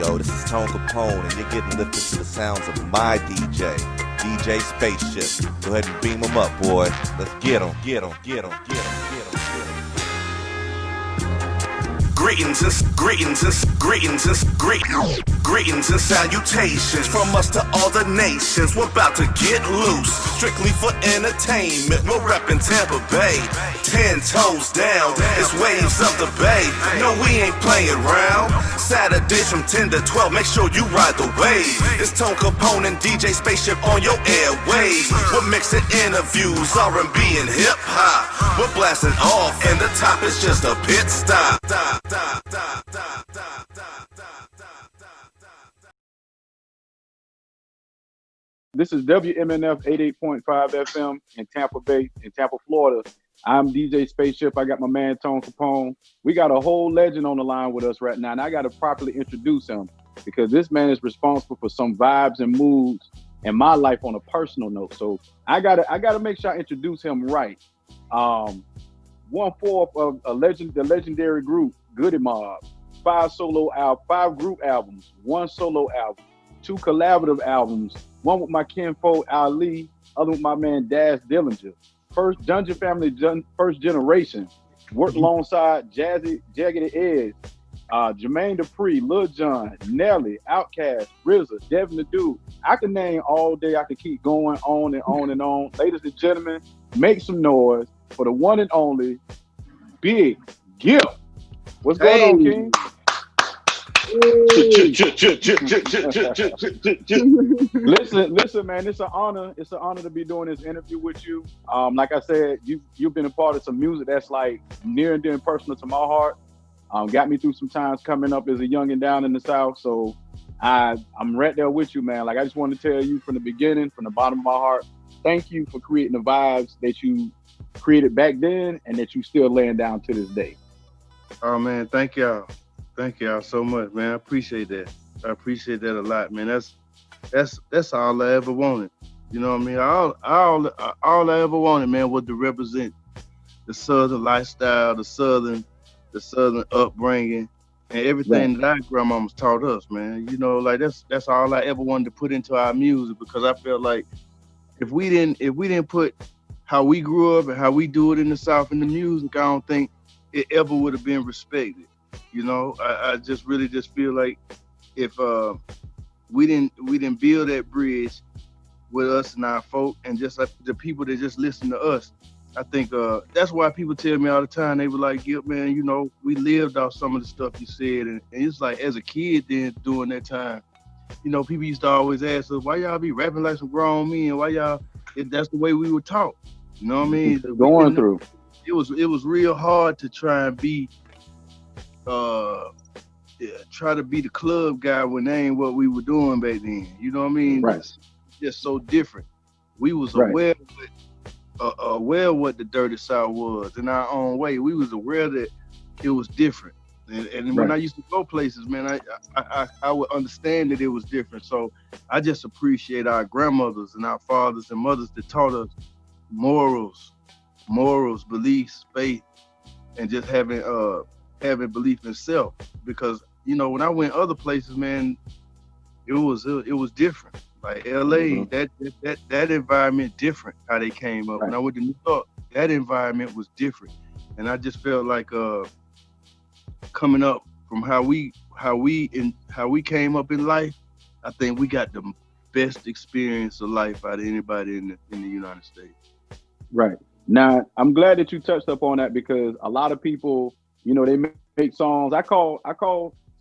Yo, this is Tone Kapone, and you're getting lifted to the sounds of my DJ, DJ Spaceship. Go ahead and beam him up, boy. Let's get him, get him, get him, get him, get him, get him. Greetings and salutations from us to all the nations. We're about to get loose, strictly for entertainment. We're reppin' Tampa Bay, 10 toes down. It's waves of the bay. No, we ain't playing round. Saturdays from 10 to 12. Make sure you ride the wave. It's Tone Kapone and DJ Spaceship on your airwaves. We're mixing interviews, R&B and hip hop. We're blasting off, and the top is just a pit stop. This is WMNF 88.5 FM in Tampa Bay, in Tampa, Florida. I'm DJ Spaceship. I got my man Tone Kapone. We got a whole legend on the line with us right now, and I got to properly introduce him because this man is responsible for some vibes and moods in my life on a personal note. So I gotta make sure I introduce him right. 1/4 of the legendary group Goodie Mob, 5 group albums, 1 solo album, 2 collaborative albums, 1 with my kinfolk Ali, other with my man Daz Dillinger. First Dungeon Family, first generation. Worked alongside Jagged Edge, Jermaine Dupri, Lil Jon, Nelly, Outkast, RZA, Devin the Dude. I can name all day. I could keep going on and on and on. Ladies and gentlemen, make some noise for the one and only Big Gipp. What's going on, King? Listen, man, it's an honor. It's an honor to be doing this interview with you. Like I said, you've been a part of some music that's like near and dear and personal to my heart. Got me through some times coming up as a youngin' down in the South. So I'm right there with you, man. Like I just want to tell you from the beginning, from the bottom of my heart, thank you for creating the vibes that you created back then and that you still laying down to this day. Oh man, thank y'all. Thank y'all so much, man. I appreciate that. I appreciate that a lot, man. That's all I ever wanted. You know what I mean? All I ever wanted, man, was to represent the Southern lifestyle, the Southern upbringing, and everything that our grandmamas taught us, man. You know, like that's all I ever wanted to put into our music, because I felt like if we didn't put how we grew up and how we do it in the South in the music, I don't think it ever would have been respected. You know, I just really just feel like if we didn't build that bridge with us and our folk and just like the people that just listen to us, I think that's why people tell me all the time, they were like, Gipp, man, you know, we lived off some of the stuff you said. And it's like, as a kid then during that time, you know, people used to always ask us, why y'all be rapping like some grown men? Why y'all, that's the way we were taught. You know what I mean? Going through. It was real hard to try and be, try to be the club guy when that ain't what we were doing back then. You know what I mean? Right. It's just so different. We was Right. aware what the Dirty South was in our own way. We was aware that it was different. And when I used to go places, man, I would understand that it was different. So I just appreciate our grandmothers and our fathers and mothers that taught us morals, beliefs, faith, and just having belief in self. Because, you know, when I went other places, man, it was different. Like LA, that environment different, how they came up. Right. When I went to New York, that environment was different. And I just felt like coming up from how we came up in life, I think we got the best experience of life out of anybody in the United States. Right. Now, I'm glad that you touched up on that, because a lot of people, you know, they make songs. I call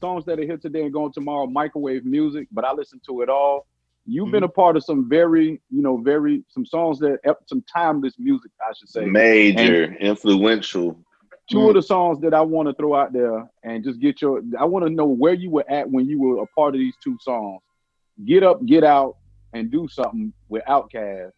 songs that are here today and going tomorrow microwave music, but I listen to it all. You've been a part of some some songs some timeless music, I should say. Major, influential. Two of the songs that I want to throw out there and just I want to know where you were at when you were a part of these 2 songs. Get Up, Get Out, and Do Something with Outkast,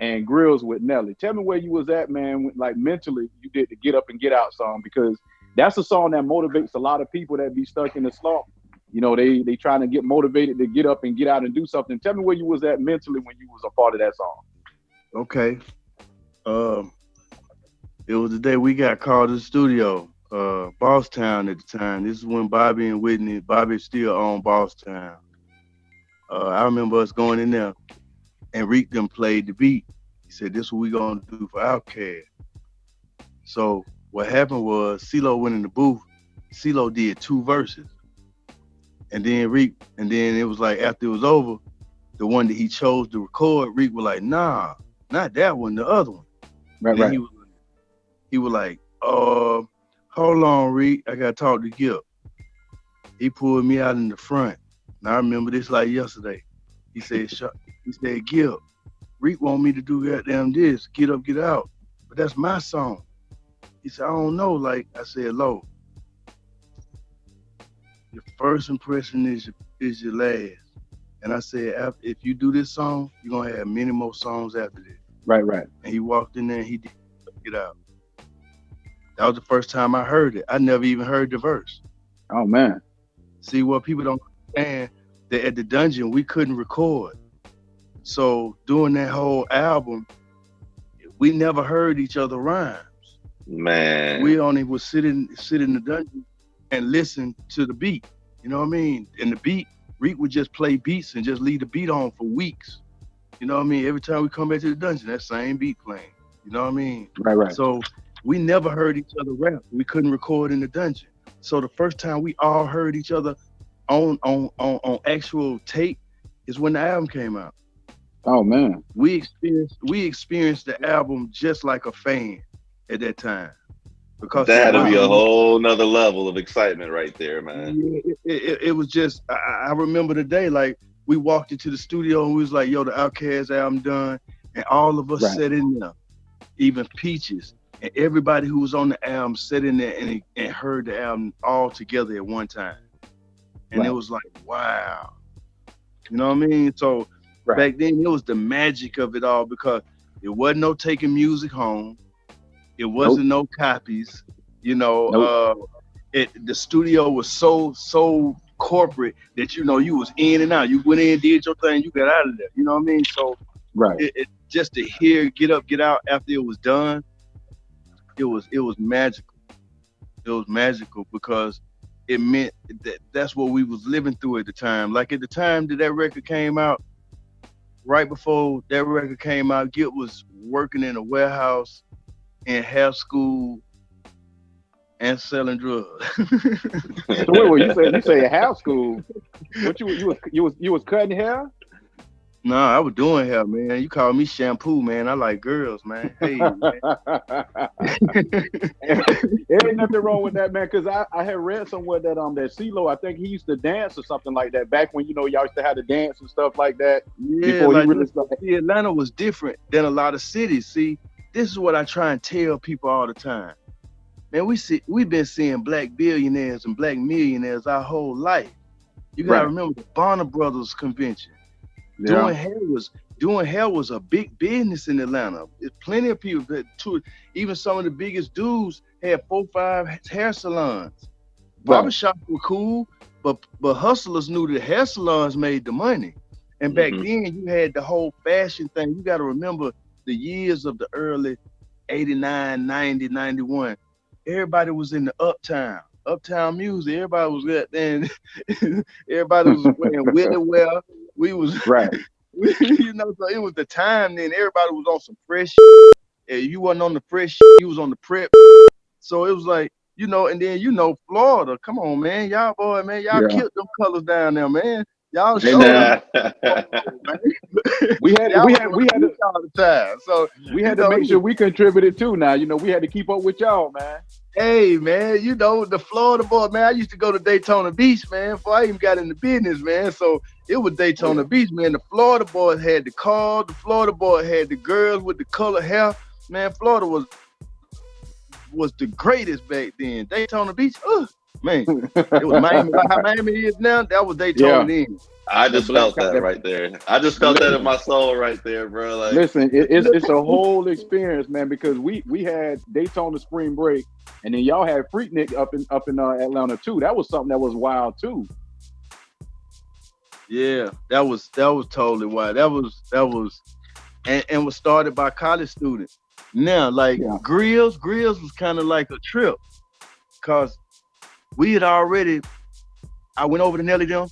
and Grills with Nelly. Tell me where you was at, man, like mentally you did the Get Up and Get Out song, because that's a song that motivates a lot of people that be stuck in the slump. You know, they trying to get motivated to get up and get out and do something. Tell me where you was at mentally when you was a part of that song. Okay. It was the day we got called to the studio. Boss Town at the time. This is when Bobby and Whitney, Bobby still owned Boss Town. I remember us going in there and Reek them played the beat. He said, this is what we gonna do for Outkast. So what happened was CeeLo went in the booth. CeeLo did 2 verses. And then it was like after it was over, the one that he chose to record, Reek was like, nah, not that one, the other one. Right. He was like, hold on, Reek, I gotta talk to Gip. He pulled me out in the front. And I remember this like yesterday. He said, Gip, Reek want me to do goddamn this, get up, get out. But that's my song. He said, I don't know. Like I said, Lo, your first impression is your last. And I said, if you do this song, you're gonna have many more songs after this. Right. And he walked in there and he did Get Out. That was the first time I heard it. I never even heard the verse. Oh man. See, what people don't understand, that at the dungeon we couldn't record. So doing that whole album, we never heard each other rhymes. Man. We only would sit in the dungeon and listen to the beat. You know what I mean? And the beat, Reek would just play beats and just leave the beat on for weeks. You know what I mean? Every time we come back to the dungeon, that same beat playing. You know what I mean? Right. So we never heard each other rap. We couldn't record in the dungeon. So the first time we all heard each other on actual tape is when the album came out. Oh man. We experienced the album just like a fan at that time. Because that had to be a whole nother level of excitement right there, man. Yeah, it was just, I remember the day, like we walked into the studio and we was like, yo, the Outkast album done. And all of us sat in there, even Peaches, and everybody who was on the album sat in there and heard the album all together at one time. And it was like, wow. You know what I mean? So back then it was the magic of it all, because it wasn't no taking music home. It wasn't no copies. You know, the studio was so corporate that, you know, you was in and out. You went in, did your thing, you got out of there. You know what I mean? So it just to hear Get Up, Get Out after it was done, it was magical. It was magical because it meant that's what we was living through at the time. Like at the time that record came out, right before that record came out, Gip was working in a warehouse in hair school and selling drugs. So wait, you say hair school? What you was cutting hair? No, I was doing hair, man. You call me shampoo, man. I like girls, man. Hey, man. There ain't nothing wrong with that, man. Because I had read somewhere that that CeeLo, I think he used to dance or something like that back when, you know, y'all used to have to dance and stuff like that. Yeah, before like he really started. Atlanta was different than a lot of cities. See, this is what I try and tell people all the time. Man, we've been seeing black billionaires and black millionaires our whole life. You gotta remember the Bonner Brothers convention. Doing hair was a big business in Atlanta. There's plenty of people even some of the biggest dudes had 4-5 hair salons. Barbershops were cool, but hustlers knew that hair salons made the money. And back then you had the whole fashion thing. You gotta remember the years of the early 89, 90, 91. Everybody was in the uptown music. Everybody was good then. Everybody was wearing Willie wear. We was you know, so it was the time then. Everybody was on some fresh shit. You wasn't on the fresh shit, you was on the prep. So it was like, you know, and then, you know, Florida, come on, man. Y'all killed them colors down there, man. Y'all showed we had to all the time. So we had to make sure we contributed too. Now, you know, we had to keep up with y'all, man. Hey, man, you know, the Florida boy, man, I used to go to Daytona Beach, man, before I even got in the business, man. So it was Daytona Beach, man. The Florida boys had the cars. The Florida boy had the girls with the color hair. Man, Florida was the greatest back then. Daytona Beach, man, it was Miami. Like how Miami is now, that was Daytona then. I just felt that right there. I just felt that in my soul right there, bro. Like, listen, it's a whole experience, man, because we had Daytona Spring Break, and then y'all had Freaknik up in Atlanta too. That was something that was wild too. Yeah, that was totally wild. That was and was started by college students. Now, like Grills was kind of like a trip. Cause we had already, I went over to Nelly them.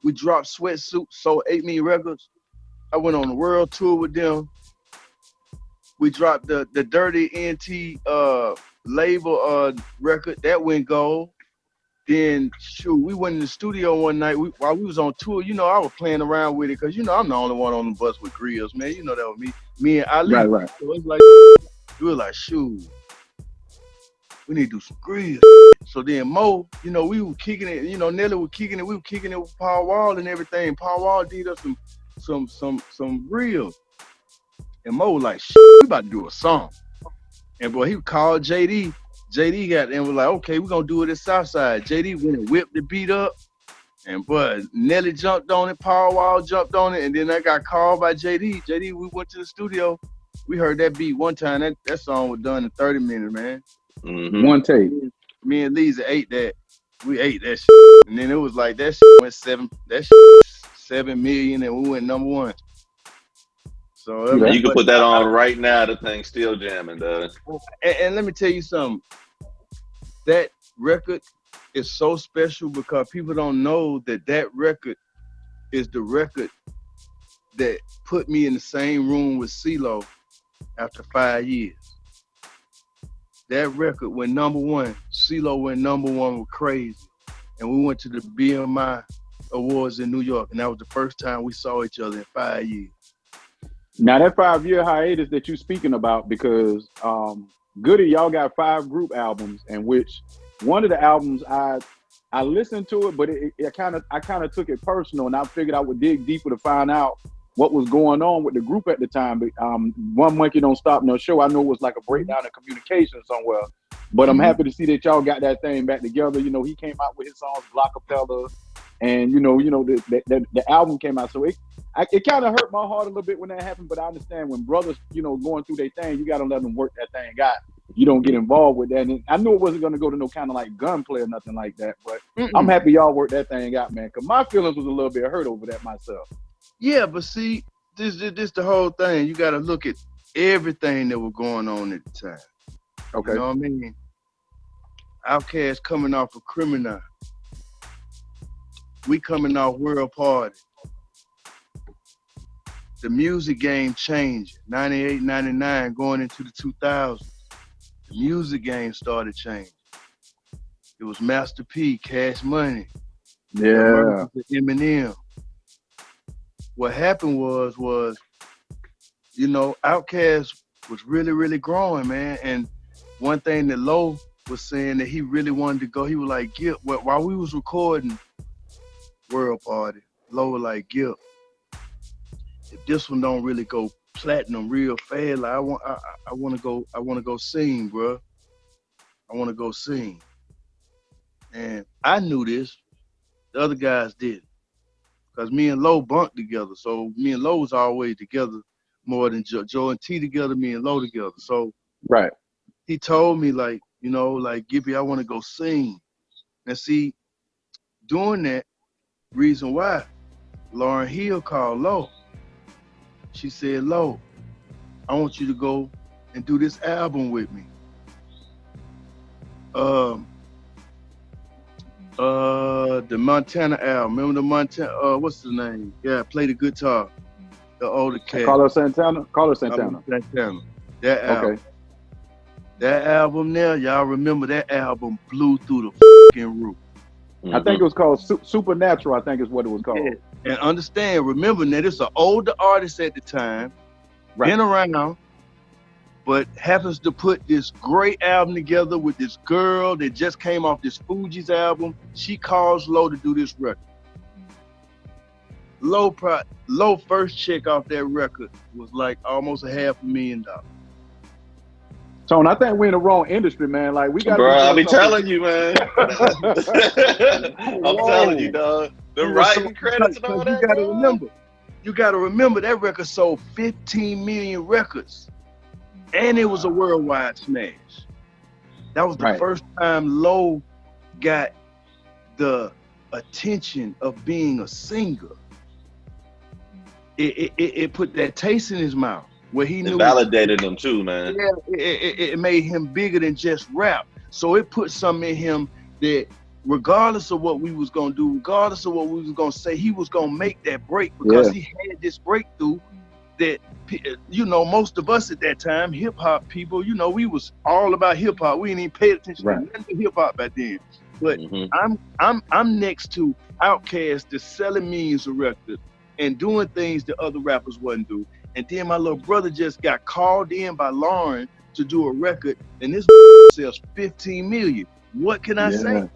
We dropped Sweatsuit, sold 8 million records. I went on a world tour with them. We dropped the Dirty NT label record that went gold. Then shoot, we went in the studio one night while we was on tour. You know, I was playing around with it because you know I'm the only one on the bus with grills, man. You know that was me and Ali. Right. So it's like we were like, shoot, we need to do some grills. So then Mo, you know, we were kicking it. You know, Nelly was kicking it. We were kicking it with Paul Wall and everything. Paul Wall did us some grills, and Mo was like, we about to do a song. And boy, he called JD. JD got and was like, okay, we're gonna do it at Southside. JD went and whipped the beat up, and but Nelly jumped on it, Paul Wall jumped on it, and then I got called by JD. JD, we went to the studio. We heard that beat one time. That song was done in 30 minutes, man. Mm-hmm. One take. Me and Lisa ate that. We ate that shit. And then it was like that shit went 7 million, and we went number 1. So you can put that on right now. The thing's still jamming, dog. And let me tell you something. That record is so special because people don't know that record is the record that put me in the same room with CeeLo after 5 years. That record went number 1. CeeLo went number 1 with Crazy. And we went to the BMI Awards in New York. And that was the first time we saw each other in 5 years. Now that 5-year hiatus that you're speaking about, because Goodie, y'all got 5 group albums, in which one of the albums I listened to it, but I kind of took it personal, and I figured I would dig deeper to find out what was going on with the group at the time. But One Monkey Don't Stop No Show, I know it was like a breakdown of communication somewhere, but I'm happy to see that y'all got that thing back together. You know, he came out with his songs Blockapella, and you know the album came out, so it kind of hurt my heart a little bit when that happened. But I understand when brothers, you know, going through their thing, you got to let them work that thing out. You don't get involved with that. And I knew it wasn't going to go to no kind of like gunplay or nothing like that, but I'm happy y'all worked that thing out, man, because my feelings was a little bit hurt over that myself. Yeah, but see, this the whole thing. You got to look at everything that was going on at the time. Okay. You know what I mean? Outkast coming off of Criminal. We coming off World Party. The music game changed. 98, 99, going into the 2000s. The music game started changing. It was Master P, Cash Money. Yeah. Eminem. What happened was, you know, Outkast was really, really growing, man. And one thing that Low was saying that he really wanted to go, he was like, Gip, while we was recording World Party, Low was like, Gip, if this one don't really go platinum real fast, like I want to go sing, bro. I want to go sing. And I knew this. The other guys didn't. Because me and Low bunked together. So me and Low was always together more than Joe and T together, me and Low together. So right. He told me, like, you know, like, Gippy, I want to go sing. And see, doing that, reason why, Lauryn Hill called Low. She said, Low, I want you to go and do this album with me. The Montana album. Remember the Montana, what's the name? Yeah, Play the Guitar. The older cat. Carlos Santana? Carlos Santana. That album. Okay. That album there, y'all remember that album blew through the fucking roof. I think it was called Supernatural, I think is what it was called. Yeah. And understand, remember that it's an older artist at the time, been around, but happens to put this great album together with this girl that just came off this Fugees album. She calls Low to do this record. Low first check off that record was like almost $500,000. Tone, I think we're in the wrong industry, man. Like we got. Bro, I be telling you, man. I'm telling you, dog. The writing credits and all that. You gotta remember that record sold 15 million records, and it was a worldwide smash. That was the first time Low got the attention of being a singer. It put that taste in his mouth. Where he knew it validated him too, man. Yeah, it made him bigger than just rap. So it put something in him that regardless of what we was gonna do, regardless of what we was gonna say, he was gonna make that break because he had this breakthrough that, you know, most of us at that time, hip hop people, you know, we was all about hip hop. We didn't even pay attention to nothing to hip hop back then. But I'm next to Outkast that's selling millions of records and doing things that other rappers wouldn't do. And then my little brother just got called in by Lauren to do a record, and this sells 15 million. What can I say?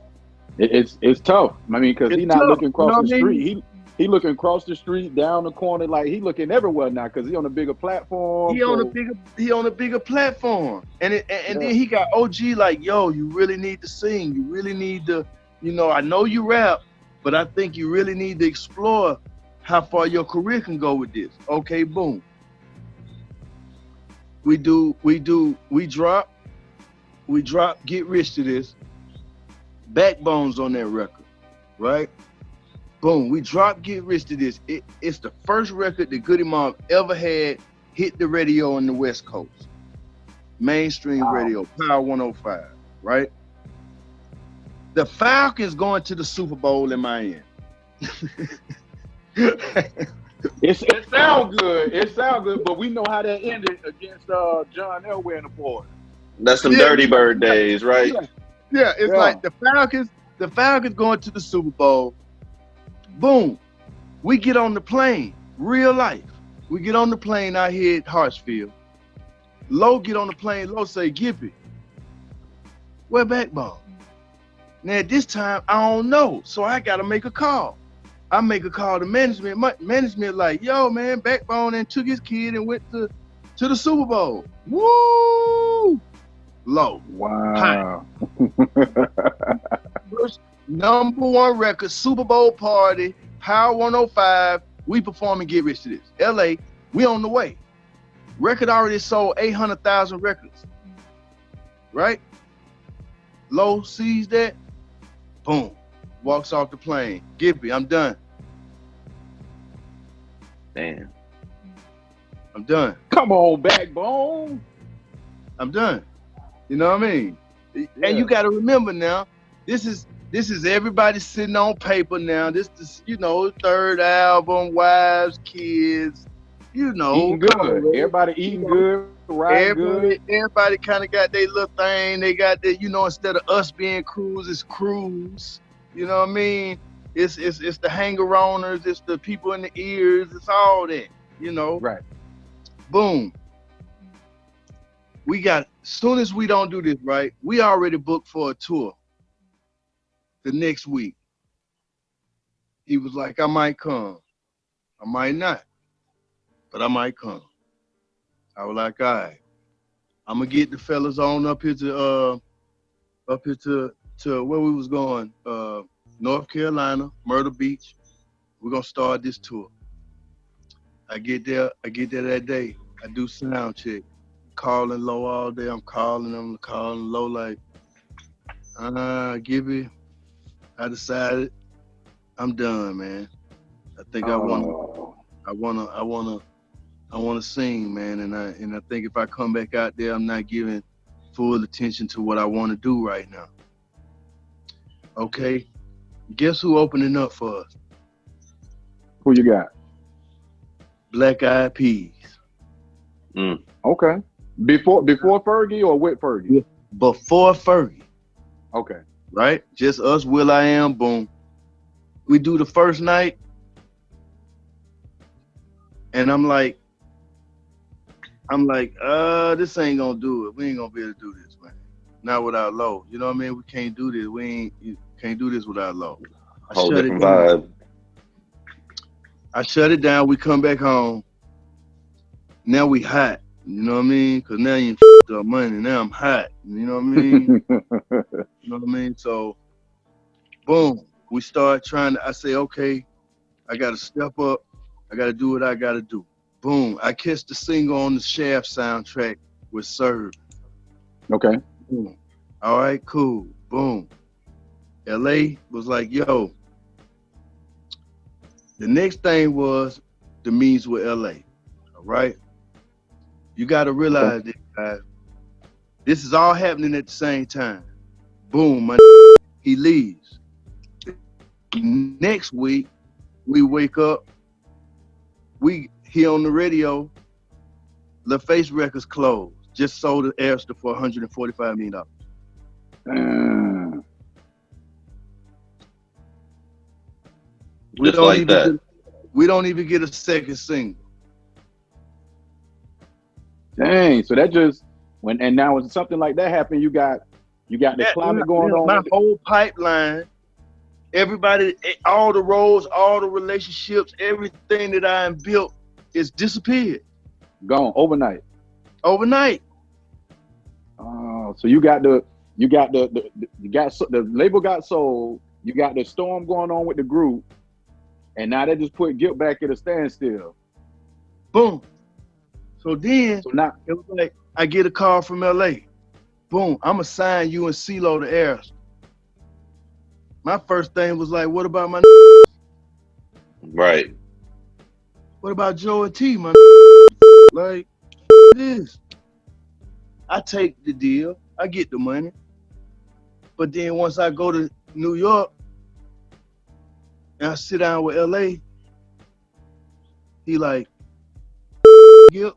It's tough. I mean, because he's not looking across the street. Mean? He looking across the street, down the corner, like he looking everywhere now because he on a bigger platform. He on a bigger platform, and then he got OG like, yo, you really need to sing. You really need to, you know, I know you rap, but I think you really need to explore how far your career can go with this. Okay, boom. We drop, Get Rich to This. Backbone's on that record, right? Boom, we drop Get Rich to This. It's the first record that Goodie Mob ever had hit the radio on the West Coast. Mainstream radio, Power 105, right? The Falcons going to the Super Bowl in Miami. It sounds good. It sounds good, but we know how that ended against John Elway and the boys. That's some Dirty Bird days, right? Yeah, it's like the Falcons going to the Super Bowl. Boom. We get on the plane, real life. We get on the plane out here at Hartsfield. Low get on the plane, Low say, Gippy, where Backbone? Now at this time, I don't know, so I gotta make a call. I make a call to management. Management like, yo, man, Backbone and took his kid and went to the Super Bowl. Woo! Low. Wow. First #1 record, Super Bowl party, Power 105. We perform and Get Rich to This. LA, we on the way. Record already sold 800,000 records. Right? Low sees that. Boom. Walks off the plane. Gippy, I'm done. Damn. I'm done. Come on, Backbone. I'm done. You know what I mean? Yeah. And you got to remember now, this is everybody sitting on paper now. This is, you know, third album, wives, kids, you know. Eating good. Everybody eating good, right? Everybody kind of got their little thing. They got their, you know, instead of us being crews, it's crews. You know what I mean? It's the hanger-oners, it's the people in the ears, it's all that, you know? Right. Boom. We got, soon as we don't do this, right, we already booked for a tour the next week. He was like, I might come. I might not, but I might come. I was like, all right, I'm gonna get the fellas on up here to where we was going, North Carolina, Myrtle Beach. We're gonna start this tour. I get there that day. I do sound check, calling Low all day. I'm calling Low like, Gippy, I decided I'm done, man. I think I wanna sing, man, and I think if I come back out there, I'm not giving full attention to what I want to do right now. Okay, guess who opening up for us? Who you got? Black Eyed Peas. Okay. Before Fergie or with Fergie? Before Fergie. Okay. Right? Just us, will.i.am, boom. We do the first night, and I'm like, this ain't gonna do it. We ain't gonna be able to do this, man. Not without Low. You know what I mean? We can't do this. You can't do this without Low. Whole different vibe. I shut it down. We come back home. Now we hot. You know what I mean? Because now you f***ed up money. Now I'm hot. You know what I mean? You know what I mean? So, boom. We start trying to, I say, okay, I got to step up. I got to do what I got to do. Boom. I catch the single on the Shaft soundtrack with Serve. Okay. Boom. All right, cool. Boom. LA was like, yo. The next thing was the meetings with LA. All right. You got to realize this, guys. This is all happening at the same time. Boom, he leaves. Next week, we wake up, we hear on the radio, LaFace Records closed. Just sold the Airster for $145 million. Just like that. We don't even get a second single. Dang, so that just and now when something like that happened, you got the climate going on. My whole pipeline, everybody, all the roads, all the relationships, everything that I built is disappeared. Gone overnight. Overnight. Oh, so you got the label got sold. You got the storm going on with the group, and now they just put Gipp back at a standstill. Boom. So then, now it was like I get a call from LA. Boom, I'ma sign you and CeeLo the Airster. My first thing was like, what about my? Right. What about Joe and T, my? Like, it is. I take the deal. I get the money. But then once I go to New York and I sit down with LA, he like, Gipp.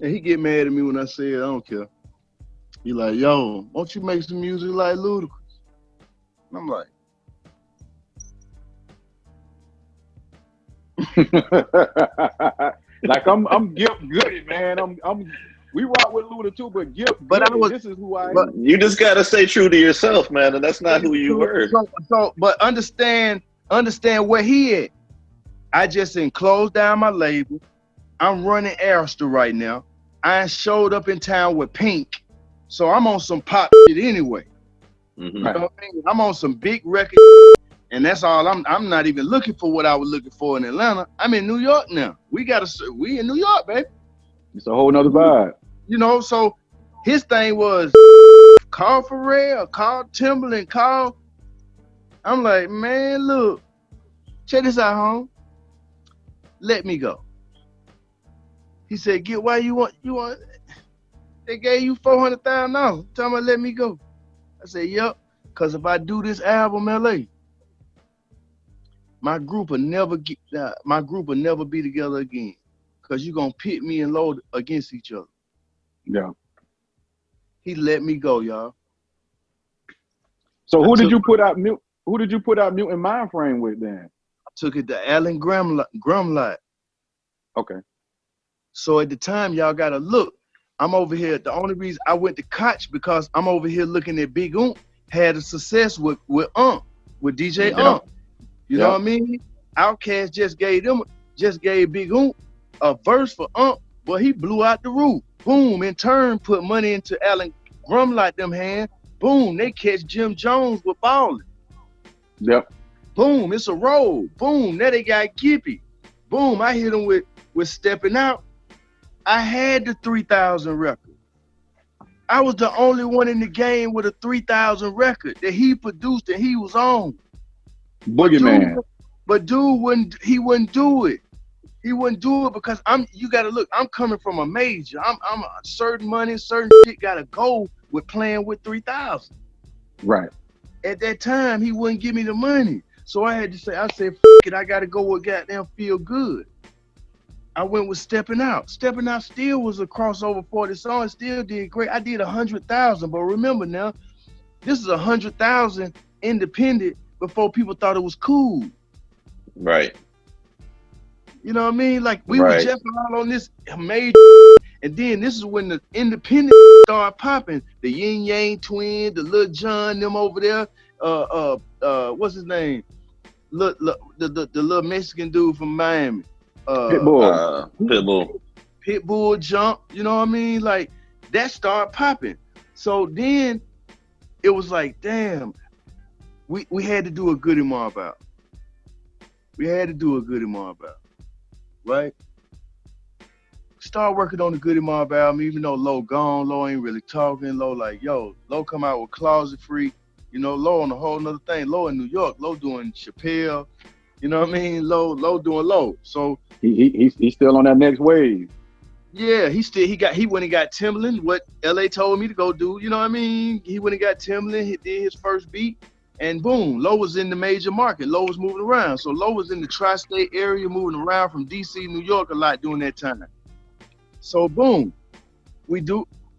And he get mad at me when I say it, I don't care. He like, yo, won't you make some music like Ludacris? And I'm like, like I'm Gipp Goodie, man. We rock with Luda too, but Gipp Goodie, this is who I am. You just gotta stay true to yourself, man, and that's not who you were. But understand where he at. I just closed down my label. I'm running Airster right now. I showed up in town with Pink, so I'm on some pop shit anyway. Mm-hmm. You know what I mean? I'm on some big record, and that's all. I'm not even looking for what I was looking for in Atlanta. I'm in New York now. We in New York, baby. It's a whole nother vibe. You know, so his thing was call Pharrell, call Timbaland, call. I'm like, man, look, check this out, home. Let me go. He said, Gipp, why you want, they gave you $400,000. Tell me, let me go. I said, yep, because if I do this album, LA, my group will never be together again. Because you're going to pit me and Lo against each other. Yeah. He let me go, y'all. So who did you put out Mutant Mind Frame with then? I took it to Alan Grumlot. Okay. So at the time, y'all gotta look. I'm over here. The only reason I went to Koch because I'm over here looking at Big had a success with DJ Yeah. You know what I mean? Outkast just gave Big a verse for but he blew out the roof. Boom, in turn, put money into Alan Grumlot them hand. Boom, they catch Jim Jones with Ballin'. Yep. Boom, it's a roll. Boom, now they got Gippy. Boom, I hit him with Stepping Out. I had the 3,000 record. I was the only one in the game with a 3,000 record that he produced and he was on. Boogeyman. But dude wouldn't do it. He wouldn't do it because you gotta look, I'm coming from a major. I'm a certain money, certain shit gotta go with playing with 3,000. Right. At that time, he wouldn't give me the money. So I said, F it, I gotta go with goddamn Feel Good. I went with Stepping Out. Stepping Out still was a crossover for the song. It still did great. I did 100,000, but remember now, this is 100,000 independent before people thought it was cool. Right. You know what I mean? Like we Right. were jumping out on this major, and then this is when the independent started popping. The Yin Yang Twin, the Lil Jon, them over there. What's his name? The little Mexican dude from Miami. Pitbull. Pitbull jump. You know what I mean? Like that started popping. So then it was like, damn, we had to do a Goodie Mob out. We had to do a Goodie Mob out, right? Start working on the Goodie Mob album, even though Lo gone, Lo ain't really talking. Lo like, yo, Lo come out with Closet Freak. You know, Lo on a whole nother thing. Lo in New York, Lo doing Chappelle. You know what I mean? Lo doing Lo. So he's still on that next wave. Yeah, he went and got Timbaland, what LA told me to go do, you know what I mean? He went and got Timbaland, he did his first beat, and boom, Low was in the major market. Low was moving around. So Low was in the tri-state area, moving around from DC, New York a lot during that time. So boom, we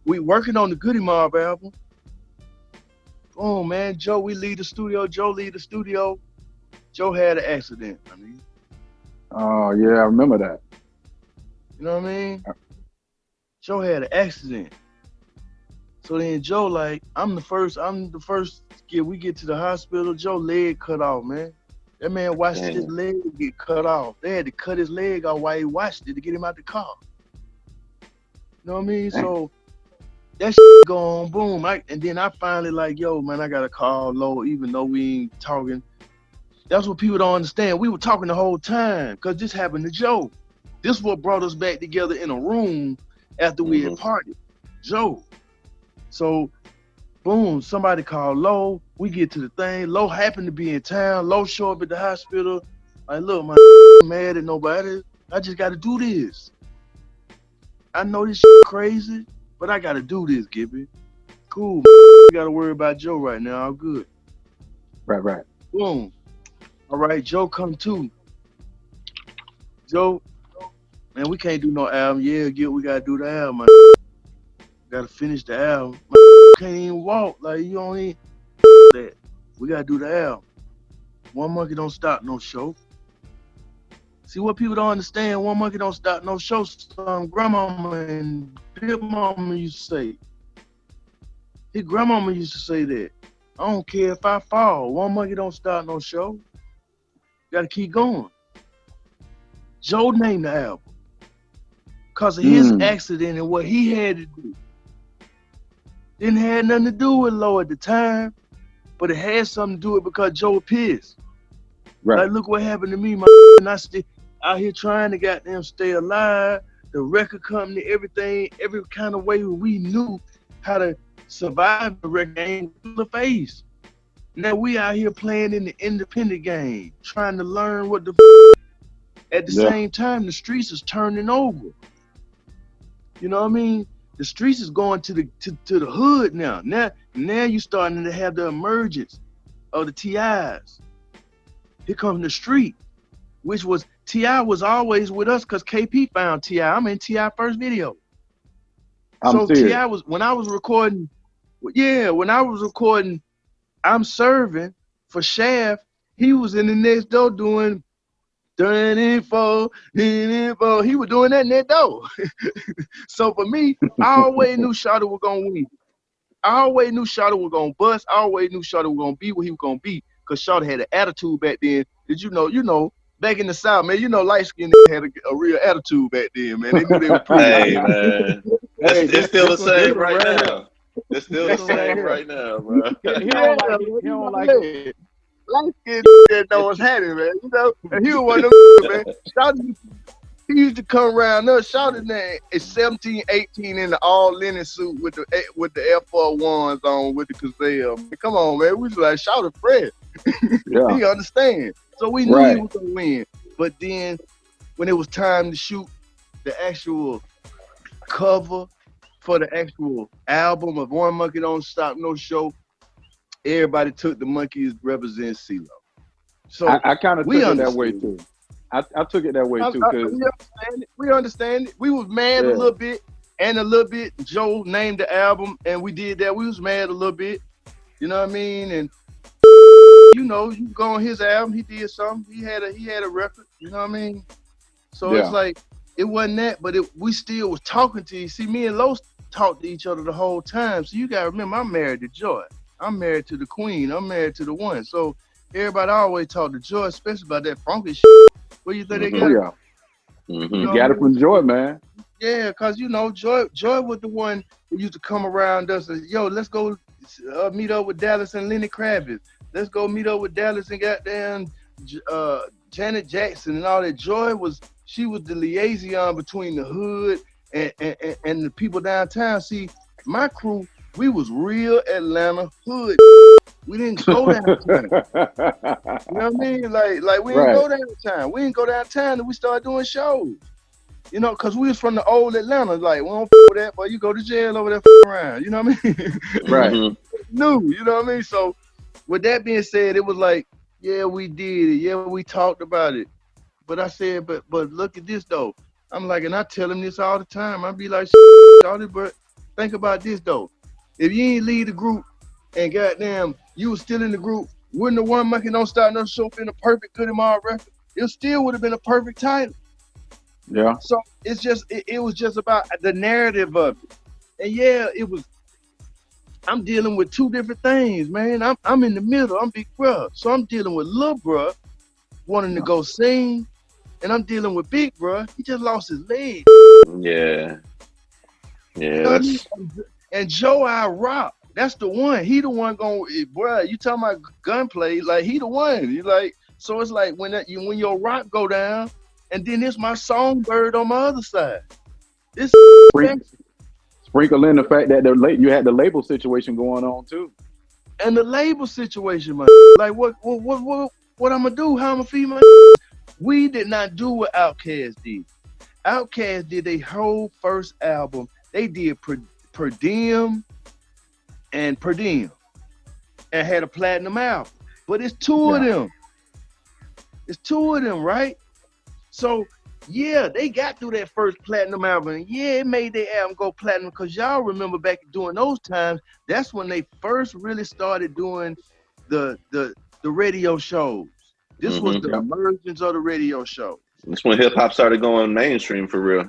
working on the Goodie Mob album. Boom, man, Joe leave the studio. Joe had an accident, I mean. Oh yeah, I remember that. You know what I mean? Joe had an accident. So then Joe, like, I'm the first we get to the hospital, Joe leg cut off, man. That man watched his leg get cut off. They had to cut his leg off while he watched it to get him out the car. You know what I mean? So that shit go on, boom. And then I finally like, yo, man, I gotta call Low, even though we ain't talking. That's what people don't understand. We were talking the whole time, because this happened to Joe. This is what brought us back together in a room after we had partied. Joe. So, boom, somebody called Low. We get to the thing. Low happened to be in town. Low show up at the hospital. Like, look, my mad at nobody. I just got to do this. I know this shit crazy, but I got to do this, Gippy. Cool. We got to worry about Joe right now. I'm good. Right. Boom. All right, Joe come too. Joe, man, we can't do no album. Yeah, we got to do the album, man. Got to finish the album. Can't even walk. Like, you don't need that. We got to do the album. One monkey don't stop no show. See, what people don't understand, one monkey don't stop no show. Some grandmama and Big Mama used to say. His grandmama used to say that. I don't care if I fall. One monkey don't start no show. Got to keep going. Joe named the album because of his accident and what he had to do. Didn't have nothing to do with Low at the time, but it had something to do with it because Joe pissed. Right. Like, look what happened to me, my and I still out here trying to goddamn stay alive. The record company, everything, every kind of way we knew how to survive the record game in the face. Now we out here playing in the independent game, trying to learn what the at the same time the streets is turning over. You know what I mean? The streets is going to the hood now. Now you starting to have the emergence of the TIs. Here comes the street, which was T.I. was always with us because KP found T.I. I'm in T.I. first video. So T.I. was when I was recording I'm Serving for Shaft, he was in the next door doing info. He was doing that in that door. So for me, I always knew Shawty was gonna win. I always knew Shawty was gonna bust. I always knew Shawty was gonna be what he was gonna be, because Shawty had an attitude back then. Did you know, back in the South, man, light skinned had a real attitude back then, man. They knew they were pretty. Hey, man. It's still the same right now. It's still the same right now, bro. He don't like it. Light skinned that know what's happening, man. And he was one of them, man. Shawty, he used to come around us. Shawty name is 17, 18 in the all linen suit with the F41s on with the gazelle. Man, come on, man. We was like, Shawty Fred. Yeah. He understand. So we knew he was gonna win. But then when it was time to shoot the actual cover for the actual album of One Monkey Don't Stop No Show, everybody took the monkeys represent CeeLo. So I kind of took it that way too. I took it that way too. We understand it. We was mad a little bit and a little bit. Joe named the album and we did that. We was mad a little bit. You know what I mean? And you go on his album, he did something. He had a record, you know what I mean? So it's like, it wasn't that, but we still was talking to you. See, me and Los talked to each other the whole time. So you gotta remember, I'm married to Joy. I'm married to the queen. I'm married to the one. So everybody always talk to Joy, especially about that funky shit. What do you think they got? You got it from Joy, man. Yeah, because Joy was the one who used to come around us and, yo, let's go meet up with Dallas and Lenny Kravitz. Let's go meet up with Dallas and goddamn Janet Jackson and all that. Joy was the liaison between the hood and the people downtown. See, my crew, we was real Atlanta hood. We didn't go downtown. You know what I mean? Like we didn't go downtown. We didn't go downtown and we started doing shows. You know, cause we was from the old Atlanta. Like, we don't f with that, boy. You go to jail over there around. You know what I mean? Right. New. You know what I mean? So, with that being said, it was like, yeah, we did it. Yeah, we talked about it. But I said, but look at this though. I'm like, and I tell him this all the time. I be like, shawty, but think about this though. If you ain't leave the group and goddamn, you was still in the group, wouldn't the One Monkey Don't Start No Show been a perfect Goodie Mob record? It still would have been a perfect title. Yeah. So it's just, it was just about the narrative of it. And yeah, it was, I'm dealing with two different things, man. I'm in the middle. I'm big bruh. So I'm dealing with little bruh wanting to go sing, and I'm dealing with big bruh. He just lost his leg. Yeah. Yeah. You know what I mean? And Joe I Rock, that's the one. He the one going, bruh, you talking about gunplay, like he the one. You like, so it's like when your rock go down, and then it's my songbird on my other side. This Sprinkle in the fact that you had the label situation going on too. and the label situation, man. Like what I'm gonna do? How I'm gonna feed my? We did not do what Outkast did. Outkast did their whole first album. They did Per Diem and had a platinum album. But it's two of them. It's two of them, right? So yeah, they got through that first platinum album. And yeah, it made their album go platinum because y'all remember back during those times, that's when they first really started doing the radio shows. This was the emergence of the radio show. That's when hip hop started going mainstream for real.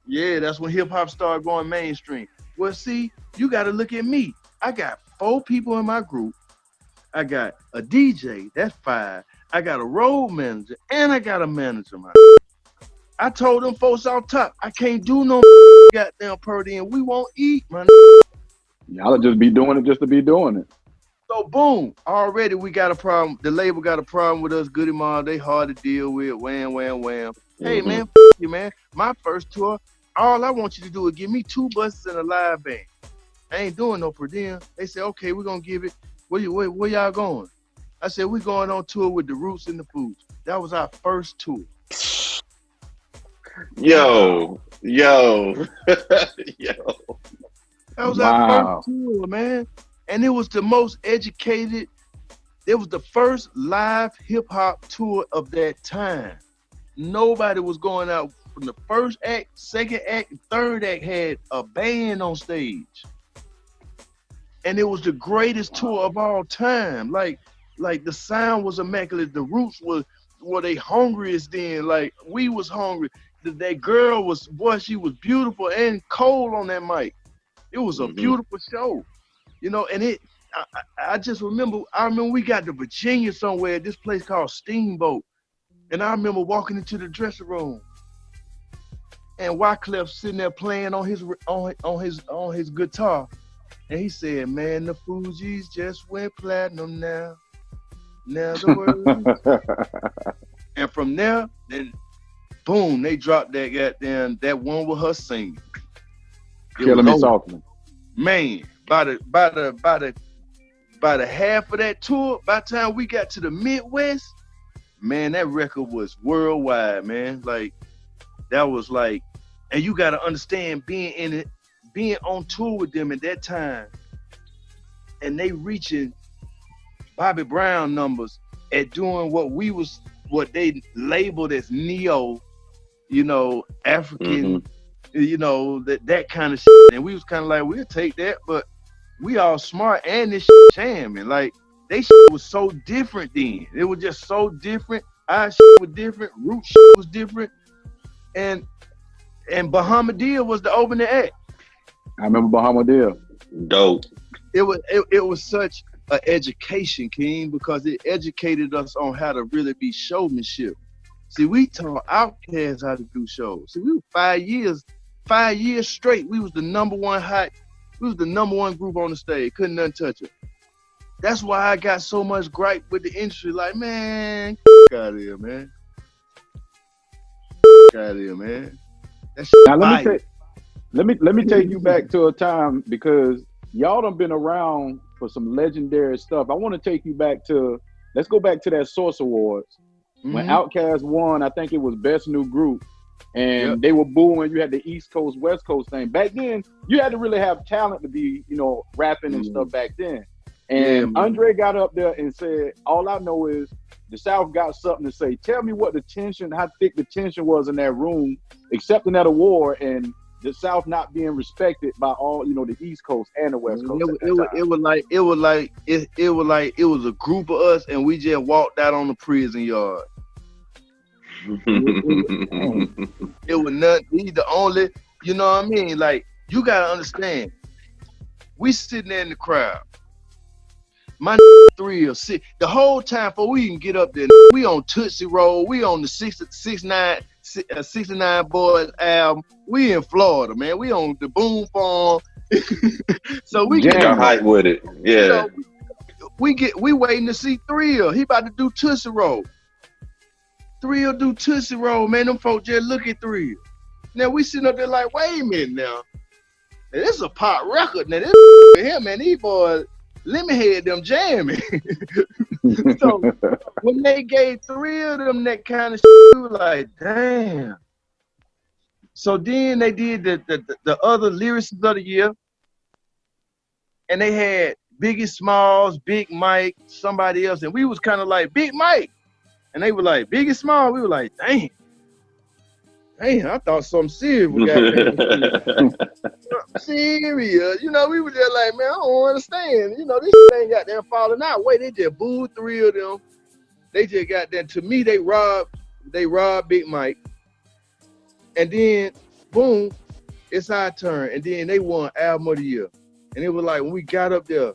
Yeah, that's when hip hop started going mainstream. Well, see, you got to look at me. I got 4 people in my group. I got a DJ, that's 5. I got a road manager, and I got a manager, man. I told them folks out top, I can't do no goddamn per diem. We won't eat, man. Y'all just be doing it just to be doing it. So boom, already we got a problem. The label got a problem with us. Goodie Mob, they hard to deal with. Wham, wham, wham. Hey man, you man. My first tour, all I want you to do is give me 2 buses and a live band. I ain't doing no per diem. They said, okay, we're gonna give it. Where y'all going? I said, we going on tour with the Roots and the Foods. That was our first tour. Yo. That was our first tour, man. And it was the most educated. It was the first live hip hop tour of that time. Nobody was going out from the first act, second act, and third act had a band on stage. And it was the greatest tour of all time. Like the sound was immaculate. The Roots were they hungriest then. Like we was hungry. That girl was, boy, she was beautiful and cold on that mic. It was a beautiful show, you know. And I just remember, we got to Virginia somewhere at this place called Steamboat, and I remember walking into the dressing room, and Wyclef sitting there playing on his guitar, and he said, "Man, the Fugees just went platinum now. Now the world." And from there, then. Boom, they dropped that goddamn, that one with her singing. Killing Me Softly. Man, by the half of that tour, by the time we got to the Midwest, man, that record was worldwide, man. Like, that was like, and you gotta understand being on tour with them at that time, and they reaching Bobby Brown numbers at doing what they labeled as neo, you know, African, you know, that kind of shit. And we was kind of like, we'll take that, but we all smart and this shit jamming. Like, they shit was so different then. It was just so different. Our shit was different. Root shit was different. And Bahamadia was the opening act. I remember Bahamadia. Dope. It was such an education, King, because it educated us on how to really be showmanship. See, we taught Outkast how to do shows. See, we were 5 years straight. We was the number one group on the stage. Couldn't nothing touch it. That's why I got so much gripe with the industry. Like, man, out of here, man. Out of here, man. Now let me take you back to a time, because y'all done been around for some legendary stuff. I want to take you back to, let's go back to that Source Awards. When Outkast won, I think it was Best New Group. And they were booing. You had the East Coast, West Coast thing. Back then, you had to really have talent to be, rapping and stuff back then. And Andre got up there and said, all I know is the South got something to say. Tell me what how thick the tension was in that room, accepting that award, and the South not being respected by all, the East Coast and the West Coast. It was a group of us, and we just walked out on the prison yard. It was nothing. He's the only, you know what I mean? Like, you gotta understand. We sitting there in the crowd. My 3 or 6. The whole time before we even get up there, we on Tootsie Roll. We on the 69 Boys album. We in Florida, man. We on the Boom Farm. So we get hype with it. Yeah. We waiting to see Thrill. He about to do Tootsie Roll. Thrill do Tootsie Roll, man. Them folks just look at Thrill. Now we sitting up there like, wait a minute now. This is a pop record. Now this him, man. These boys, let me hear them jamming. So when they gave Thrill them that kind of shit, we were like, damn. So then they did the other lyricists of the year, and they had Biggie Smalls, Big Mike, somebody else, and we was kind of like Big Mike. And they were like, Biggie Small. We were like, damn, I thought something serious was goddamn serious. We were just like, man, I don't understand. This ain't goddamn falling out. Wait, they just booed 3 of them. They just got that. To me, they robbed Big Mike. And then, boom, it's our turn. And then they won Album of the Year. And it was like, when we got up there,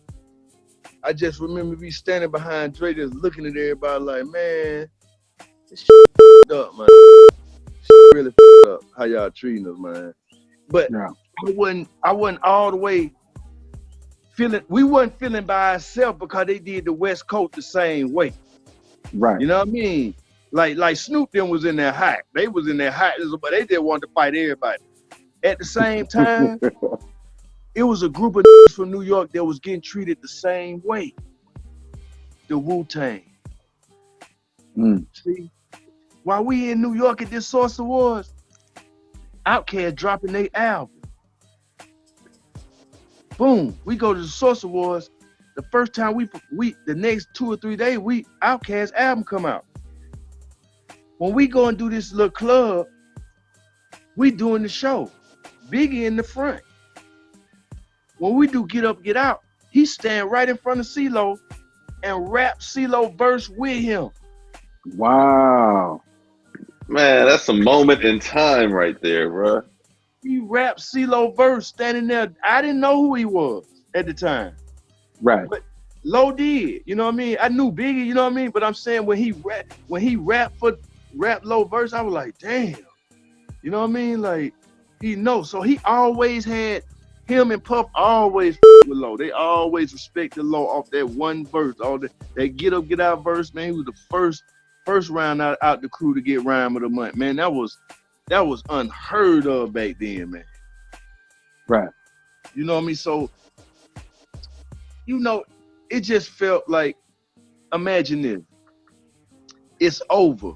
I just remember me standing behind Dre just looking at everybody like, man, this shit up, man. Shit really up how y'all treating us, man. But I wasn't all the way we wasn't feeling by ourselves because they did the West Coast the same way. Right. You know what I mean? Like Snoop them was in there hot. They was in there hot, but they just wanted to fight everybody. At the same time, it was a group of from New York that was getting treated the same way. The Wu-Tang. See? While we in New York at this Source Awards, Outkast dropping their album. Boom, we go to the Source Awards. The first time the next 2 or 3 days, Outkast album come out. When we go and do this little club, we doing the show. Biggie in the front. When we do Get Up, Get Out, he stand right in front of CeeLo and rap CeeLo verse with him. Wow. Man, that's a moment in time right there, bro. He rapped CeeLo verse standing there. I didn't know who he was at the time. Right. But Lo did, you know what I mean? I knew Biggie, you know what I mean? But I'm saying when he rap Lo verse, I was like, damn. You know what I mean? Like, he knows. So he always had him and Puff always with Lo. They always respected Lo off that one verse. All that Get Up, Get Out verse, man. He was the first round out the crew to get Rhyme of the Month. Man, that was unheard of back then, man. Right. You know what I mean? So, it just felt like, imagine this. It's over.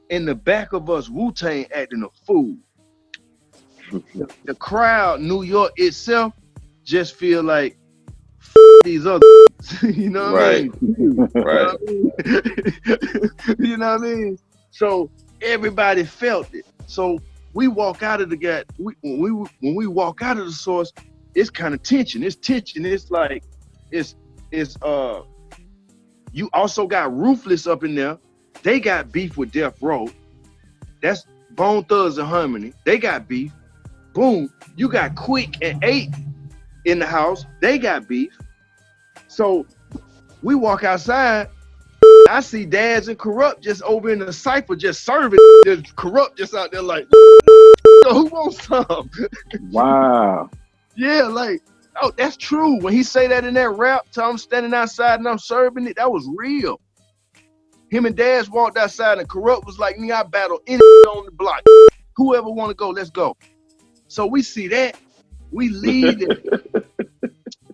In the back of us, Wu-Tang acting a fool. The crowd, New York itself, just feel like these other, you know what I mean? Right. You know what I mean? So everybody felt it. So we walk out of when we walk out of the Source, it's kind of tension. It's tension. It's like you also got Ruthless up in there. They got beef with Death Row. That's Bone Thugs and Harmony. They got beef. Boom. You got Quick and 8 in the house. They got beef. So we walk outside. I see Dads and Corrupt just over in the cypher just serving. Just Corrupt just out there like, so who wants some? Wow. Yeah, like, oh, that's true. When he say that in that rap, so I'm standing outside and I'm serving it, that was real. Him and Dads walked outside and Corrupt was like, me, I battle any on the block. Whoever want to go, let's go. So we see that. We leave it.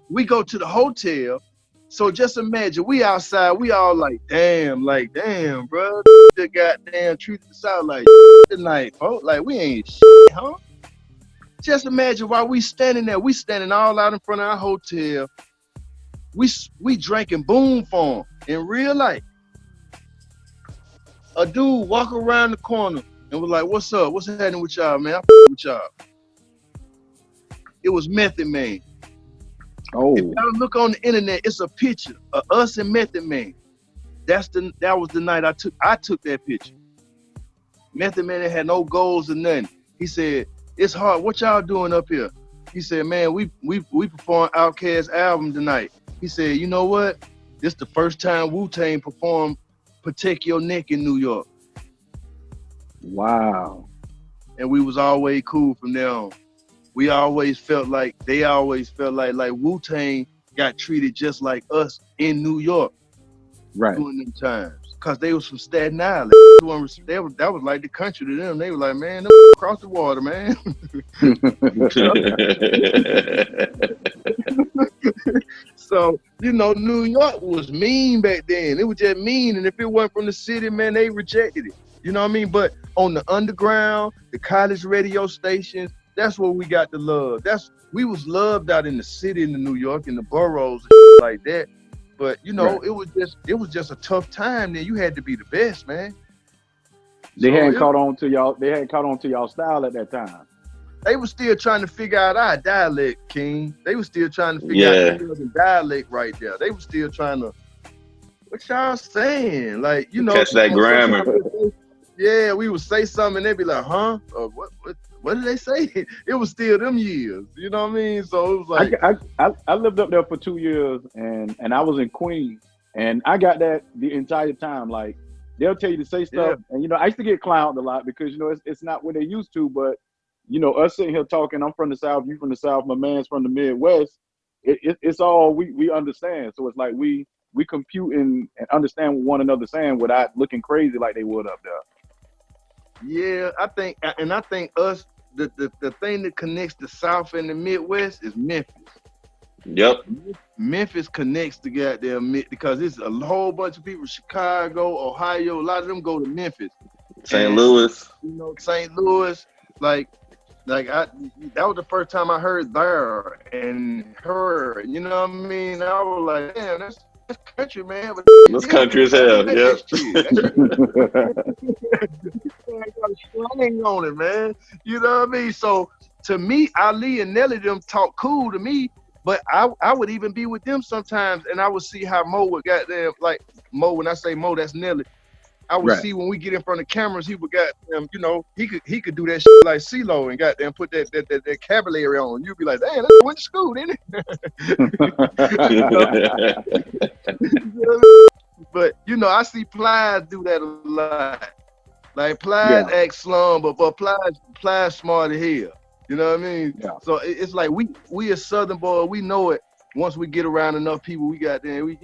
We go to the hotel. So just imagine, we outside, we all like, damn, bro, the goddamn treated us out like tonight, folks. Like, we ain't shit, huh? Just imagine while we standing there, we standing all out in front of our hotel. We drinking boom form in real life. A dude walk around the corner and was like, what's up? What's happening with y'all, man? I with y'all. It was Method Man. Oh. If y'all look on the internet, it's a picture of us and Method Man. That was the night I took that picture. Method Man had no goals or nothing. He said, it's hard. What y'all doing up here? He said, man, we performed Outkast's album tonight. He said, you know what? This the first time Wu-Tang performed Protect Your Neck in New York. Wow. And we was always cool from there on. They always felt like Wu-Tang got treated just like us in New York. Right. During them times. Cause they was from Staten Island. That was like the country to them. They were like, man, them across the water, man. So, you know, New York was mean back then. It was just mean. And if it wasn't from the city, man, they rejected it. You know what I mean? But on the underground, the college radio stations, that's where we got the love. We was loved out in the city in New York, in the boroughs and like that. But you know, right. it was just a tough time. Then you had to be the best, man. They hadn't caught on to y'all. They hadn't caught on to y'all style at that time. They were still trying to figure out our dialect, King. They were still trying to figure out the dialect right there. They were still trying to. What y'all saying? Like, you know, catch that grammar. Yeah, we would say something and they'd be like, huh? Or what did they say? It was still them years. You know what I mean? So it was like I lived up there for 2 years and I was in Queens and I got that the entire time. Like, they'll tell you to say stuff, and you know, I used to get clowned a lot because, you know, it's not what they used to, but you know, us sitting here talking, I'm from the South, you from the South, my man's from the Midwest, it's all we understand. So it's like we compute and understand what one another saying without looking crazy like they would up there. Yeah, I think us, the thing that connects the South and the Midwest is Memphis. Yep. Memphis connects the goddamn because it's a whole bunch of people, Chicago, Ohio, a lot of them go to Memphis. St. Louis. You know, St. Louis, that was the first time I heard there and her, you know what I mean? I was like, damn, that's country, man. But that's country as hell, yeah. Slang on it, man. You know what I mean? So to me, Ali and Nelly them talk cool to me, but I would even be with them sometimes and I would see how Mo would goddamn, like Mo, when I say Mo, that's Nelly. I would see when we get in front of cameras, he would goddamn, you know, he could do that shit like CeeLo and goddamn put that vocabulary on. You'd be like, damn, that went to school, didn't it? But you know, I see Plies do that a lot. Like Plies act slum, but Plies smart as hell. You know what I mean? Yeah. So it's like we a Southern boy, we know it. Once we get around enough people, we got there. We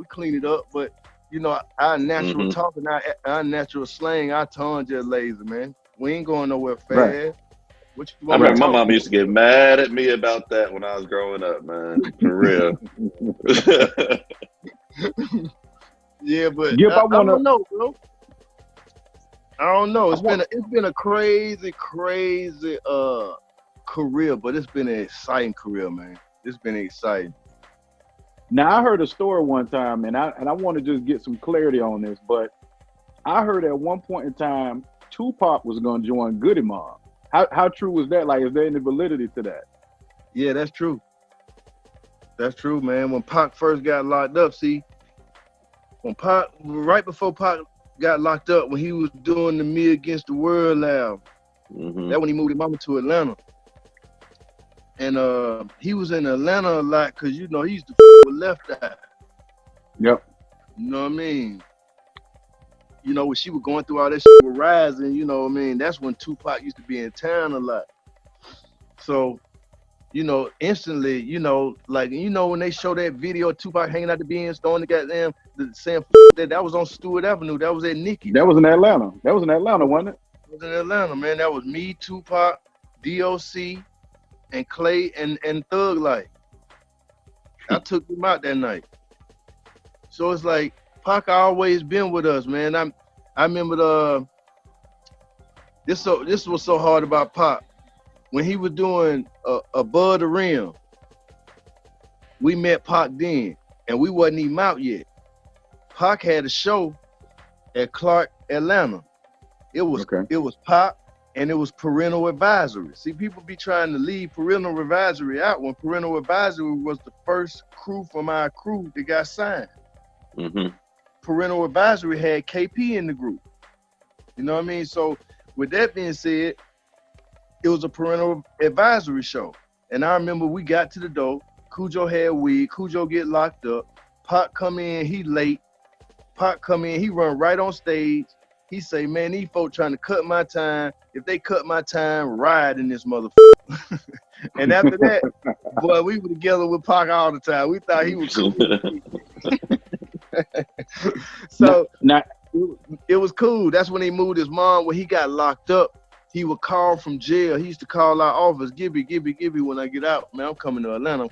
clean it up, but. You know, our natural talking, our natural slang, our tongue just lazy, man. We ain't going nowhere fast. Right. What you I remember my mom used to get mad at me about that when I was growing up, man. For real. Yeah, but I don't know, bro. I don't know. It's been a crazy career, but it's been an exciting career, man. It's been exciting. Now, I heard a story one time, and I want to just get some clarity on this, but I heard at one point in time, Tupac was going to join Goodie Mob. How true was that? Like, is there any validity to that? Yeah, that's true. That's true, man. When Pac first got locked up, right before Pac got locked up, when he was doing the Me Against the World album, that when he moved his mama to Atlanta. And he was in Atlanta a lot because, you know, he used to with Left Eye. Yep. You know what I mean? You know, when she was going through all that shit with Rising, you know what I mean? That's when Tupac used to be in town a lot. So, you know, instantly, you know, like, you know, when they show that video of Tupac hanging out the Benz, throwing the goddamn, saying that was on Stewart Avenue. That was at Nikki. That was in Atlanta. That was in Atlanta, wasn't it? It was in Atlanta, man. That was me, Tupac, DOC, and Clay and Thug Life. I took him out that night. So it's like Pac always been with us, man. I remember this was so hard about Pac. When he was doing Above the Rim, we met Pac then, and we wasn't even out yet. Pac had a show at Clark, Atlanta. It was Pac, and it was Parental Advisory. See, people be trying to leave Parental Advisory out when Parental Advisory was the first crew from our crew that got signed. Mm-hmm. Parental Advisory had KP in the group. You know what I mean? So with that being said, it was a Parental Advisory show. And I remember we got to the door, Cujo had weed, Cujo get locked up, Pac come in, he late. Pac come in, he run right on stage. He say, man, these folks trying to cut my time. If they cut my time, ride in this motherfucker. And after that, boy, we were together with Pac all the time. We thought he was cool. So it was cool. That's when he moved his mom. When he got locked up, he would call from jail. He used to call our office, Gibby, when I get out. Man, I'm coming to Atlanta.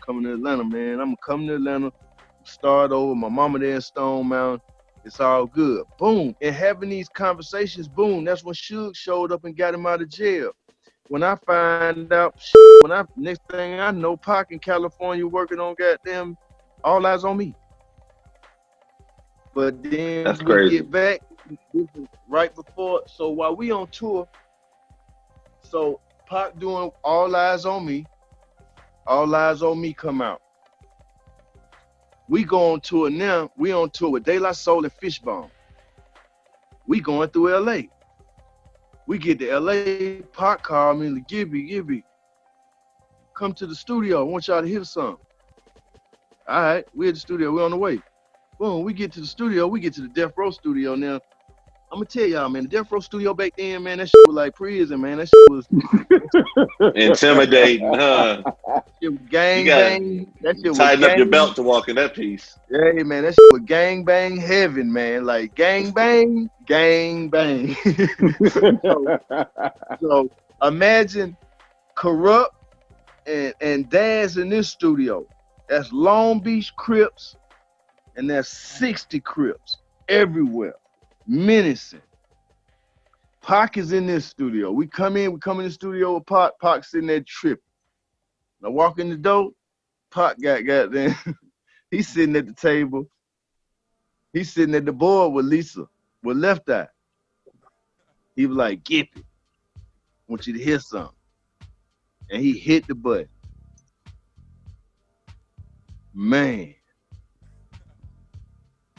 Man. I'm coming to Atlanta. Start over. My mama there in Stone Mountain. It's all good. Boom. And having these conversations, boom, that's when Suge showed up and got him out of jail. When I find out, next thing I know, Pac in California working on goddamn All Eyes on Me. But then that's we crazy. Get back right before. So while we on tour, so Pac doing All Eyes on Me, All Eyes on Me come out. We go on tour now. We on tour with De La Soul and Fishbone. We going through LA. We get to LA, Pac called me, like, Gibby, come to the studio. I want y'all to hear something. All right, we at the studio, we on the way. Boom, we get to the studio, we get to the Death Row studio now. I'm gonna tell y'all, man, the Death Row studio back then, man, that shit was like prison, man. That shit was intimidating, huh? Shit was gang bang. That shit was tighten up your belt to walk in that piece. Yeah, man, that shit was gang bang heaven, man. Like gang bang. so imagine Corrupt and Daz in this studio. That's Long Beach Crips, and that's 60 Crips everywhere. Menacing. Pac is in this studio. We come in the studio with Pac. Pac sitting there tripping. I walk in the door, Pac got goddamn. He's sitting at the table. He's sitting at the board with Lisa, with Left Eye. He was like, Gippy, I want you to hear something. And he hit the button. Man.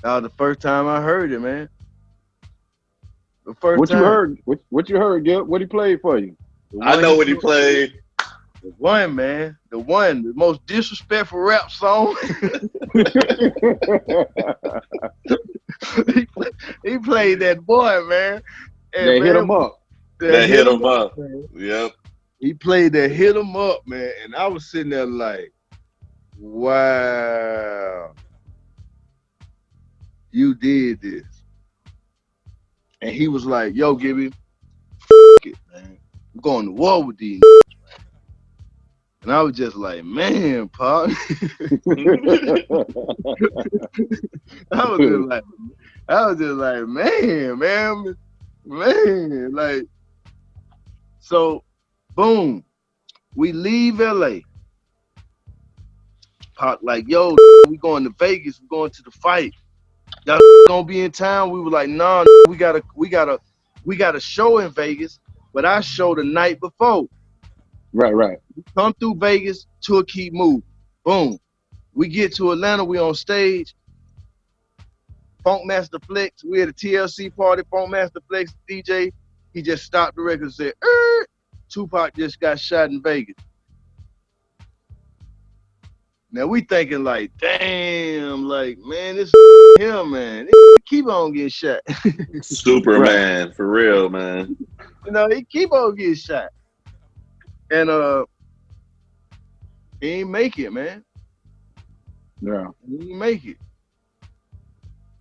That was the first time I heard it, man. The first what time. you heard? What you heard, Gip? What he played for you? I know what he played. The one, man. The most disrespectful rap song. he played that boy, man. And they hit him up. They hit him up. Yep. He played that hit him up, man. And I was sitting there like, wow. You did this. And he was like, yo, Gibby, it, man. I'm going to war with these. And I was just like, man, Pac. I was just like, man, like, so, boom, we leave LA. Pac like, yo, we going to Vegas, we going to the fight. Y'all gonna be in town? We were like, nah, we got a show in Vegas, but I show the night before. Right. We come through Vegas, tour keep moving. Boom. We get to Atlanta, we on stage. Funkmaster Flex, we at a TLC party. Funkmaster Flex, DJ, he just stopped the record and said, Tupac just got shot in Vegas. Now we thinking like, damn, like, man, this him, man. Keep on getting shot. Superman, right. For real, man. You know, he keep on getting shot. And he ain't make it, man. Yeah. He didn't make it.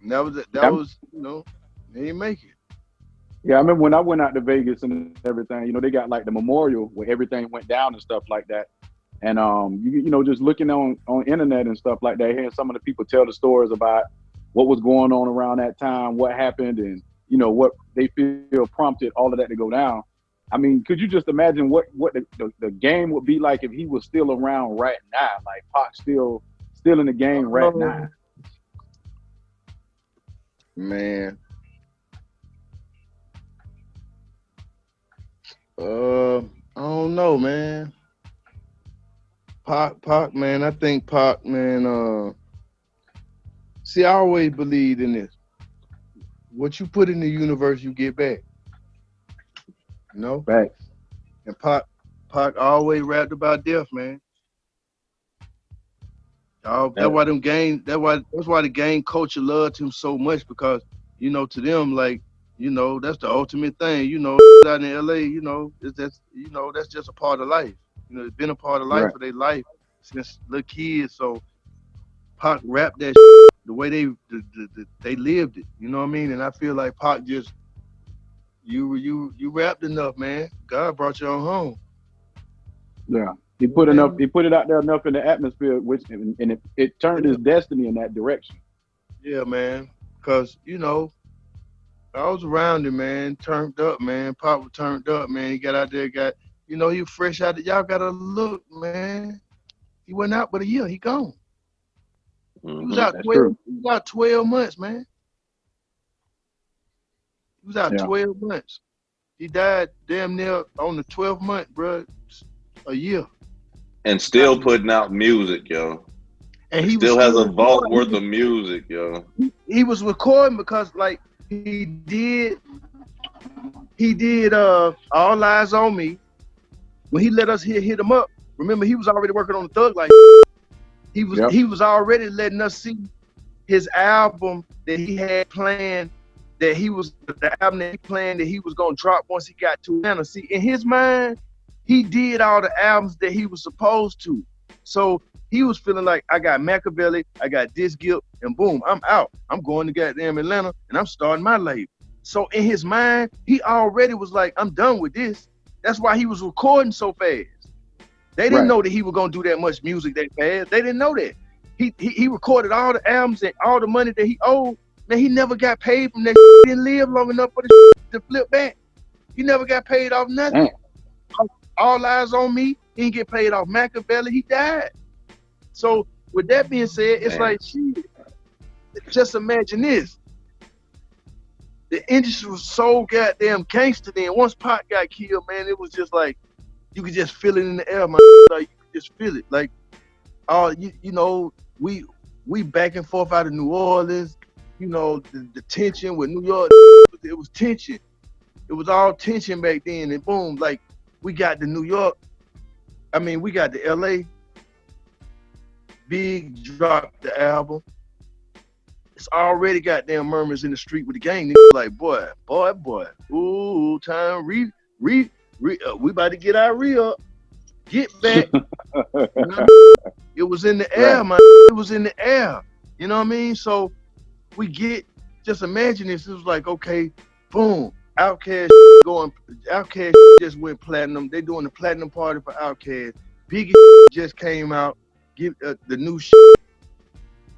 And that was, you know, he didn't make it. Yeah, I remember when I went out to Vegas and everything, you know, they got like the memorial where everything went down and stuff like that. And you know, just looking on internet and stuff like that, hearing some of the people tell the stories about what was going on around that time, what happened, and you know what they feel prompted all of that to go down. I mean, could you just imagine what the game would be like if he was still around right now, like Pac still in the game right now? Man. I don't know, man. Pac, man. I think Pac, man. See, I always believed in this. What you put in the universe, you get back. You know? Right. And Pac always rapped about death, man. That's why the gang culture loved him so much, because, you know, to them, like, you know, that's the ultimate thing. You know, out in LA, you know, that's just a part of life. You know, it's been a part of life for their life since little kids. So Pac rapped that the way they lived it. You know what I mean? And I feel like Pac just you rapped enough, man. God brought you on home. Yeah. He put it out there enough in the atmosphere, and it turned his destiny in that direction. Yeah, man. Cause, you know, I was around him, man, turned up, man. Pop was turned up, man. He got out there, you know, he was fresh out there. Y'all gotta look, man. He went out but a year, he gone. He was out 12 months, man. He was out 12 months. He died damn near on the 12th month, bro. A year. And still putting out music, yo. And he still has a vault worth of music, yo. He was recording because, like, he did All Eyes on Me. When he let us hit him up, remember he was already working on the Thug Life. He was already letting us see his album that he had planned, the album that he planned that he was gonna drop once he got to Atlanta. See, in his mind, he did all the albums that he was supposed to. So he was feeling like, I got Machiavelli, I got this Gipp, and boom, I'm out. I'm going to goddamn Atlanta, and I'm starting my label. So in his mind, he already was like, I'm done with this. That's why he was recording so fast. They didn't know that he was going to do that much music that fast. They didn't know that. He recorded all the albums and all the money that he owed. Man, he never got paid from that. He didn't live long enough for the to flip back. He never got paid off nothing. All Eyes on Me, he didn't get paid off Machiavelli. He died. So with that being said, it's like, shit, just imagine this. The industry was so goddamn gangster then. Once Pac got killed, man, it was just like, you could just feel it in the air, man. Like, you could just feel it. Like, you know, we back and forth out of New Orleans, you know, the tension with New York, it was tension. It was all tension back then, and boom, like, we got to New York. I mean, we got to LA. Big dropped the album. It's already goddamn murmurs in the street with the gang. Like, boy. Ooh, time we about to get our re-up. Get back. You know? It was in the air, man. It was in the air. You know what I mean? So we just imagine this. It was like, okay, boom. Outkast just went platinum. They doing the platinum party for Outkast. Biggie just came out, give the new shit.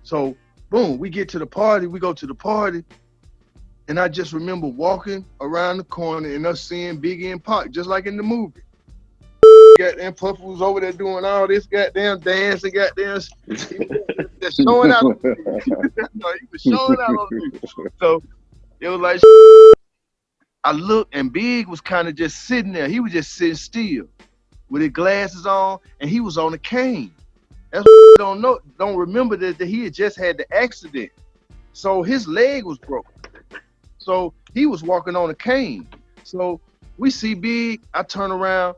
So boom, we get to the party. We go to the party, and I just remember walking around the corner and us seeing Biggie and Pac, just like in the movie. Goddamn Puffy was over there doing all this goddamn dance and goddamn just showing out. He was showing out on me. So it was like, I looked, and Big was kind of just sitting there. He was just sitting still with his glasses on, and he was on a cane. That's what don't remember that he had just had the accident. So his leg was broken. So he was walking on a cane. So we see Big. I turn around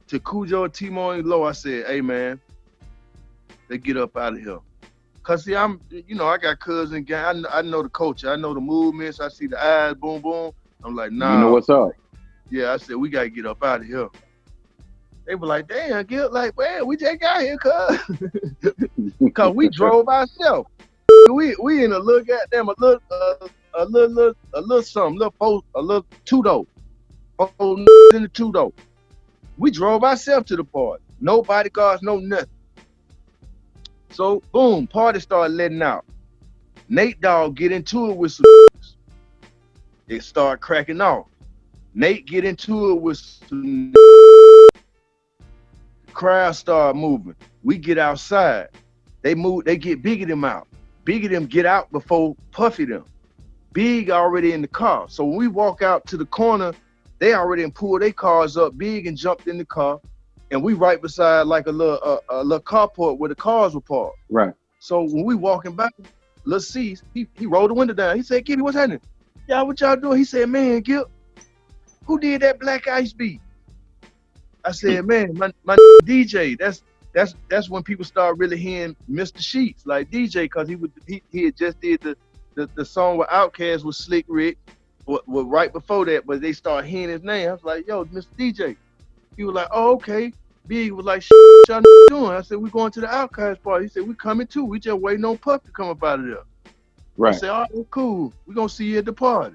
to Cujo, Timo, and Low. I said, hey, man, let's get up out of here. Cause see, I got cousin gang. I know the culture. I know the movements. I see the eyes, boom, boom. I'm like, nah. You know what's up? Yeah, I said, we got to get up out of here. They were like, damn, Gil, like, man, we just got here, cuz. Cause we drove ourselves. We in a little goddamn, a little two-door. In the two-door. We drove ourselves to the party. No bodyguards, no nothing. So, boom, party started letting out. Nate Dogg get into it with some. It start cracking off. Nate get into it with some. The crowd start moving. We get outside. They move. They get Big them out. Big them get out before Puffy them. Big already in the car. So when we walk out to the corner, they already pulled their cars up. Big and jumped in the car, and we right beside like a little carport where the cars were parked. Right. So when we walking by, Lil C, he rolled the window down. He said, "Gibby, what's happening? Y'all, what y'all doing?" He said, "Man, Gip, who did that Black Ice beat?" I said, "Man, my DJ." That's when people start really hearing Mr. Sheets like DJ, because he had just did the song with Outkast with Slick Rick, right before that, but they start hearing his name. I was like, "Yo, Mr. DJ." He was like, "Oh, okay." Big was like, "What y'all doing?" I said, "We going to the Outkast party." He said, "We coming too. We just waiting on Puff to come up out of there." Right. I said, "All right, cool. We gonna see you at the party."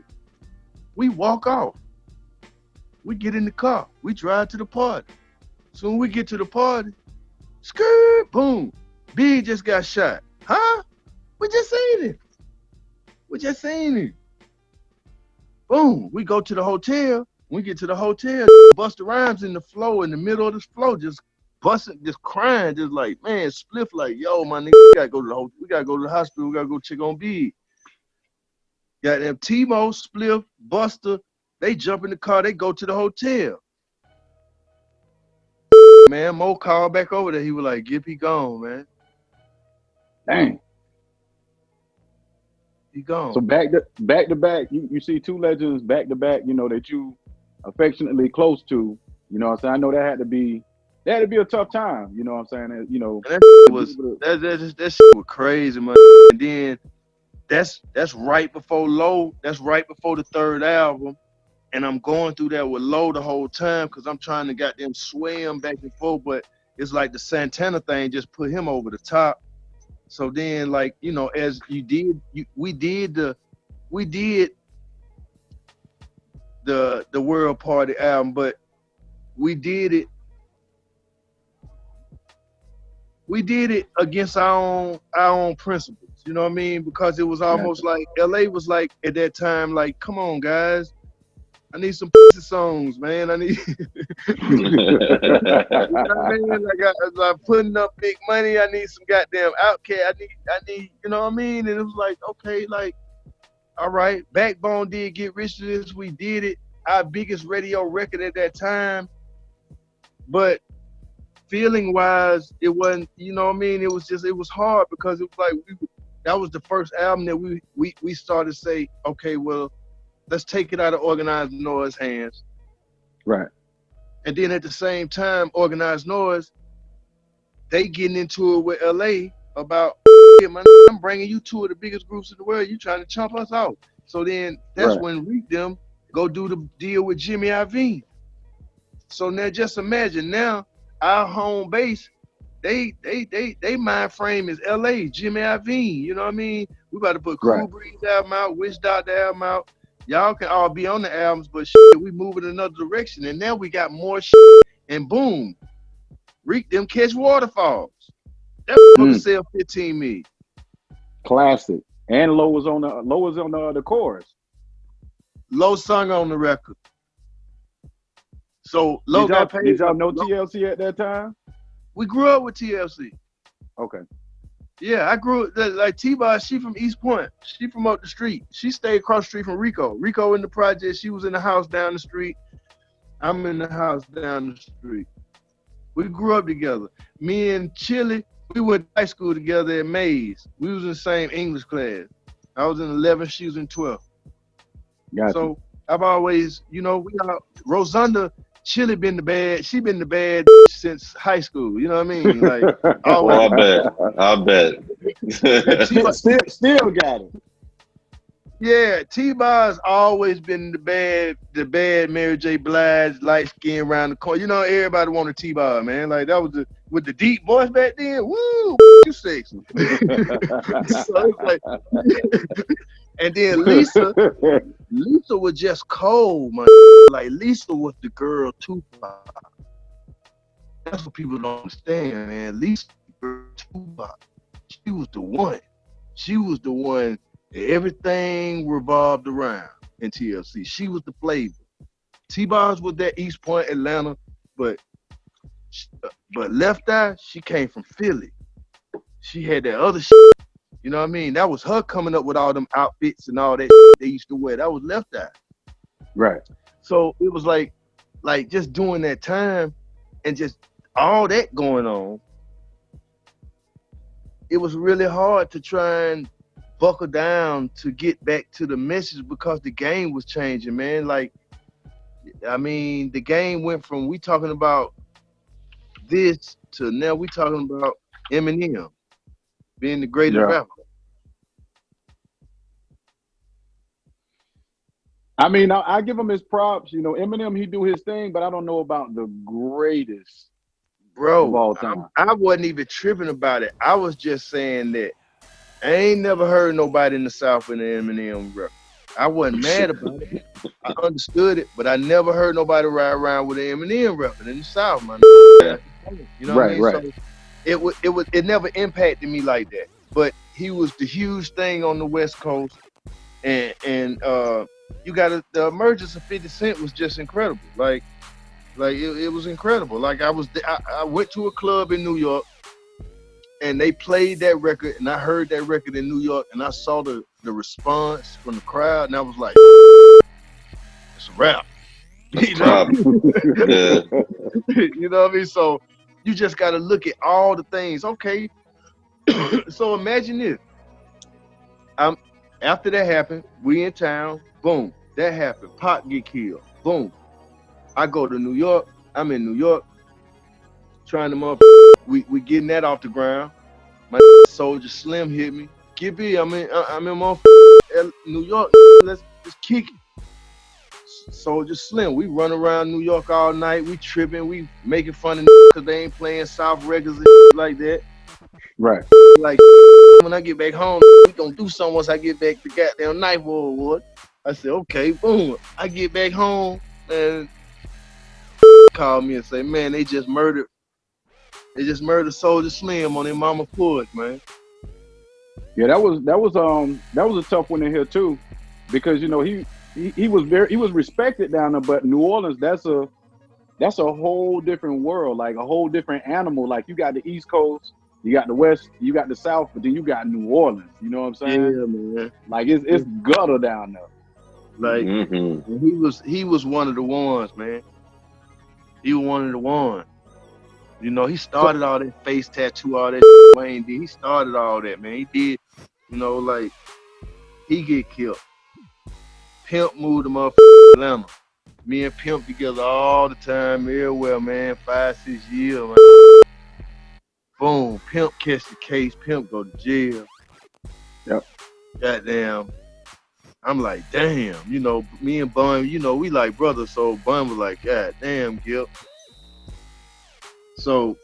We walk off. We get in the car. We drive to the party. So when we get to the party, skirt, boom, Big just got shot. Huh? We just seen it. We just seen it. Boom. We go to the hotel. When we get to the hotel, Busta Rhymes in the floor, in the middle of the floor, just busting, just crying, just like, man, spliff like, "Yo, my nigga, we gotta go to the hotel. We gotta go to the hospital. We gotta go check on Big." Got them T-Mo, Spliff, Busta, they jump in the car, they go to the hotel. Man, Mo called back over there. He was like, "Gip, he gone, man. Dang. He gone." So back to back, you see two legends back to back, you know, that you affectionately close to, you know what I'm saying? I know that had to be a tough time, you know what I'm saying? And, you know, And that shit was crazy, man. And then that's right before Low. That's right before the third album. And I'm going through that with Low the whole time because I'm trying to get them sway him back and forth, but it's like the Santana thing just put him over the top. So then, like, you know, as we did the World Party album, but we did it against our own principles. You know what I mean? Because it was almost like LA was like at that time, like, "Come on, guys, I need some pussy songs, man. I need." You know what I mean? Like putting up big money. I need some goddamn Outkast. I need. You know what I mean? And it was like, okay, like, all right. Backbone did Get Rich to This. We did it. Our biggest radio record at that time. But feeling wise, it wasn't. You know what I mean? It was hard because it was like that was the first album that we started to say, okay, well, let's take it out of Organized Noise hands. Right. And then at the same time, Organized Noise, they getting into it with LA about, "Yeah, man, I'm bringing you two of the biggest groups in the world. You trying to chump us out." So then that's when Reek them go do the deal with Jimmy Iovine. So now just imagine now our home base, they mind frame is LA, Jimmy Iovine. You know what I mean? We about to put Cool Breeze album out, Wish Doctor album out. Y'all can all be on the albums, but we move in another direction. And now we got more and boom, Reek them catch waterfalls. That supposed to sell 15 million. Classic. And Low was on the chorus. Low sung on the record. So Low got paid. Did y'all know TLC at that time? We grew up with TLC. Okay. Yeah, I grew up like T-Bar. She from East Point. She from up the street. She stayed across the street from Rico. Rico in the project. She was in the house down the street. I'm in the house down the street. We grew up together. Me and Chili, we went to high school together at Mays. We was in the same English class. I was in 11th, she was in 12th. Gotcha. So I've always, you know, Rosunda, Chili been the bad. She been the bad since high school. You know what I mean? Like, well, I bet. Still got it. Yeah, T-Bar's always been the bad Mary J. Blige, light skin around the corner. You know, everybody wanted T-Bar, man. Like that was with the deep voice back then. Woo, you sexy. So it's like, and then Lisa was just cold, man. Like Lisa was the girl Tupac. That's what people don't understand, man. Lisa was the girl Tupac. She was the one. She was the one that everything revolved around in TLC. She was the flavor. T-Boz was that East Point, Atlanta, but Left Eye, she came from Philly. She had that other shit. You know what I mean? That was her coming up with all them outfits and all that shit they used to wear. That was Left Eye. Right. So it was like just during that time and just all that going on, it was really hard to try and buckle down to get back to the message because the game was changing, man. Like, I mean, the game went from we talking about this to now we talking about Eminem being the greatest rapper. I mean, I give him his props. You know, Eminem, he do his thing, but I don't know about the greatest of all time. I wasn't even tripping about it. I was just saying that I ain't never heard nobody in the South in the Eminem rap. I wasn't mad about it. I understood it, but I never heard nobody ride around with an Eminem rapper in the South, man. You know what I mean? Right. So it never impacted me like that. But he was the huge thing on the West Coast, and you got the emergence of 50 Cent was just incredible. Like it was incredible. Like I went to a club in New York, and they played that record, and I heard that record in New York, and I saw the response from the crowd, and I was like, it's a rap. You know? You know what I mean? So you just got to look at all the things. Okay, so imagine this. After that happened, we in town, boom, that happened. Pop get killed, boom. I go to New York. I'm in New York, trying to we getting that off the ground. My Soldier Slim hit me. Gibby, I'm in New York. Let's kick it. Soldier Slim, we run around New York all night. We tripping. We making fun of because they ain't playing South records and like that. Right. Like when I get back home, we gonna do something once I get back to goddamn Knife Award. I said, okay, boom. I get back home and call me and say, man, they just murdered Soldier Slim on their mama porch, man. Yeah, that was a tough one in here too, because you know he was respected down there, but New Orleans, that's a whole different world, like a whole different animal. Like you got the East Coast, you got the West, you got the South, but then you got New Orleans. You know what I'm saying? Yeah, man. Like it's gutter down there. Like he was one of the ones, man. He was one of the ones. You know, he started all that face tattoo, all that Wayne did. He started all that, man. He did, you know, like, he get killed. Pimp moved him up Atlanta. Me and Pimp together all the time, everywhere, man. 5-6 years, man. Boom, Pimp catch the case. Pimp go to jail. Yep. Goddamn. I'm like, damn. You know, me and Bun, you know, we like brothers. So Bun was like, God damn, Gip. So,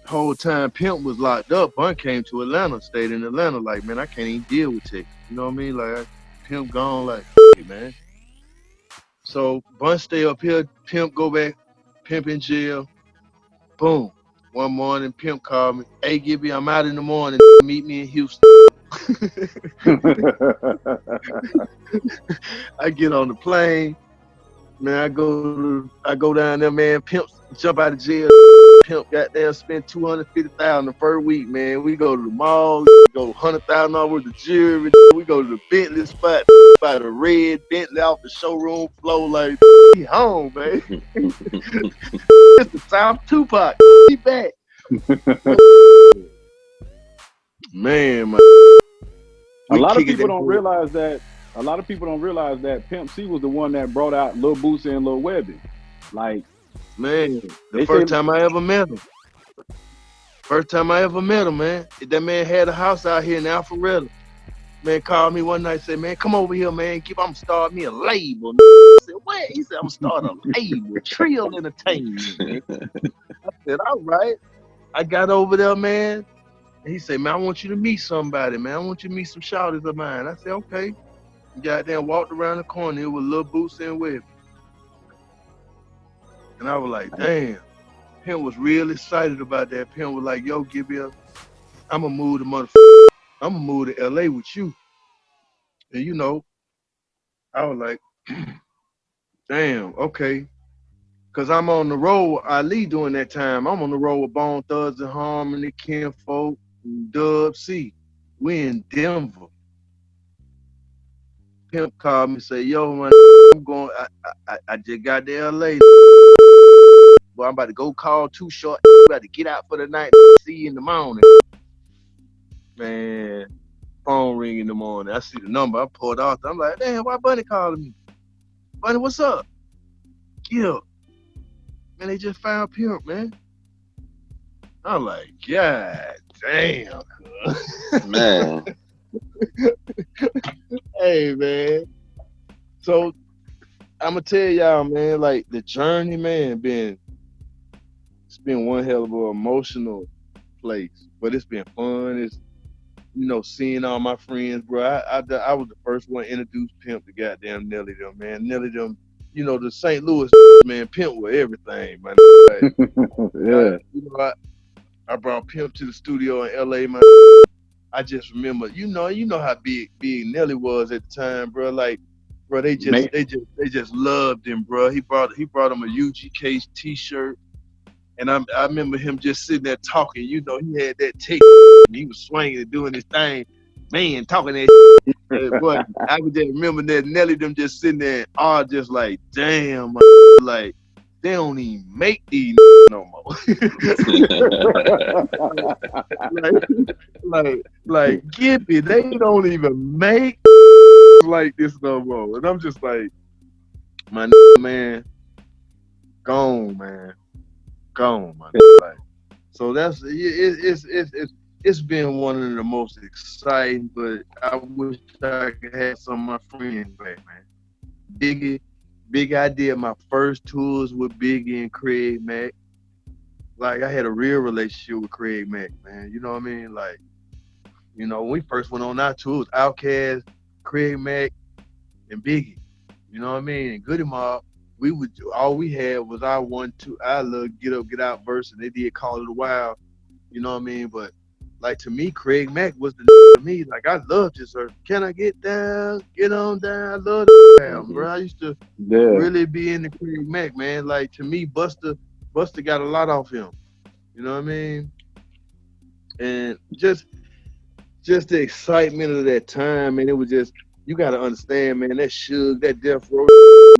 whole time Pimp was locked up, Bun came to Atlanta, stayed in Atlanta. Like, man, I can't even deal with Texas. You know what I mean? Like, Pimp gone, like, man. So, Bun stay up here, Pimp go back, Pimp in jail. Boom. One morning, Pimp called me. Hey, Gibby, I'm out in the morning. Meet me in Houston. I get on the plane. Man, I go down there, man. Pimp jump out of jail. Pimp goddamn spent $250,000 the first week, man. We go to the mall, we go $100,000 worth of jewelry. We go to the Bentley spot, by the red Bentley off the showroom floor, like he home, man. It's the South Tupac. He back. Man. A lot of people don't realize that. A lot of people don't realize that Pimp C was the one that brought out Lil Boosie and Lil Webby. Like, man, the first time I ever met him. First time I ever met him, man. That man had a house out here in Alpharetta. Man called me one night and said, man, come over here, man. I'm going to start me a label. I said, what? He said, I'm going to start a label, Trill Entertainment, man. I said, all right. I got over there, man. And he said, man, I want you to meet somebody, man. I want you to meet some shawties of mine. I said, okay. Goddamn walked around the corner. It was Lil Boosie and Webby. And I was like, damn. Pimp was real excited about that. Pimp was like, yo, Gibby, I'm going to move the motherfucker. I'm gonna move to LA with you. And you know, I was like, damn, okay. Cause I'm on the road with Ali during that time. I'm on the road with Bone Thugs and Harmony, Kinfolk, and Dub C. We in Denver. Pimp called me and say, yo, man, I'm going, I just got to LA. Well, I'm about to go call Too Short. About to get out for the night. See you in the morning. Man, phone ring in the morning. I see the number. I pulled off. I'm like, damn, why Bunny calling me? Bunny, what's up? Yeah. Man, they just found Pimp, man. I'm like, God damn. Man. Hey, man. So, I'm going to tell y'all, man, like, the journey, man, it's been one hell of an emotional place. But it's been fun. It's, you know, seeing all my friends, bro. I was the first one to introduce Pimp to goddamn Nelly them, man. Nelly them, you know, the St. Louis, man, Pimp was everything, man. Like, Yeah. I brought Pimp to the studio in LA, man. I just remember, you know how big Nelly was at the time, bro. Like, bro, they just loved him, bro. He brought him a UGK t-shirt. And I remember him just sitting there talking. You know, he had that tape. He was swinging and doing his thing. Man, talking that shit. Boy, I could just remember that Nelly them just sitting there and all just like, damn, like, they don't even make these no more. like Gippy, they don't even make like this no more. And I'm just like, my man, gone, man. Gone, man. Like, so that's it's been one of the most exciting, but I wish I could have some of my friends back, man. Big I did my first tours with Biggie and Craig Mack. Like, I had a real relationship with Craig Mack, man. You know what I mean? Like, you know, when we first went on our tours, Outkast, Craig Mack, and Biggie. You know what I mean? And Goodie Mob. All we had was our 1-2, I love Get Up, Get Out verse, and they did Call It a While, you know what I mean? But like, to me, Craig Mack was the to me. Like, I loved his verse. Can I get down, get on down? I love that, bro. I used to really be into Craig Mack, man. Like, to me, Buster got a lot off him. You know what I mean? And just the excitement of that time, man. It was just, you gotta understand, man. That Suge, that Death Row,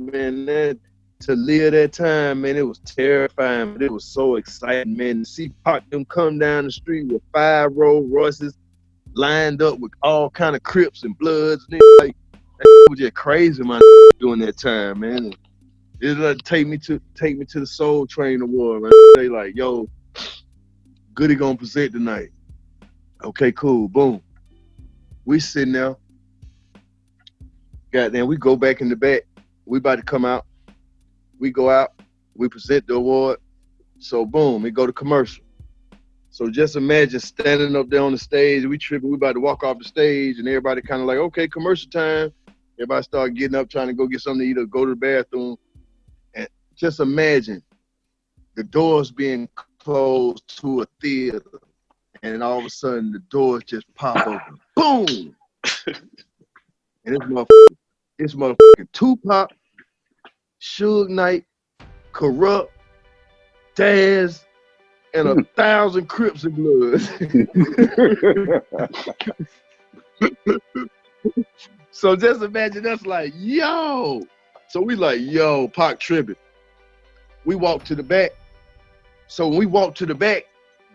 man. That to live that time, man, it was terrifying, but it was so exciting, man. To see Pac them come down the street with 5 Rolls Royces lined up with all kind of Crips and Bloods, and like, that was just crazy, man, during that time, man. It take me to the Soul Train Award, man. They like, yo, Goodie gonna present tonight. Okay, cool, boom. We sitting there. Goddamn, we go back in the back. We about to come out. We go out. We present the award. So boom, we go to commercial. So just imagine standing up there on the stage. We tripping. We about to walk off the stage, and everybody kind of like, okay, commercial time. Everybody start getting up, trying to go get something to eat or go to the bathroom. And just imagine the doors being closed to a theater, and all of a sudden the doors just pop open. Boom! And it's motherfucking Tupac, Suge Knight, Corrupt, Daz, and 1,000 Crips and Bloods. So just imagine us like, yo. So we like, yo, Pac tripping. We walk to the back. So when we walk to the back,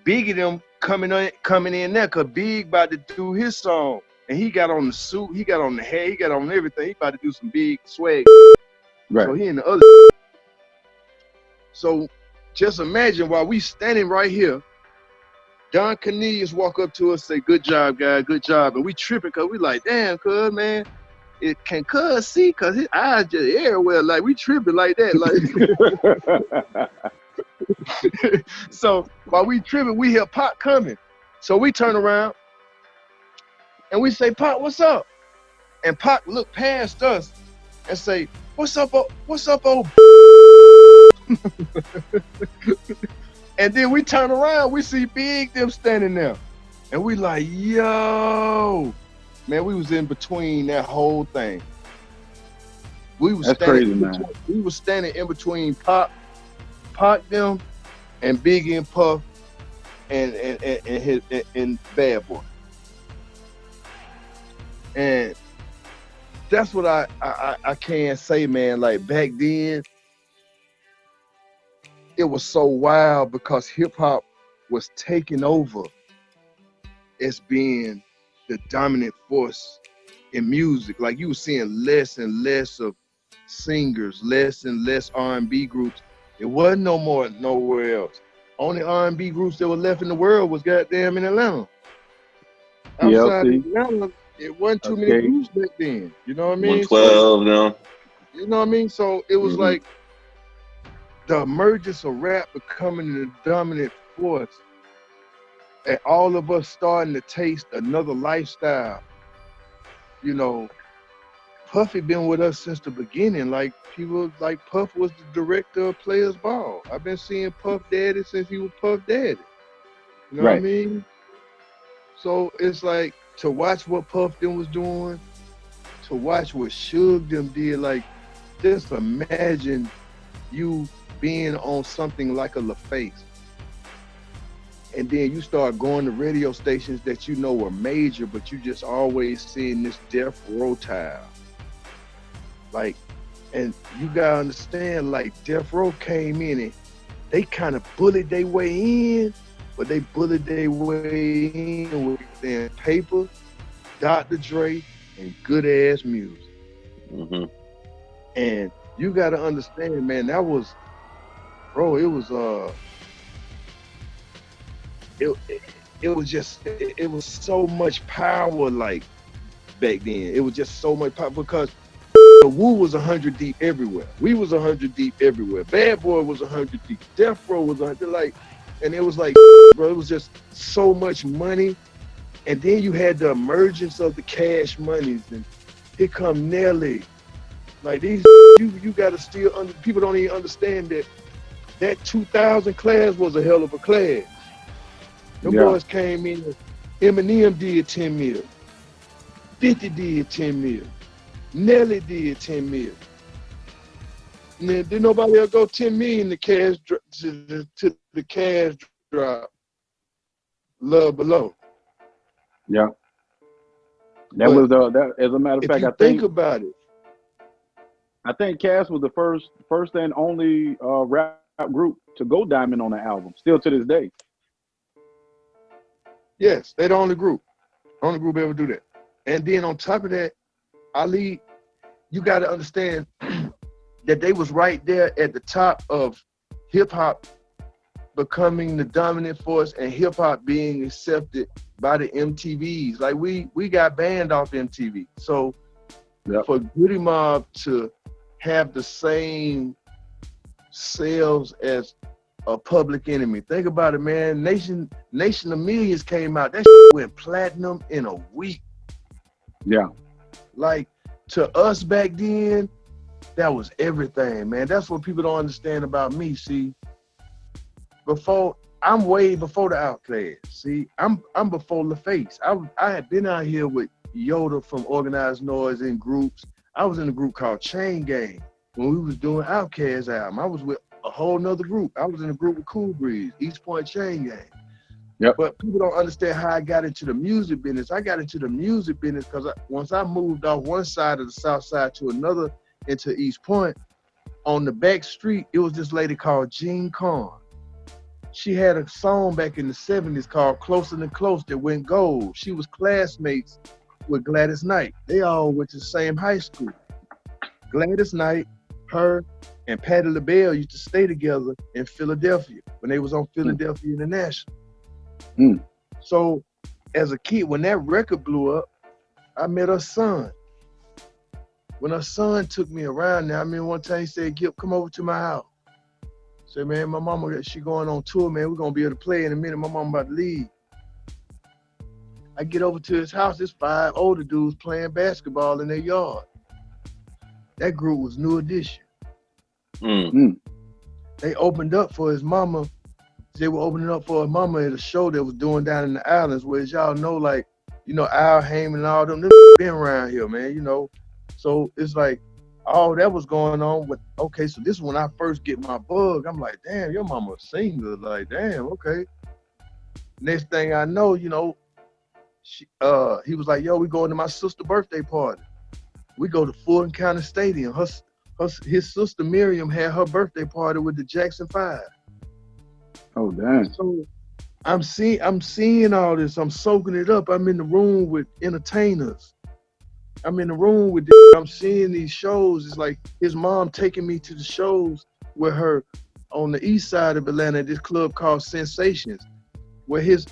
Biggie them coming in there, cause Big about to do his song. And he got on the suit, he got on the hair, he got on everything. He about to do some big swag. Right. So he in the other. So just imagine while we standing right here, Don Cornelius walk up to us, say, good job, guys, good job. And we tripping because we like, damn, cuz, man. It can cuz see, cause his eyes just everywhere. Like, we tripping like that. Like so while we tripping, we hear Pac coming. So we turn around and we say, Pac, what's up? And Pac look past us and say, what's up, old? And then we turn around, we see Big them standing there. And we like, yo, man, we was in between that whole thing. We was That's standing crazy, in man. between, we was standing in between Pac them and Biggie and Puff and Bad Boy. And that's what I can say, man. Like back then, it was so wild because hip hop was taking over as being the dominant force in music. Like you were seeing less and less of singers, less and less R&B groups. It wasn't no more nowhere else. Only R&B groups that were left in the world was goddamn in Atlanta. Outside of Atlanta, it wasn't too many groups back then. You know what I mean? 112 now. You know what I mean? So it was like the emergence of rap becoming the dominant force, and all of us starting to taste another lifestyle. You know, Puffy been with us since the beginning. Like people like Puff was the director of Players Ball. I've been seeing Puff Daddy since he was Puff Daddy. You know what I mean? So it's like to watch what Puff them was doing, to watch what Suge them did. Like just imagine you being on something like a LaFace, and then you start going to radio stations that you know were major, but you just always seeing this Death Row tile. Like, and you gotta understand, like Death Row came in and they kind of bullied their way in, but they bullied their way in with their paper, Dr. Dre, and good ass music. And you gotta understand, man, that was, bro, it was it was so much power, like back then. It was just so much power because Wu was 100 deep everywhere. We was 100 deep everywhere. Bad Boy was 100 deep. Death Row was 100, like, and it was like, bro, it was just so much money. And then you had the emergence of the Cash Monies, and here come Nelly. Like these, you gotta still people don't even understand that 2000 class was a hell of a class. The boys came in, Eminem did 10 mil, 50 did 10 mil, Nelly did 10 mil. And then did nobody else go 10 million to the cash drop? Love Below. Yeah. That was that. As a matter of fact, I think about it. I think Cass was the first and only rap group to go diamond on the album, still to this day. Yes, they're the only group ever do that. And then on top of that, Ali, you got to understand that they was right there at the top of hip hop becoming the dominant force and hip hop being accepted by the MTVs. Like we got banned off MTV. So for Goodie Mob to have the same sales as a Public Enemy. Think about it, man. Nation of Millions came out. That shit went platinum in a week. Yeah. Like to us back then, that was everything, man. That's what people don't understand about me. See, I'm way before the Outclass. See, I'm before LaFace. I had been out here with Yoda from Organized Noise in groups. I was in a group called Chain Gang when we was doing Outkast album. I was with a whole nother group. I was in a group with Cool Breeze, East Point Chain Gang. Yep. But people don't understand how I got into the music business. I got into the music business because once I moved off one side of the South Side to another into East Point, on the back street, it was this lady called Jean Carn. She had a song back in the 70s called Closer Than Close that went gold. She was classmates with Gladys Knight. They all went to the same high school. Gladys Knight, her, and Patti LaBelle used to stay together in Philadelphia when they was on Philadelphia International. So as a kid, when that record blew up, I met her son. When her son took me around there, I mean, one time he said, "Gip, come over to my house." I said, "Man, my mama, she going on tour, man. We're going to be able to play in a minute. My mama about to leave." I get over to his house, there's 5 older dudes playing basketball in their yard. That group was New Edition. They opened up for his mama they were opening up for a mama at a show that was doing down in the islands, where y'all know, like, you know, Al Heyman and all them been around here, man, you know. So it's like all that was going on. But okay, so this is when I first get my bug. I'm like, damn, your mama a singer. Like, damn, okay. Next thing I know, you know, he was like, yo, we going to my sister's birthday party. We go to Fulton County Stadium. His sister Miriam had her birthday party with the Jackson 5. Oh, damn. So I'm seeing all this. I'm soaking it up. I'm in the room with entertainers. I'm in the room with I'm seeing these shows. It's like his mom taking me to the shows with her on the east side of Atlanta, this club called Sensations, where his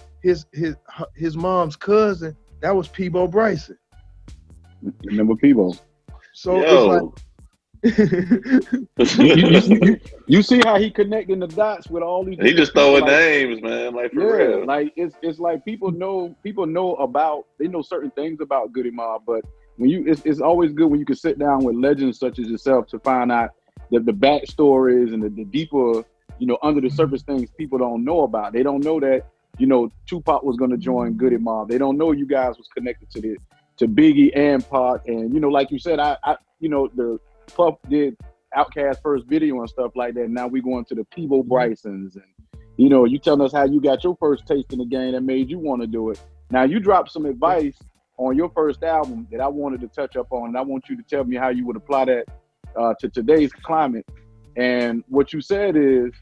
mom's cousin, that was Peebo Bryson. Remember Peebo? So it's like you see how he connecting the dots with all these. He just throwing names, man. Like for real. Like it's like people know about, they know certain things about Goodie Mob, but when it's always good when you can sit down with legends such as yourself to find out the backstories and the deeper, you know, under the surface things people don't know about. They don't know that, you know, Tupac was going to join Goodie Mob. They don't know you guys was connected to Biggie and Pac, and you know, like you said, I you know, the Puff did Outkast first video and stuff like that. Now we going to the Peebo Brysons, and you know, you telling us how you got your first taste in the game that made you want to do it. Now you dropped some advice on your first album that I wanted to touch up on, and I want you to tell me how you would apply that to today's climate. And what you said is,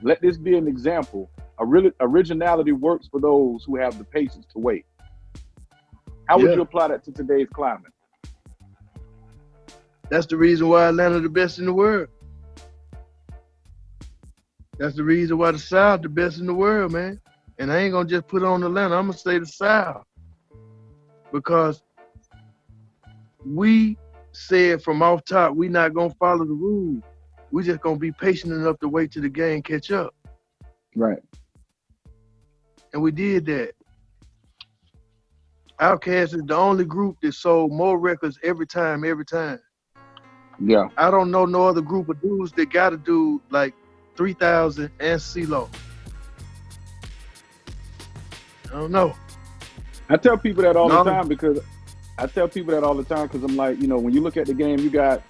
let this be an example. Originality works for those who have the patience to wait. How would you apply that to today's climate? That's the reason why Atlanta the best in the world. That's the reason why the South the best in the world, man. And I ain't gonna just put on Atlanta, I'm gonna say the South. Because we said from off top, we not gonna follow the rules. We just gonna be patient enough to wait till the game catch up. Right. And we did that. Outkast is the only group that sold more records every time. Yeah. I don't know no other group of dudes that got to do like 3,000 and CeeLo. I don't know. I tell people that all the time because I'm like, you know, when you look at the game, you got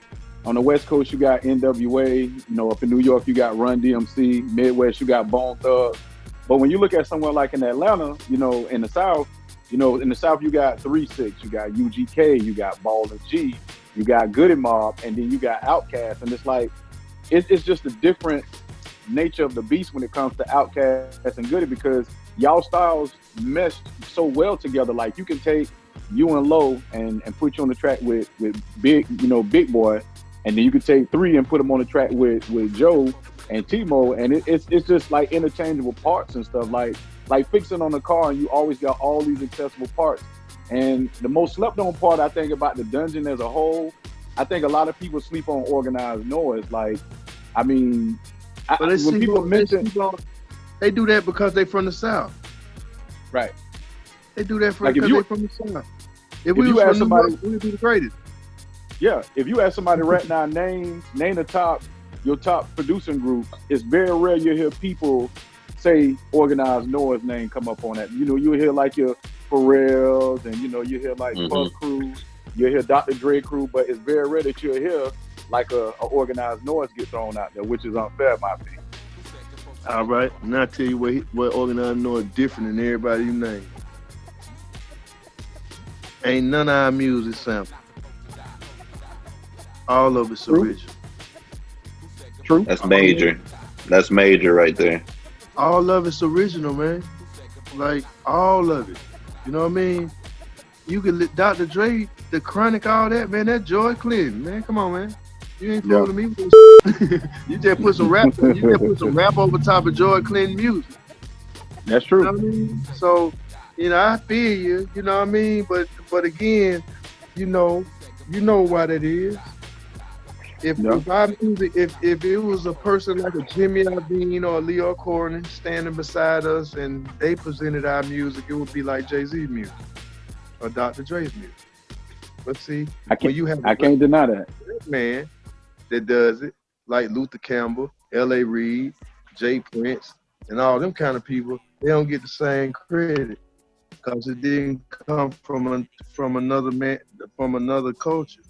on the West Coast, you got NWA, you know, up in New York, you got Run DMC, Midwest, you got Bone Thugs. But when you look at somewhere like in Atlanta, you know, in the South, you got 3 6, you got UGK, you got Ball and G, you got Goodie Mob, and then you got Outkast. And it's like, it's just a different nature of the beast when it comes to Outkast and Goodie, because y'all styles meshed so well together. Like you can take you and Low and put you on the track with Big Boy, and then you can take 3 and put them on the track with Joe and T-Mo, and it's just like interchangeable parts and stuff, like fixing on a car, and you always got all these accessible parts. And the most slept on part, I think, about the Dungeon as a whole, I think a lot of people sleep on Organized Noise. Like, I mean, when people mention, they do that because they from the South. Right. They do that because they from the South. If we you was ask from somebody, North, we would be the greatest. Yeah, if you ask somebody right now, name your top producing group, it's very rare you'll hear people say Organized Noise name come up on that. You know, you'll hear like your Pharrells, and you know, you hear like Puff Crew, you'll hear Dr. Dre Crew, but it's very rare that you'll hear like a Organized Noise get thrown out there, which is unfair in my opinion. All right, now I'll tell you what Organized Noise different than everybody you name. Ain't none of our music sample. All of it's original. True. That's major. That's major right there. All of it's original, man. Like, all of it. You know what I mean? You could let Dr. Dre, The Chronic, all that, man, that's George Clinton, man. Come on, man. You ain't fooling me. You just put some rap over top of George Clinton music. That's true. You know what I mean? So, you know, I feel you, you know what I mean? But again, you know why that is. If our music, if it was a person like a Jimmy Iovine or a Leo Corning standing beside us and they presented our music, it would be like Jay-Z music or Dr. Dre's music. But see, I can't deny that. Man that does it, like Luther Campbell, L.A. Reid, Jay Prince, and all them kind of people, they don't get the same credit because it didn't come from another culture.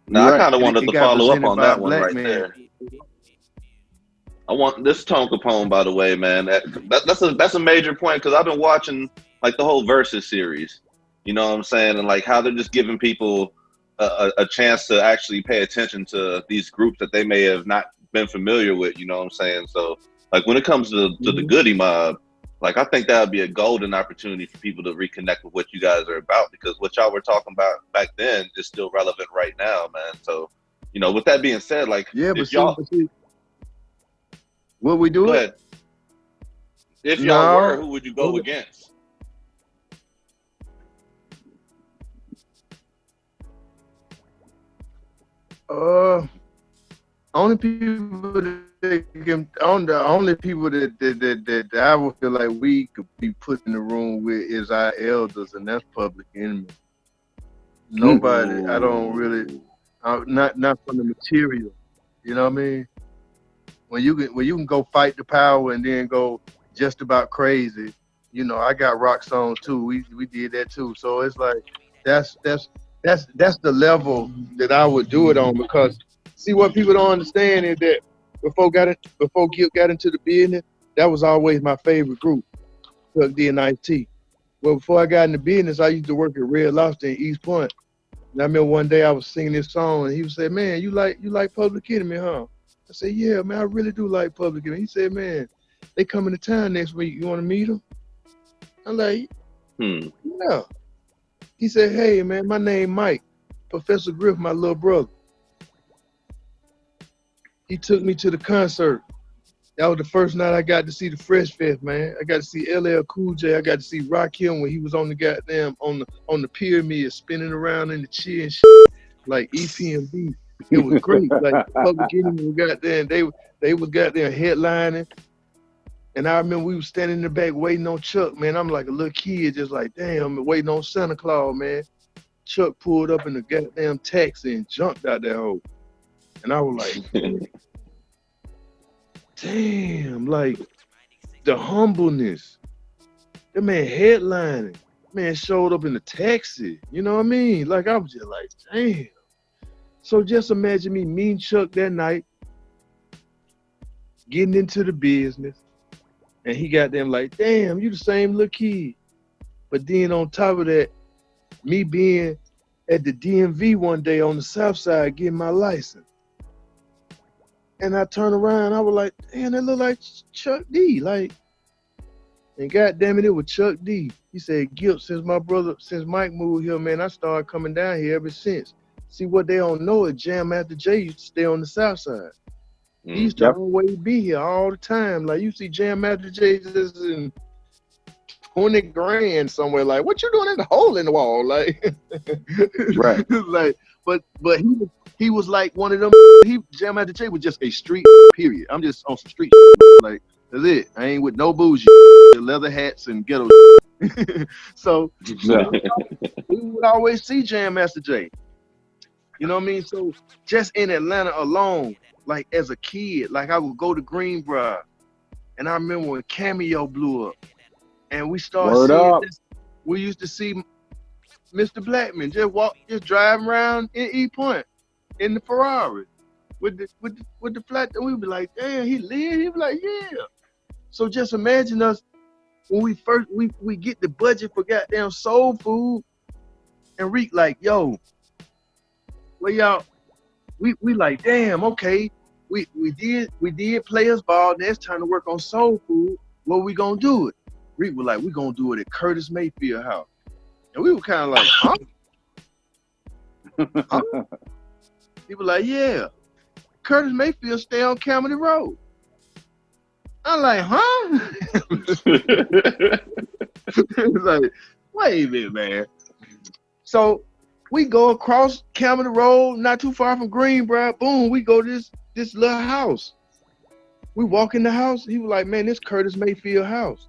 Now, I kind of And wanted it to got follow up presented on by a that one black right man. there. I want this Tone Kapone, by the way, man. That's a major point because I've been watching like the whole Versus series. You know what I'm saying, and like how they're just giving people a chance to actually pay attention to these groups that they may have not been familiar with. You know what I'm saying? So like when it comes to the Goodie Mob, like I think that would be a golden opportunity for people to reconnect with what you guys are about because what y'all were talking about back then is still relevant right now, man. So you know, with that being said, like if y'all. What we do it? If y'all were, who would you go against? Only people the only people that I would feel like we could be put in the room with is our elders, and that's Public Enemy. Nobody, I don't really, not from the material. You know what I mean? When you can go fight the power and then go just about crazy, you know, I got rock songs too. We did that too. So it's like that's the level that I would do it on because see what people don't understand is that before Gipp got into the business, that was always my favorite group, Chuck D and Ice-T. Well, before I got in the business, I used to work at Red Lobster in East Point. And I remember one day I was singing this song and he would say, "Man, you like Public Enemy, huh?" I said, "Yeah, man, I really do like Public Enemy." He said, "Man, they coming to town next week. You want to meet them?" I'm like, "Yeah." He said, "Hey, man, my name Mike. Professor Griff, my little brother." He took me to the concert. That was the first night I got to see the Fresh Fest, man. I got to see LL Cool J. I got to see Rakim when he was on the goddamn on the pyramid spinning around in the chair and shit, like EPMD. It was great. Like Public Enemy was goddamn, they was goddamn headlining. And I remember we was standing in the back waiting on Chuck, man. I'm like a little kid, just like, damn, waiting on Santa Claus, man. Chuck pulled up in the goddamn taxi and jumped out that hole. And I was like, damn, like the humbleness. That man headlining. Man showed up in the taxi. You know what I mean? Like I was just like, damn. So just imagine me meeting Chuck that night, getting into the business, and he got them like, damn, you the same little kid. But then on top of that, me being at the DMV one day on the South Side getting my license. And I turned around, I was like, damn, that look like Chuck D. Like, and goddamn it was Chuck D. He said, "Gipp, since Mike moved here, man, I started coming down here ever since. See, what they don't know is Jam Master Jay used to stay on the South Side. He used to always be here all the time. Like, you see Jam Master Jay just in 20 grand somewhere. Like, what you doing in the hole in the wall? Like, right. Like, but he was like one of them. Jam Master Jay was just a street period. I'm just on some street like, that's it. I ain't with no bougie leather hats and ghetto. So we would always see Jam Master Jay. You know what I mean? So just in Atlanta alone, like as a kid, like I would go to Greenbrier, and I remember when Cameo blew up, and we started seeing this. We used to see Mr. Blackman just driving around in E Point in the Ferrari with the flat. And we'd be like, damn, he lived. He'd be like, yeah. So just imagine us when we get the budget for goddamn soul food, and Reek like, yo, well y'all, we like, damn, okay, we did players ball. Now it's time to work on soul food. What we gonna do it? Reek was like, we gonna do it at Curtis Mayfield house, and we were kind of like, huh? Huh? He was like, yeah, Curtis Mayfield stay on Camden Road. I'm like, huh? It's like, wait a minute, man. So we go across Camden Road, not too far from Greenbrier. Boom, we go to this little house. We walk in the house. He was like, man, this Curtis Mayfield house.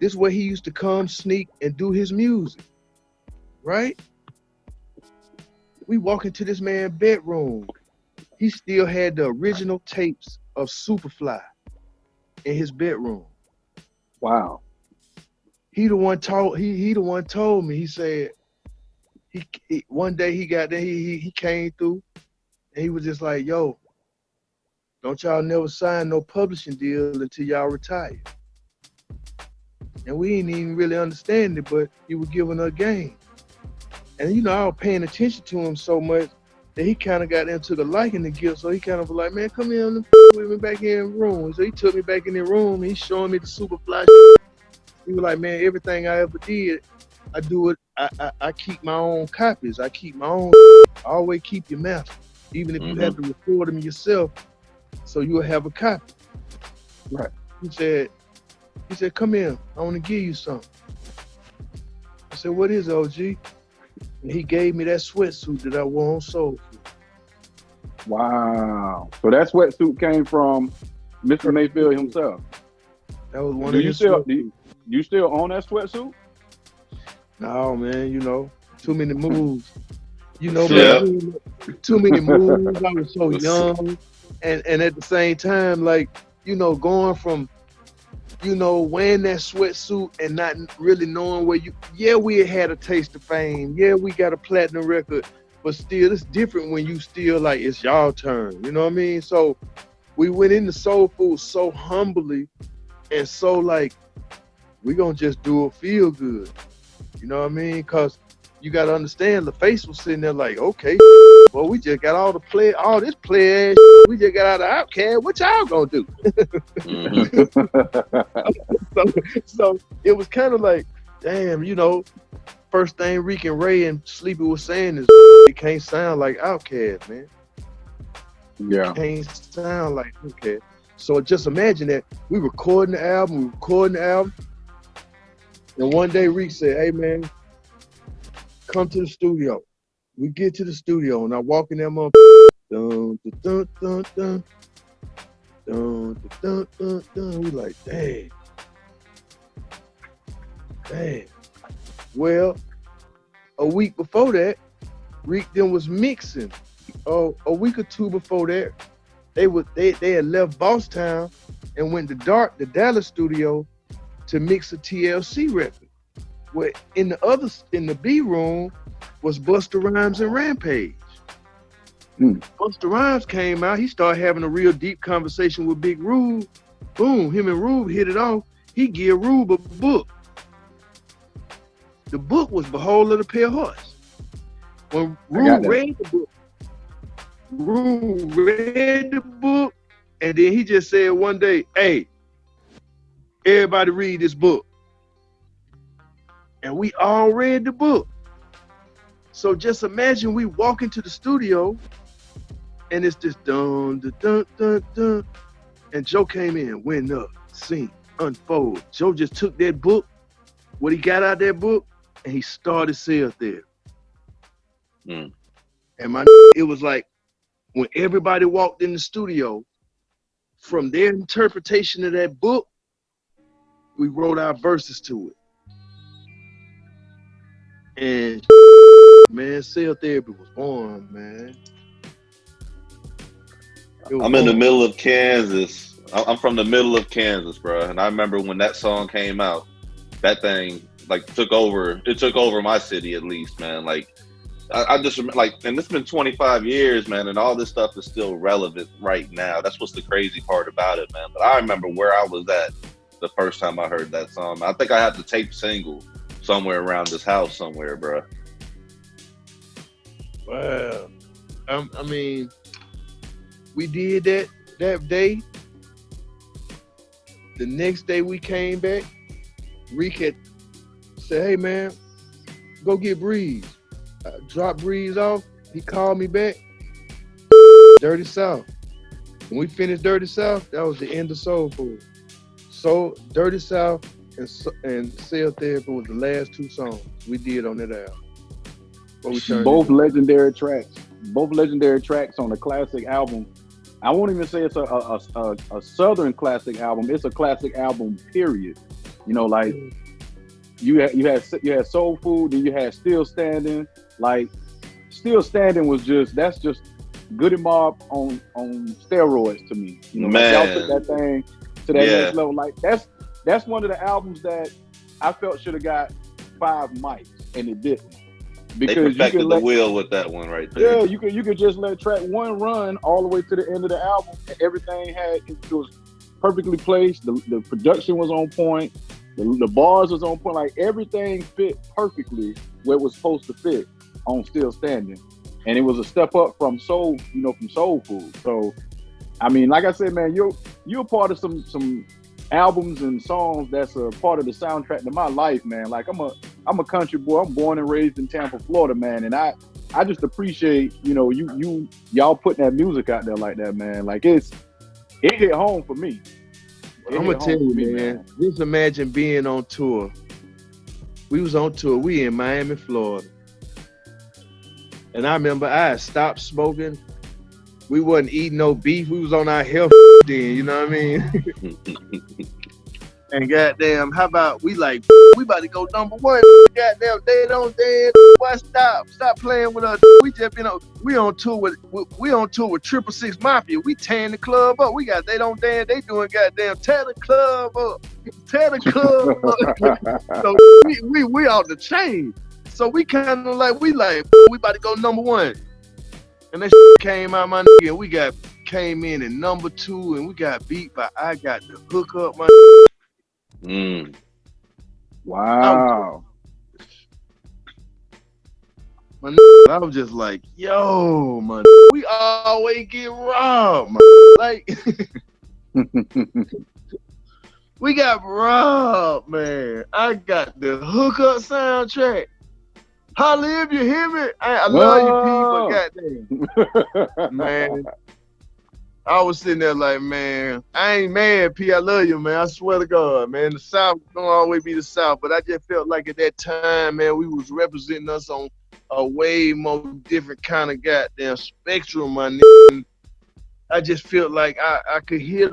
This is where he used to come, sneak, and do his music, right? We walk into this man's bedroom. He still had the original tapes of Superfly. in his bedroom. Wow. He the one told me. He said he one day he got there. He came through, and he was just like, "Yo, don't y'all never sign no publishing deal until y'all retire." And we didn't even really understand it, but he was giving us game. And you know, I was paying attention to him so much that he kind of got into the liking the gift. So he kind of was like, "Man, come in with me back here in the room." So he took me back in the room. He's showing me the super fly. He was like, "Man, everything I ever did, I do it. I keep my own copies. I keep my own. Always keep your master, even if you have to record them yourself, so you'll have a copy." Right. He said, "Come in. I want to give you something." I said, "What is it, OG?" And he gave me that sweatsuit that I wore on Soul Food. Wow. So that sweatsuit came from Mr. Mayfield himself. That was one Do of you his still sweatsuits. you still own that sweatsuit? No, man, you know, too many moves. You know, Yeah. man, too many moves. I was so young. And at the same time, like, you know, going from, you know, wearing that sweatsuit and not really knowing where we had a taste of fame. Yeah, we got a platinum record, but still it's different when you still like, it's y'all turn. You know what I mean? So we went into Soul Food so humbly and so like, we gonna just do it feel good. You know what I mean? Cause you gotta understand the face was sitting there like, okay, well, we just got all this play ass. We just got out of Outcast. What y'all gonna do? So it was kind of like, damn, you know, first thing Reek and Ray and Sleepy was saying is, it can't sound like Outkast, man. Yeah. It can't sound like Outkast. So just imagine that we recording the album, and one day Reek said, "Hey man, come to the studio." We get to the studio and I walk in there, motherfucker. Dun, dun, dun, dun, dun, dun, dun, dun. We like, dang. Well, a week before that, Reek then was mixing. A week or two before that, they had left Bosstown and went to the Dallas studio to mix a TLC record. Where in the B room was Busta Rhymes and Rampage. Busta Rhymes came out. He started having a real deep conversation with Big Rube. Boom, him and Rube hit it off. He gave Rube a book. The book was Behold of the Pale Horse. When Rube read the book, and then he just said one day, "Hey, everybody read this book." And we all read the book. So just imagine we walk into the studio and it's just dun, dun, dun, dun, dun. And Joe came in, went up, sing, unfold. Joe just took that book, what he got out of that book, and he started Sell Therapy. And it was like, when everybody walked in the studio, from their interpretation of that book, we wrote our verses to it. And man, Sell Therapy was born, man. I'm in the middle of Kansas. I'm from the middle of Kansas, bro. And I remember when that song came out, that thing like took over. It took over my city, at least, man. Like I just remember, like, and it's been 25 years, man, and all this stuff is still relevant right now. That's what's the crazy part about it, man. But I remember where I was at the first time I heard that song. I think I had the tape single somewhere around this house somewhere, bro. Wow. I mean, we did that day. The next day we came back, Reek had said, "Hey man, go get Breeze." I dropped Breeze off. He called me back. Dirty South. When we finished Dirty South, that was the end of Soul Food. So Dirty South and Sell Therapy was the last two songs we did on that album. Both legendary tracks on a classic album. I won't even say it's a Southern classic album. It's a classic album, period. You know, like you had Soul Food, then you had Still Standing. Like Still Standing was that's just Goodie Mob on steroids to me. You know, like, y'all took that thing to that Yeah. next level. Like that's one of the albums that I felt should have got 5 mics and it didn't. They Because perfected the wheel with that one right there. yeah, you could just let track 1 run all the way to the end of the album, and everything it was perfectly placed. The production was on point. The bars was on point. Like everything fit perfectly where it was supposed to fit on Still Standing, and it was a step up from Soul Food. So, I mean, like I said, man, you're part of some albums and songs that's a part of the soundtrack to my life, man. Like I'm a country boy. I'm born and raised in Tampa, Florida, man, and I just appreciate y'all putting that music out there like that, man. Like it hit home for me. I'm gonna tell you, man. Just imagine being on tour. We was on tour. We in Miami, Florida, and I remember I had stopped smoking. We wasn't eating no beef. We was on our health then. You know what I mean? And goddamn, how about we about to go #1? Goddamn, they don't dance. Why stop playing with us? We just we on tour with 666 Mafia. We tearing the club up. We got they don't dance. They doing goddamn tear the club up. So we off the chain. So we kind of like we about to go #1. And that came out, my nigga, and we came in at #2, and we got beat by I Got the Hook Up, my Wow. My I was just like, yo, man, we always get robbed, man. Like, we got robbed, man. I Got the Hook Up soundtrack. Holly, if you hear me, I love you people, goddamn. Man, I was sitting there like, man, I ain't mad, P. I love you, man. I swear to God, man. The South don't always be the South, but I just felt like at that time, man, we was representing us on a way more different kind of goddamn spectrum, my nigga. I just felt like I could hear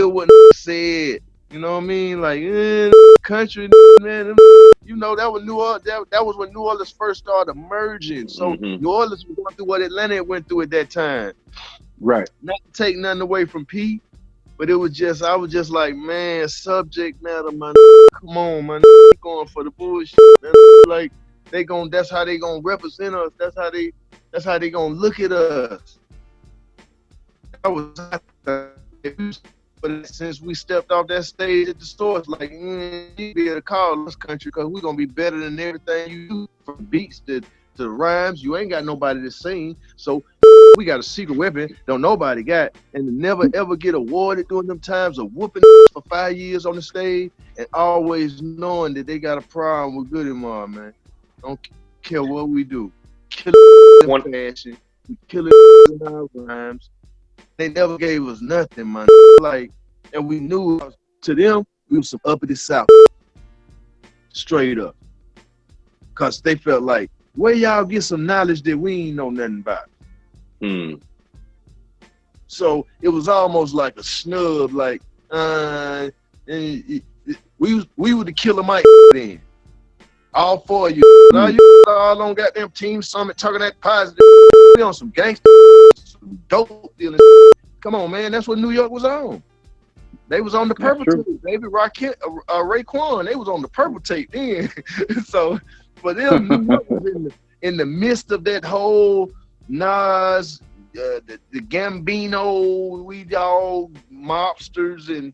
what said. You know what I mean? Like, country, man. You know, that was New Orleans. That was when New Orleans first started merging. So New Orleans was going through what Atlanta went through at that time. Right. Not to take nothing away from P, but I was just like, man, subject matter, man. Come on, man. Going for the bullshit, man. Like that's how they gonna represent us. That's how they gonna look at us. But since we stepped off that stage at the store, it's like, you be able to call us country because we're going to be better than everything you do, from beats to rhymes. You ain't got nobody to sing. So we got a secret weapon don't nobody got. And to never, ever get awarded during them times of whooping for 5 years on the stage and always knowing that they got a problem with Goodie Mob, man. Don't care what we do. Kill it in fashion. We kill it in our rhymes. They never gave us nothing, man. Like, and we knew to them, we was some uppity South. Straight up. Cause they felt like, where y'all get some knowledge that we ain't know nothing about? So it was almost like a snub, like, we were the Killer Mike then. All 4 of you. Now you all on goddamn Team Summit talking that positive. We on some gangster, some dope dealing. Come on, man. That's what New York was on. They was on the purple tape. Baby Raekwon, they was on the purple tape then. So for them, New York was in the midst of that whole Nas, the Gambino, we all mobsters, and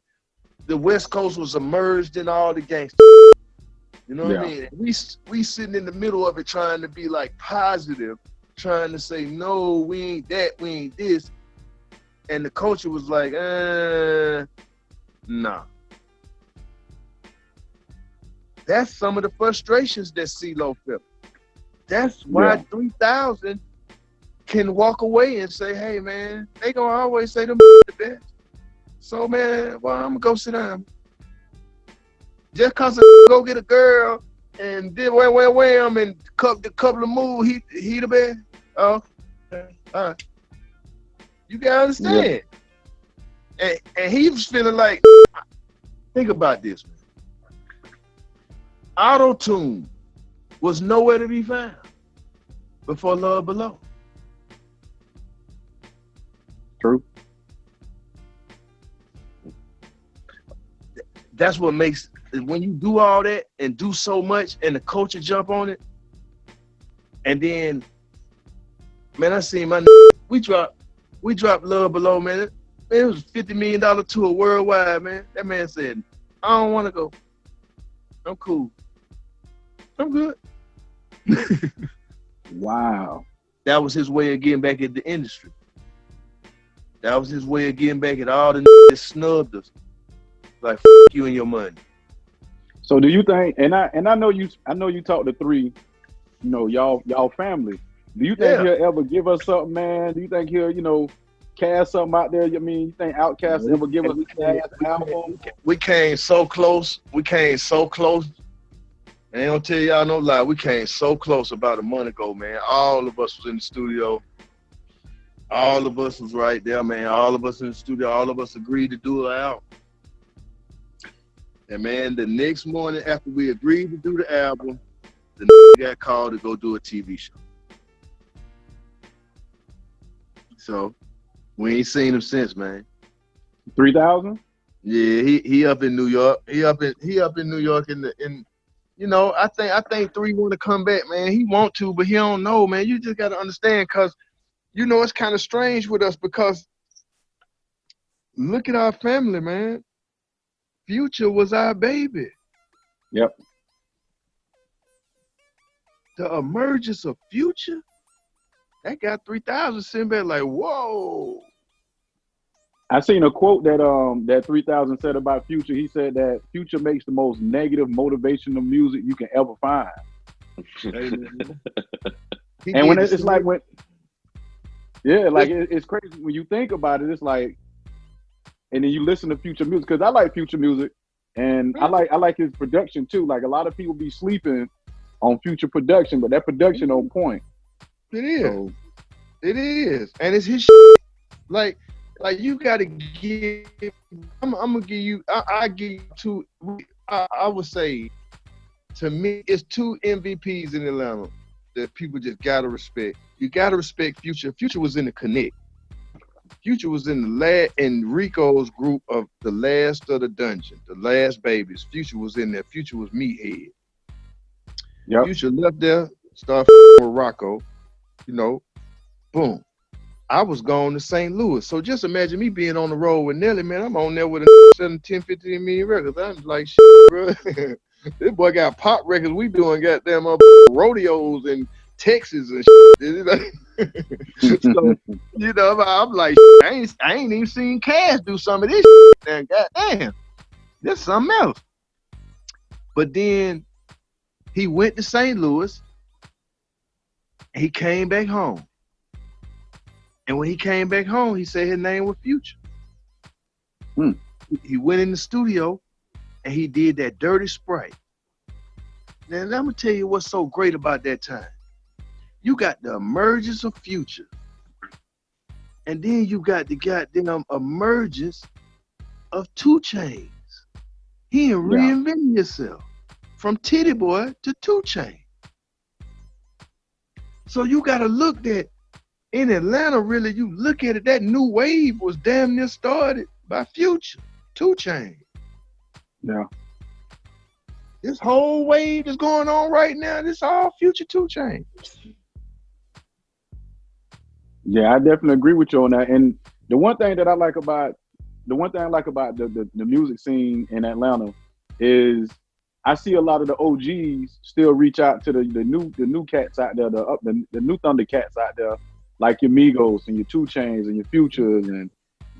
the West Coast was immersed in all the gangsters. You know what I mean? We sitting in the middle of it trying to be like positive, trying to say, no, we ain't that, we ain't this. And the culture was like, nah. That's some of the frustrations that CeeLo felt. That's why 3000 can walk away and say, hey, man, they gonna always say them the best. So, man, well, I'm gonna go sit down. Just cause I go get a girl and did wham and couple of moves, he the best. Oh, okay. All right. You gotta understand. Yeah. And he was feeling like, think about this, man. Auto-tune was nowhere to be found before Love Below. True. that's what makes, when you do all that and do so much and the culture jump on it, and then, man, I seen my, we dropped Love Below, man. It was a $50 million tour worldwide, man. That man said, I don't want to go. I'm cool. I'm good. Wow. That was his way of getting back at the industry. That was his way of getting back at all the that snubbed us. Like, f you and your money. So do you think, and I know you talked to three, you know, y'all family. Do you think he'll ever give us something, man? Do you think he'll, cast something out there? I mean, you think Outkast ever give us a cast album? We came so close. And I don't tell y'all no lie, we came so close about a month ago, man. All of us was in the studio. All of us was right there, man. All of us in the studio. All of us agreed to do it out. And man, the next morning after we agreed to do the album, the got called to go do a TV show. So we ain't seen him since, man. 3,000? Yeah, he up in New York. He up in New York I think 3 want to come back, man. He want to, but he don't know, man. You just gotta understand, cause it's kind of strange with us because look at our family, man. Future was our baby. Yep. The emergence of Future, that got 3,000 sitting back like, whoa. I seen a quote that 3,000 said about Future. He said that Future makes the most negative motivational music you can ever find. And when it's like it's crazy when you think about it. It's like, and then you listen to Future music, because I like Future music, and I like his production too. Like, a lot of people be sleeping on Future production, but that production on point. It is. So, it is, and it's his shit. Like you gotta give. I'm gonna give you. I give you two. I would say, to me, it's 2 MVPs in Atlanta that people just gotta respect. You gotta respect Future. Future was in the Connect. Future was in in Rico's group of the Last of the Dungeon, the Last Babies. Future was in there. Future was Meathead. Yep. Future left there, started with Rocco. Boom. I was going to St. Louis. So just imagine me being on the road with Nelly, man. I'm on there with a 7, 10, 15 million records. I'm like, shit, bro. This boy got pop records. We doing goddamn rodeos in Texas and shit. So, I'm like, I ain't even seen Cash do some of this shit. Goddamn. This something else. But then he went to St. Louis. He came back home. And when he came back home, he said his name was Future. He went in the studio and he did that Dirty Sprite. Now, I'm going to tell you what's so great about that time. You got the emergence of Future. And then you got the goddamn emergence of 2 Chainz. He reinvented himself from Titty Boy to 2 Chainz. So you got to look at, in Atlanta, really, you look at it, that new wave was damn near started by Future, 2 Chainz. Yeah. This whole wave is going on right now. This all Future, 2 Chainz. Yeah, I definitely agree with you on that. And the one thing I like about the music scene in Atlanta is I see a lot of the OGs still reach out to the new cats out there, the new Thundercats out there, like your Migos and your 2 Chainz and your Futures and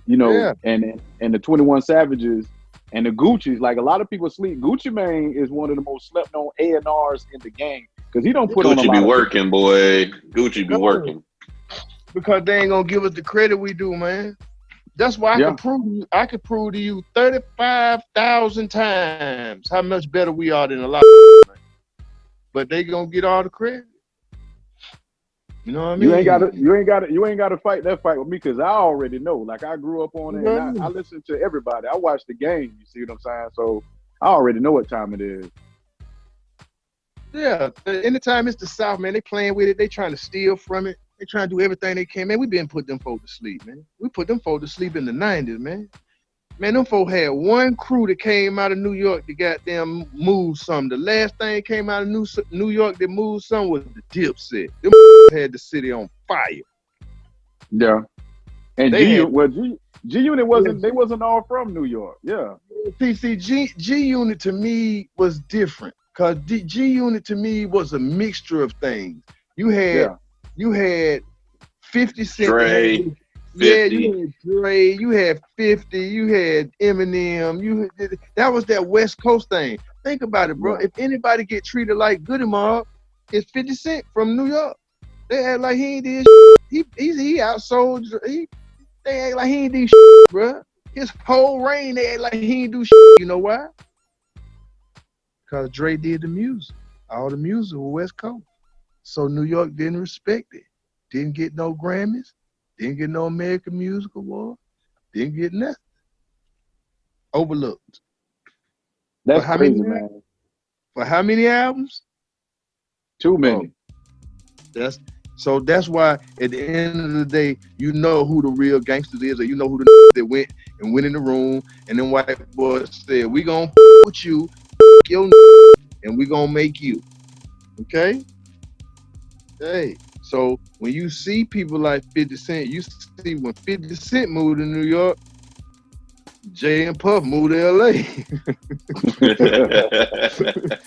and the 21 Savages and the Gucci's. Like, a lot of people sleep. Gucci Mane is one of the most slept on A&Rs in the game because he don't put on a lot. Gucci be working, boy. Gucci be working. Because they ain't gonna give us the credit we do, man. That's why I could prove to you 35,000 times how much better we are than a lot of man. But they gonna get all the credit. You know what I mean? You ain't gotta fight that fight with me, because I already know. Like, I grew up on it, and I listen to everybody. I watch the game, you see what I'm saying? So I already know what time it is. Yeah, anytime it's the South, man, they playing with it, they trying to steal from it. They trying to do everything they can, man. We been put them folk to sleep, man. We put them folk to sleep in the 90s, man. Man, them folk had one crew that came out of New York that goddamn moved something. The last thing that came out of New York that moved something was the Dipset. Them had the city on fire. Yeah. And They G Unit wasn't, they wasn't all from New York. Yeah. G Unit to me was different. Cause G Unit to me was a mixture of things. You had 50 Cent. Dre. Yeah, you had Dre, you had 50, you had Eminem, that was that West Coast thing. Think about it, bro. Yeah. If anybody get treated like Goodie Mob, it's 50 Cent from New York. They act like he ain't did shit. He outsold. They act like he ain't do shit, bro. His whole reign, they act like he ain't do shit. You know why? Because Dre did the music. All the music was West Coast. So New York didn't respect it. Didn't get no Grammys. Didn't get no American Music Award. Didn't get nothing. Overlooked. That's crazy, man. For how many albums? Too many. That's why at the end of the day, you know who the real gangsters is, or you know who the that went in the room, and then white boys said, we gonna put you, your and we gonna make you. Okay? Hey. So when you see people like 50 Cent, you see when 50 Cent moved to New York, Jay and Puff moved to LA.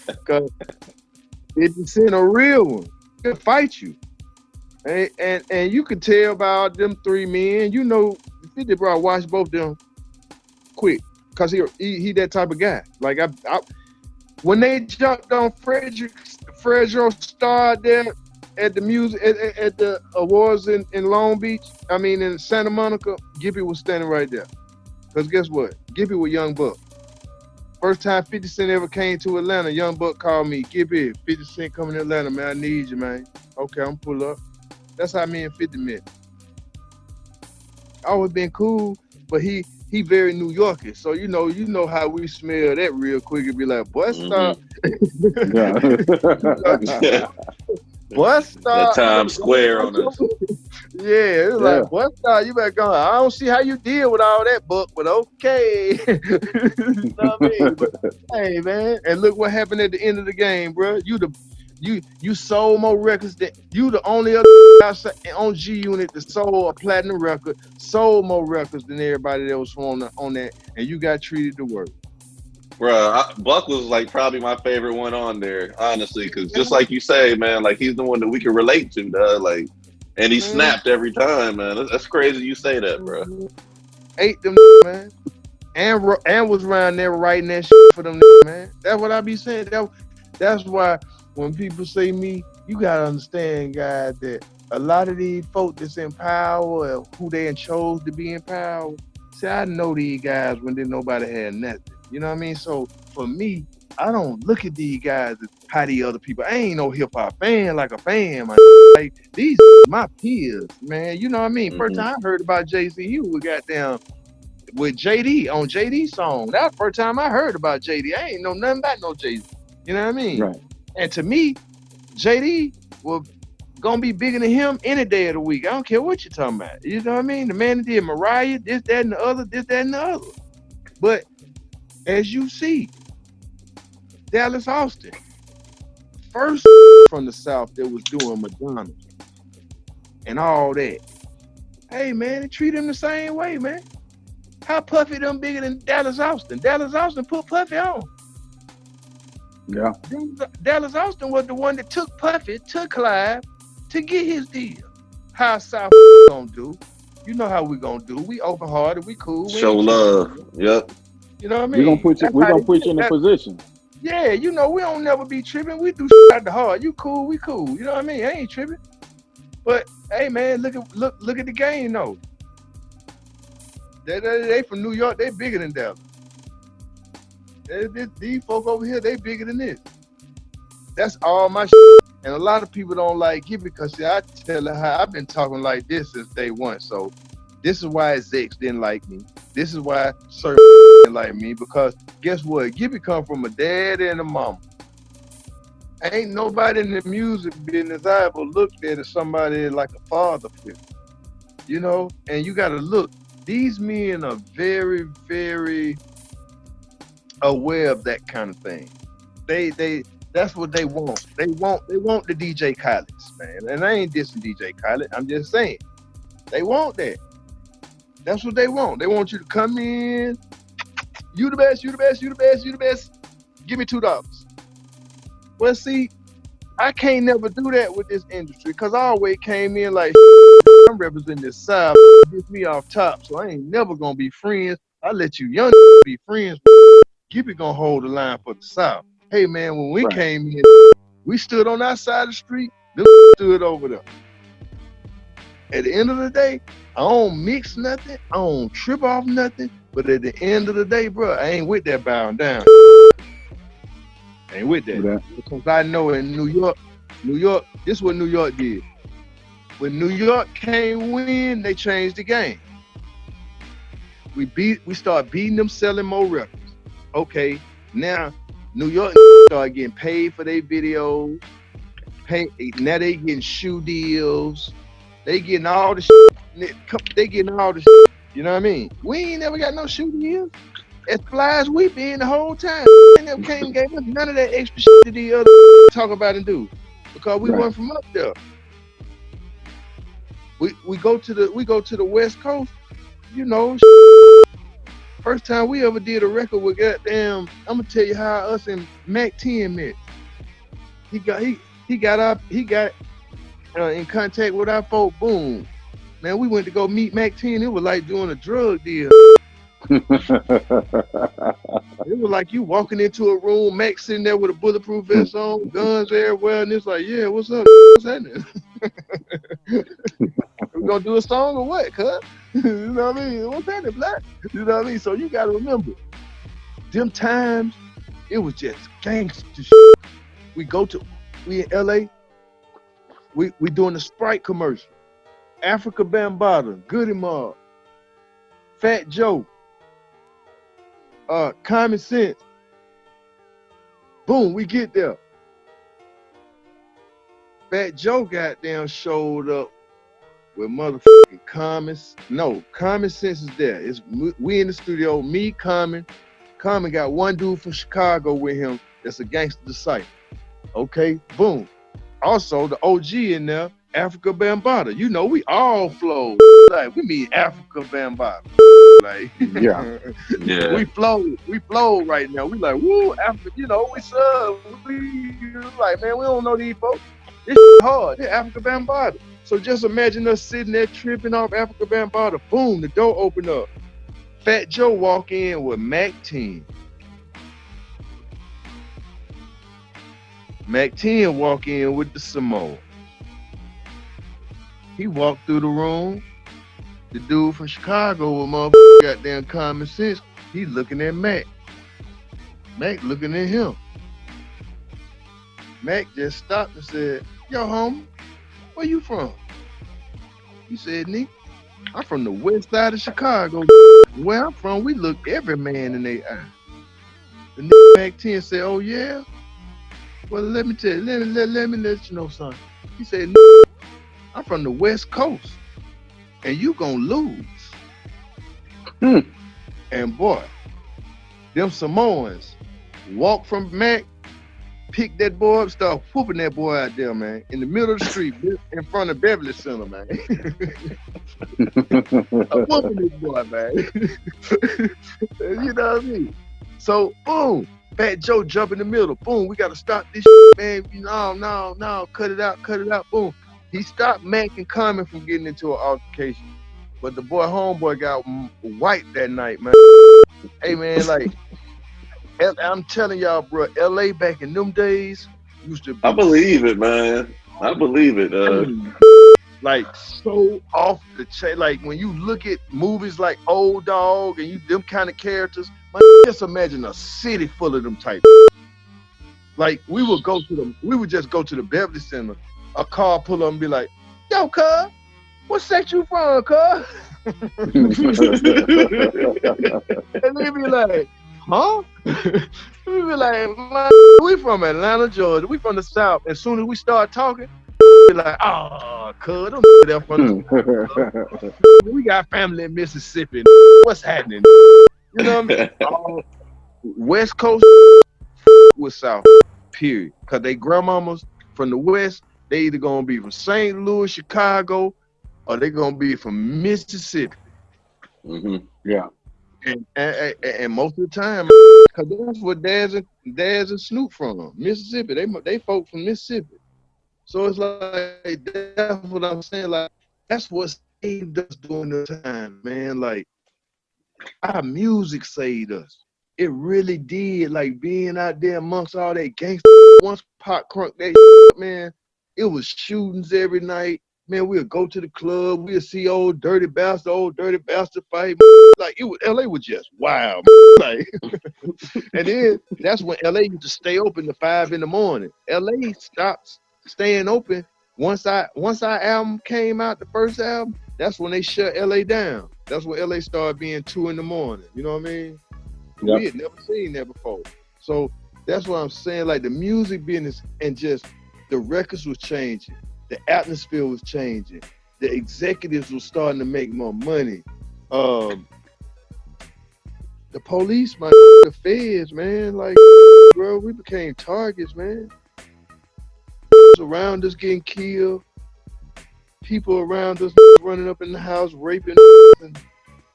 Because 50 Cent a real one. He'll fight you. And you could tell about them three men. You know, 50 bro watch both them quick. Because he that type of guy. Like I when they jumped on Fredro Starr there at the music at the awards in Long Beach, I mean in Santa Monica, Gippy was standing right there. Cause guess what? Gippy was Young Buck. First time 50 Cent ever came to Atlanta, Young Buck called me, Gippy, 50 Cent coming to Atlanta, man, I need you, man. Okay, I'm pull up. That's how me and 50 met. Always been cool, but he very New Yorker. So you know how we smell that real quick and be like, boy, stop. Boy, stop. That Times Square on us. Yeah, it's like, boy, stop, you better go. I don't see how you deal with all that book, but okay. You know what I mean? But, hey, man, and look what happened at the end of the game, bro. You sold more records than you the only other on G Unit that sold a platinum record, sold more records than everybody that was on that, and you got treated the worst. Bruh, Buck was like probably my favorite one on there, honestly, because just like you say, man, like he's the one that we can relate to, dog. Like, and he snapped every time, man. That's crazy you say that, bro. Ate them, man, and was around there writing that shit for them, man. That's what I be saying. That's why when people say me, you gotta understand, guys, that a lot of these folk that's in power, or who they chose to be in power. See, I know these guys when didn't nobody had nothing. You know what I mean? So for me, I don't look at these guys as how the other people. I ain't no hip hop fan like a fan, man. Like these my peers, man. You know what I mean? First time I heard about JC, we got down with JD on JD song. That was the first time I heard about JD. I ain't know nothing about no JD. You know what I mean? Right. And to me, JD was gonna be bigger than him any day of the week. I don't care what you're talking about. You know what I mean? The man that did Mariah, this, that, and the other, this, that, and the other. But as you see, Dallas Austin, first from the South that was doing McDonald's and all that. Hey, man, they treat him the same way, man. How Puffy them bigger than Dallas Austin? Dallas Austin put Puffy on. Yeah. Dallas Austin was the one that took Puffy to Clive to get his deal. How South gonna do? You know how we gonna do. We open hearted, we cool. Show love. Yep. You know what I mean? We're gonna put you in a position. Yeah, you know, we don't never be tripping. We do out the heart. You cool, we cool. You know what I mean? I ain't tripping. But hey man, look at the game though. They from New York, they bigger than Dallas. These folk over here, they bigger than this. That's all my shit. And a lot of people don't like it because see, I tell her how I've been talking like this since day one. So this is why Zex didn't like me. This is why certain didn't like me, because guess what? Gippy come from a dad and a mama. Ain't nobody in the music business I ever looked at as somebody like a father figure. You know, and you gotta look. these men are very, very aware of that kind of thing. That's what they want. They want the DJ Khaled's, man. And I ain't dissing DJ Khaled. I'm just saying they want that. That's what they want. They want you to come in. You the best. You the best. You the best. You the best. Give me $2. Well, see, I can't never do that with this industry because I always came in like I'm representing this side. Gets me off top, so I ain't never gonna be friends. I let you young be friends. Gippy gonna hold the line for the South. Hey man, when we came in, we stood on our side of the street. Them stood over there. At the end of the day, I don't mix nothing. I don't trip off nothing. But at the end of the day, bro, I ain't with that bowing down. I ain't with that. Because I know in New York, this is what New York did. When New York came win, they changed the game. We start beating them, selling more records. Okay, now New York start getting paid for their videos. Now they getting shoe deals. They getting all the shit. They getting all the shit. You know what I mean? We ain't never got no shoe deals. As fly as we been the whole time. They never came and gave us none of that extra shit that the other talk about and do. Because we weren't from up there. We go to the West Coast, you know. First time we ever did a record with goddamn, I'm gonna tell you how us and Mac 10 met. He got in contact with our folk. Boom, man, we went to go meet Mac 10. It was like doing a drug deal. It was like you walking into a room, Mac sitting there with a bulletproof vest on, guns everywhere, and it's like, yeah, what's up? What's happening? We gonna do a song or what, cuz? You know what I mean? What's happening, black? You know what I mean? So you gotta remember, them times, it was just gangster shit. We in LA, we doing the Sprite commercial. Africa Bambaataa, Goodie Mob, Fat Joe, Common Sense. Boom, we get there. Fat Joe goddamn showed up with motherfucking Common Sense is there. We in the studio, me, Common got one dude from Chicago with him that's a gangster disciple. Okay, boom. Also, the OG in there, Africa Bambaataa. You know, we all flow. Like, we mean Africa Bambaataa. Like, yeah. We flow right now. We like, woo, Africa, you know, we sub. We like, man, we don't know these folks. This hard. This Africa Bambaataa. So just imagine us sitting there tripping off Africa Bambaataa. Boom, the door opened up. Fat Joe walk in with Mac 10. Mac 10 walk in with the Samoa. He walked through the room. The dude from Chicago with motherfucking goddamn Common Sense, he looking at Mac. Mac looking at him. Mac just stopped and said, yo, homie, where you from? He said, Nick, I'm from the west side of Chicago. Where I'm from, we look every man in their eye. The nigga Mac 10 said, oh yeah? Well, let me tell you, let me let you know something. He said, I'm from the West Coast, and you gonna lose. And boy, them Samoans walk from Mac, pick that boy up, start whooping that boy out there, man, in the middle of the street, in front of Beverly Center, man. I'm whooping this boy, man. You know what I mean? So, boom, Fat Joe jump in the middle. Boom, we got to stop this shit, man. No, cut it out, boom. He stopped Mac and Common from getting into an altercation. But the homeboy got wiped that night, man. Hey, man, like, I'm telling y'all, bro, LA back in them days used to be. I believe it, man. I believe it. Like, so off the chain. Like, when you look at movies like Old Dog and them kind of characters, man, just imagine a city full of them type. Like, we would just go to the Beverly Center. A car pull up and be like, yo, cuz, what set you from, cuz? And they be like, huh? We be like, man, we from Atlanta, Georgia. We from the South. As soon as we start talking, be like, oh, cuz, them there from we got family in Mississippi. What's happening? You know what I mean? All West Coast with South, period. Because they grandmamas from the West, they either going to be from St. Louis, Chicago, or they going to be from Mississippi. Mm-hmm. Yeah. And most of the time, because that's where Daz and Snoop from, Mississippi. They folk from Mississippi. So it's like, that's what I'm saying. Like, that's what saved us during the time, man. Like, our music saved us. It really did. Like, being out there amongst all that gangster. Once Pop crunk that man, it was shootings every night. Man, we'll go to the club. We'll see old dirty bastard fight. Like, it was, LA was just wild. Like, and then that's when LA used to stay open to 5 in the morning. LA stopped staying open. Once our album came out, the first album, that's when they shut LA down. That's when LA started being 2 in the morning. You know what I mean? Yep. We had never seen that before. So that's what I'm saying. Like, the music business and just the records was changing. The atmosphere was changing. The executives were starting to make more money. The police, the feds, man, like, bro, we became targets, man. Around us getting killed. People around us running up in the house, raping and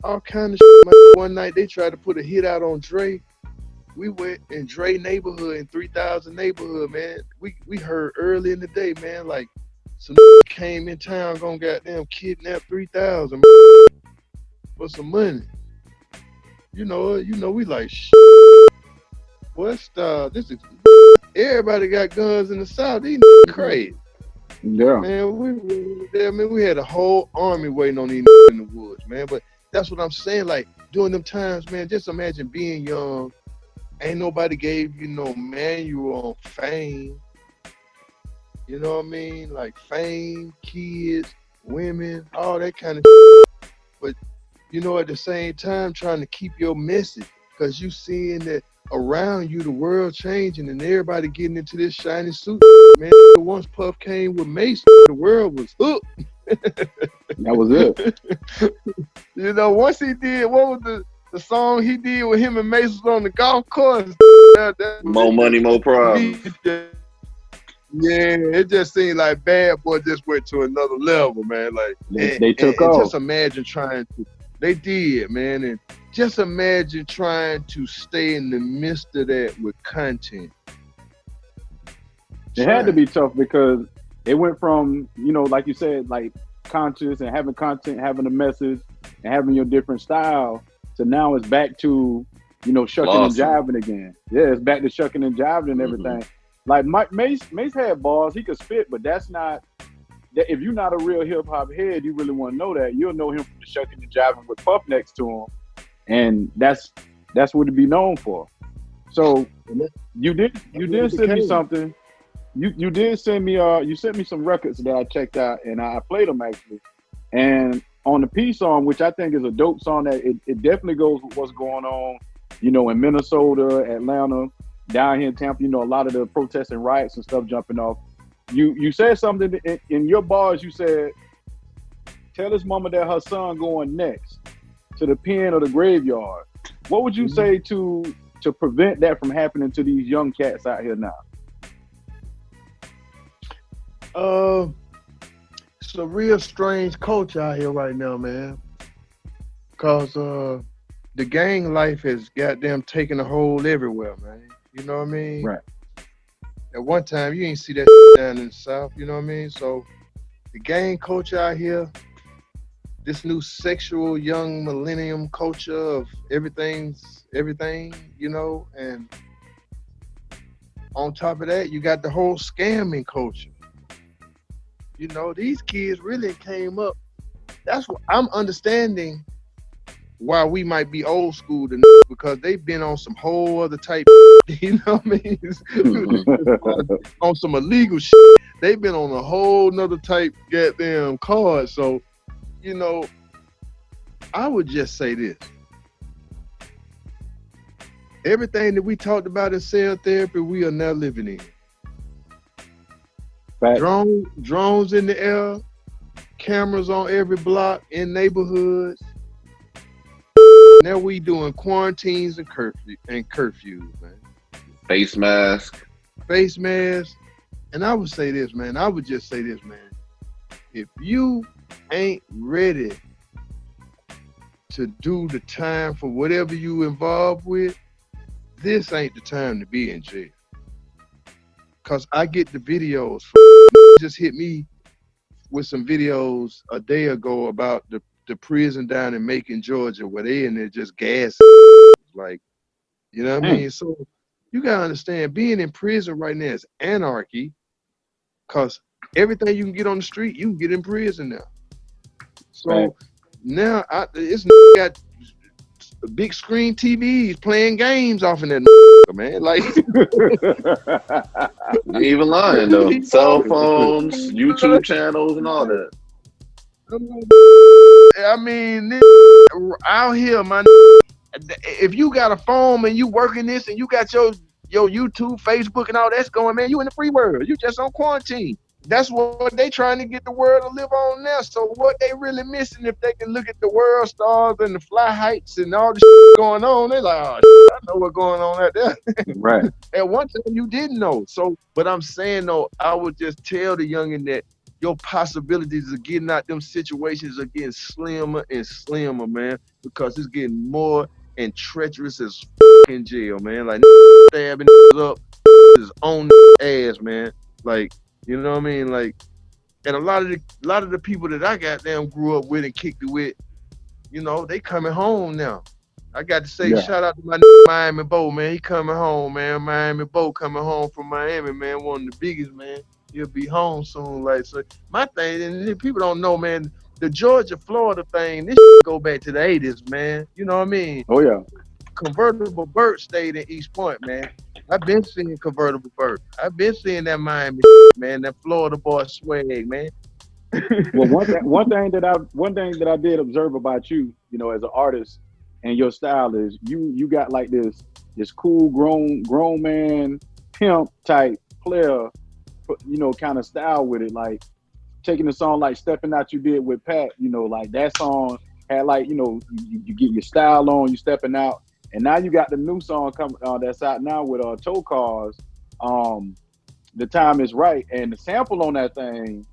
all kind of shit. Man. One night they tried to put a hit out on Dre. We went in Dre neighborhood, in 3000 neighborhood, man. We heard early in the day, man, like, some came in town gonna goddamn kidnap 3,000 for some money. You know, we like, what's this is everybody got guns in the South. These crazy. Yeah. Man, we had a whole army waiting on these in the woods, man. But that's what I'm saying. Like, during them times, man, just imagine being young. Ain't nobody gave you no manual on fame. You know what I mean? Like, fame, kids, women, all that kind of shit. But, you know, at the same time, trying to keep your message, because you seeing that around you, the world changing and everybody getting into this shiny suit. Man, once Puff came with Mace, the world was hooked. That was it. You know, once he did, what was the song he did with him and Mace was on the golf course? More money, more problems. Yeah, it just seemed like Bad Boy just went to another level, man. Like, they took off. Just imagine trying to, they did, man. And just imagine trying to stay in the midst of that with content. It had to be tough because it went from, you know, like you said, like conscious and having content, having a message and having your different style, to now it's back to, you know, shucking and jiving again. Yeah, it's back to shucking and jiving and everything. Like Mace had balls, he could spit, but that's not, if you're not a real hip hop head, you really want to know that. You'll know him from the shucking and jiving with Puff next to him, and that's what it'd be known for. So you did send me something. You did send me you sent me some records that I checked out and I played them actually. And on the P song, which I think is a dope song, that it definitely goes with what's going on, you know, in Minnesota, Atlanta, down here in Tampa, you know, a lot of the protests and riots and stuff jumping off. You said something in your bars. You said, tell his mama that her son going next to the pen or the graveyard. What would you say to prevent that from happening to these young cats out here now? It's a real strange culture out here right now, man. Cause the gang life has goddamn taken a hold everywhere, man. You know what I mean? Right. At one time, you ain't see that down in the South. You know what I mean? So the gang culture out here, this new sexual young millennium culture of everything's everything, you know, and on top of that, you got the whole scamming culture. You know, these kids really came up. That's what I'm understanding why we might be old school to because they've been on some whole other type, you know what I mean? On some illegal shit. They've been on a whole nother type goddamn card. So, you know, I would just say this. Everything that we talked about in cell therapy, we are now living in. Fact. drones in the air, cameras on every block in neighborhoods. Now we doing quarantines and curfews, man. Face mask. Face masks. And I would say this, man. I would just say this, man. If you ain't ready to do the time for whatever you involved with, this ain't the time to be in jail. Cause I get the videos. Just hit me with some videos a day ago about the prison down in Macon, Georgia, where they in there just gas, like, you know what I mean? So you gotta understand, being in prison right now is anarchy, cause everything you can get on the street, you can get in prison now. So now it's got big screen TVs playing games off in that man. Like, You ain't even lying though. Cell phones, YouTube channels, and all that. I mean, out here, man. If you got a phone and you working this and you got your YouTube, Facebook, and all that's going, man, you in the free world. You just on quarantine. That's what they trying to get the world to live on now. So what they really missing, if they can look at the world stars and the fly heights and all the going on, they like, oh, I know what's going on out there. Right. At one time you didn't know. So, but I'm saying though, I would just tell the youngin that your possibilities of getting out them situations are getting slimmer and slimmer, man, because it's getting more and treacherous as in jail, man. Like stabbing up his own ass, man. Like, you know what I mean? Like, and a lot of the people that I goddamn grew up with and kicked it with, you know, they coming home now. I got to say, shout out to my Miami Bo, man. He coming home, man. Miami Bo coming home from Miami, man. One of the biggest, man. He'll be home soon. Like, so my thing, and people don't know, man, the Georgia, Florida thing, this go back to the 80s, man. You know what I mean? Oh, yeah. Convertible Burt stayed in East Point, man. I've been seeing Convertible Burt. I've been seeing that Miami, man, that Florida boy swag, man. Well, one thing that I did observe about you, you know, as an artist and your style is you got like this cool grown man pimp type player, you know, kind of style with it. Like taking a song like Stepping Out you did with Pat, you know, like that song had like, you know, you get your style on, you stepping out. And now you got the new song coming that's out now with Tow Cars, The Time Is Right, and the sample on that thing.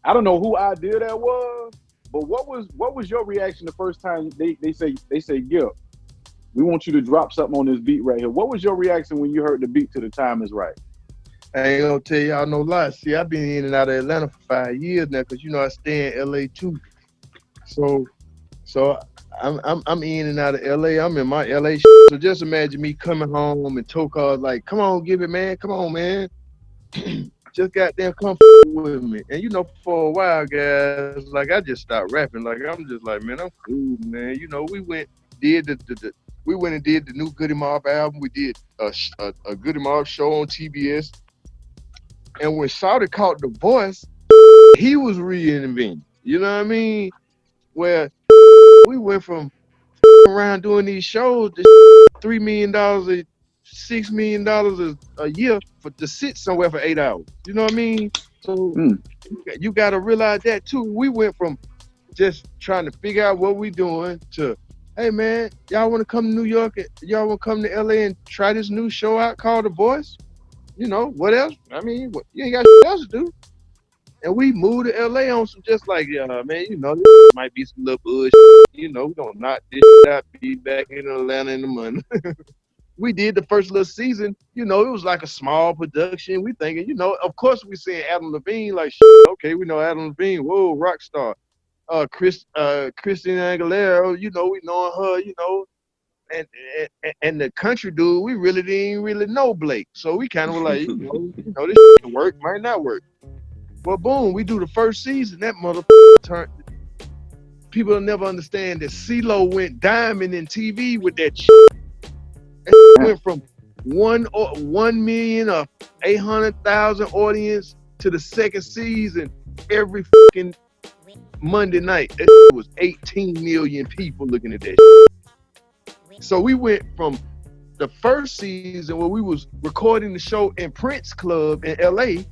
I don't know who idea that was, but what was your reaction the first time they say Gip, we want you to drop something on this beat right here. What was your reaction when you heard the beat to The Time Is Right? I ain't gonna tell y'all no lie. See, I've been in and out of Atlanta for 5 years now, cause you know I stay in LA too. So I'm in and out of LA. I'm in my LA So just imagine me coming home and Tow Cars like, come on, give it, man. Come on, man. Just goddamn come with me. And you know, for a while, guys, like I just stopped rapping. Like I'm just like, man, I'm cool, man. You know, we went and did the new Goodie Mob album. We did a Goodie Mob show on TBS. And when Shawty caught the voice, he was reinvented. You know what I mean? Where we went from around doing these shows to $3 million, $6 million a year to sit somewhere for 8 hours. You know what I mean? So you got to realize that too. We went from just trying to figure out what we doing to, hey man, y'all want to come to New York? Y'all want to come to LA and try this new show out called The Voice? You know, what else? I mean, you ain't got else to do. And we moved to LA on some just like, man, you know, this might be some little bullshit. You know, we're going to knock this out, be back in Atlanta in the month. We did the first little season, you know, it was like a small production. We thinking, you know, of course we seeing Adam Levine, like, okay, we know Adam Levine, whoa, rock star. Christina Aguilera, you know, we knowing her, you know, and the country dude, we really didn't really know Blake. So we kind of were like, you know, this shit work, might not work. Well, boom, we do the first season. That motherfucker turned. People will never understand that CeeLo went diamond in TV with that shit. It went from 1,800,000 audience to the second season every fucking Monday night. That was 18 million people looking at that shit. So we went from the first season where we was recording the show in Prince Club in LA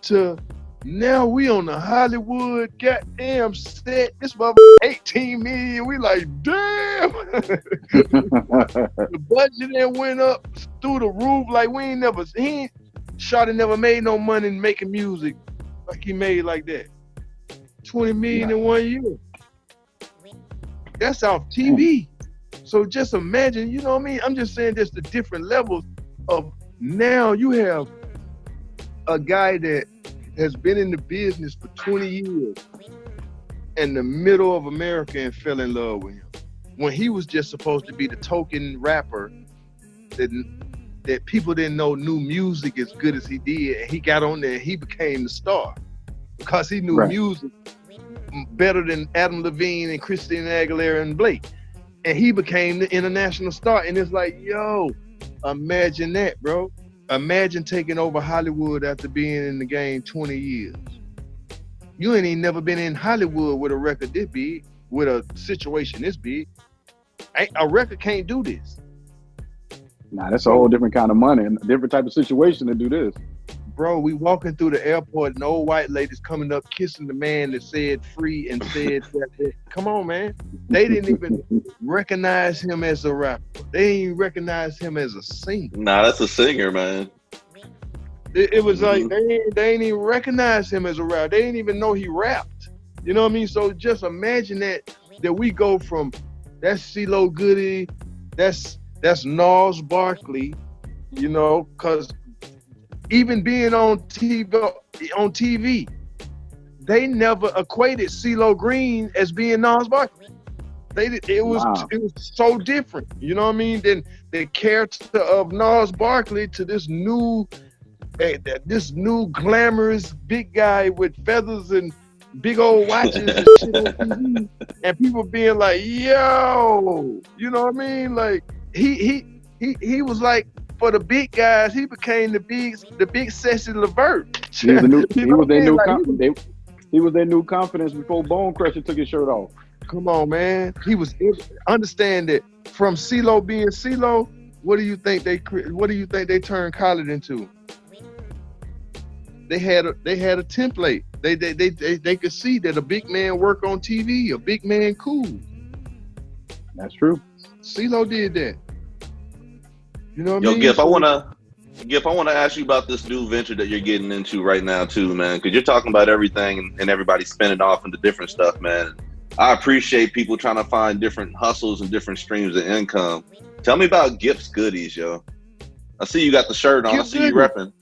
to now we on the Hollywood goddamn set. This motherfucker 18 million. We like, damn. The budget then went up through the roof. Like Shawty never made no money making music like he made like that. 20 million in 1 year. That's off TV. So just imagine, you know what I mean? I'm just saying there's the different levels of now you have a guy that has been in the business for 20 years in the middle of America and fell in love with him. When he was just supposed to be the token rapper that people didn't know knew music as good as he did, and he got on there and he became the star because he knew music better than Adam Levine and Christina Aguilera and Blake. And he became the international star. And it's like, yo, imagine that, bro. Imagine taking over Hollywood after being in the game 20 years. You ain't even never been in Hollywood with a record this big, with a situation this big. A record can't do this. Nah, that's a whole different kind of money and a different type of situation to do this. Bro, we walking through the airport and old white ladies coming up kissing the man that said free and said that. Come on, man. They didn't even recognize him as a rapper. They didn't even recognize him as a singer. Nah, that's a singer, man. It was like they ain't even recognize him as a rapper. They didn't even know he rapped. You know what I mean? So just imagine that we go from that's CeeLo Goodie, that's Gnarls Barkley, you know, because even being on TV, they never equated CeeLo Green as being Gnarls Barkley. It was so different. You know what I mean? Then the character of Gnarls Barkley to this new glamorous big guy with feathers and big old watches and shit on TV, and people being like, "Yo," you know what I mean? Like he was like, for the big guys, he became the big sexy Levert. He was their new confidence before Bone Crusher took his shirt off. Come on, man. Understand that from CeeLo being CeeLo, what do you think they turned Khaled into? They had a template. They could see that a big man work on TV, a big man cool. That's true. CeeLo did that. You know what I mean? Gipp, I wanna ask you about this new venture that you're getting into right now too, man. Because you're talking about everything and everybody spinning off into different stuff, man. I appreciate people trying to find different hustles and different streams of income. Tell me about Gipp's Goodies, yo. I see you got the shirt on. I see you repping.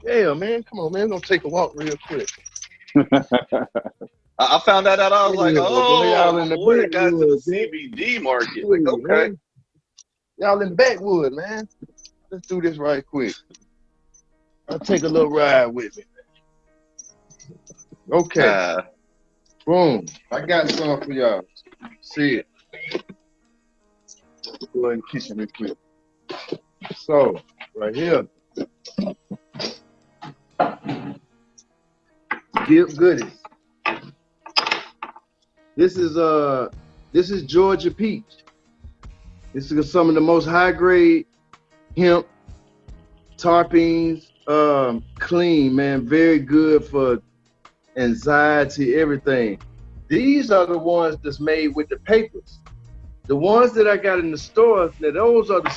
Yeah, man. Come on, man. We're gonna take a walk real quick. I found that out. I was like, y'all in the boy, guy's in the CBD market. Like, okay. Man. Y'all in the backwood, man. Let's do this right quick. I'll take a little ride with me. Okay. Boom. I got some for y'all. See it. Go in the kitchen real quick. So, right here. Gipp Goodies. This is Georgia Peach. This is some of the most high-grade hemp, tarpines, clean, man. Very good for anxiety, everything. These are the ones that's made with the papers. The ones that I got in the stores, now those are the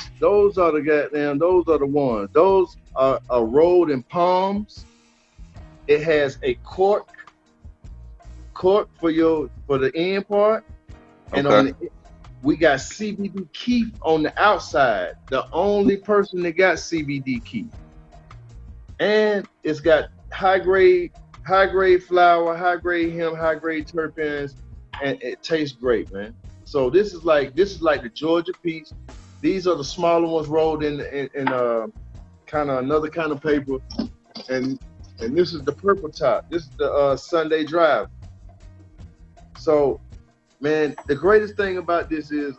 ones. Those are rolled in palms. It has a cork for the end part, and on we got CBD Keef on the outside. The only person that got CBD Keef, and it's got high grade flower, high grade hemp, high grade terpenes, and it tastes great, man. So this is like the Georgia Peach. These are the smaller ones rolled in kind of another kind of paper, and this is the purple top. This is the Sunday Drive. So, man, the greatest thing about this is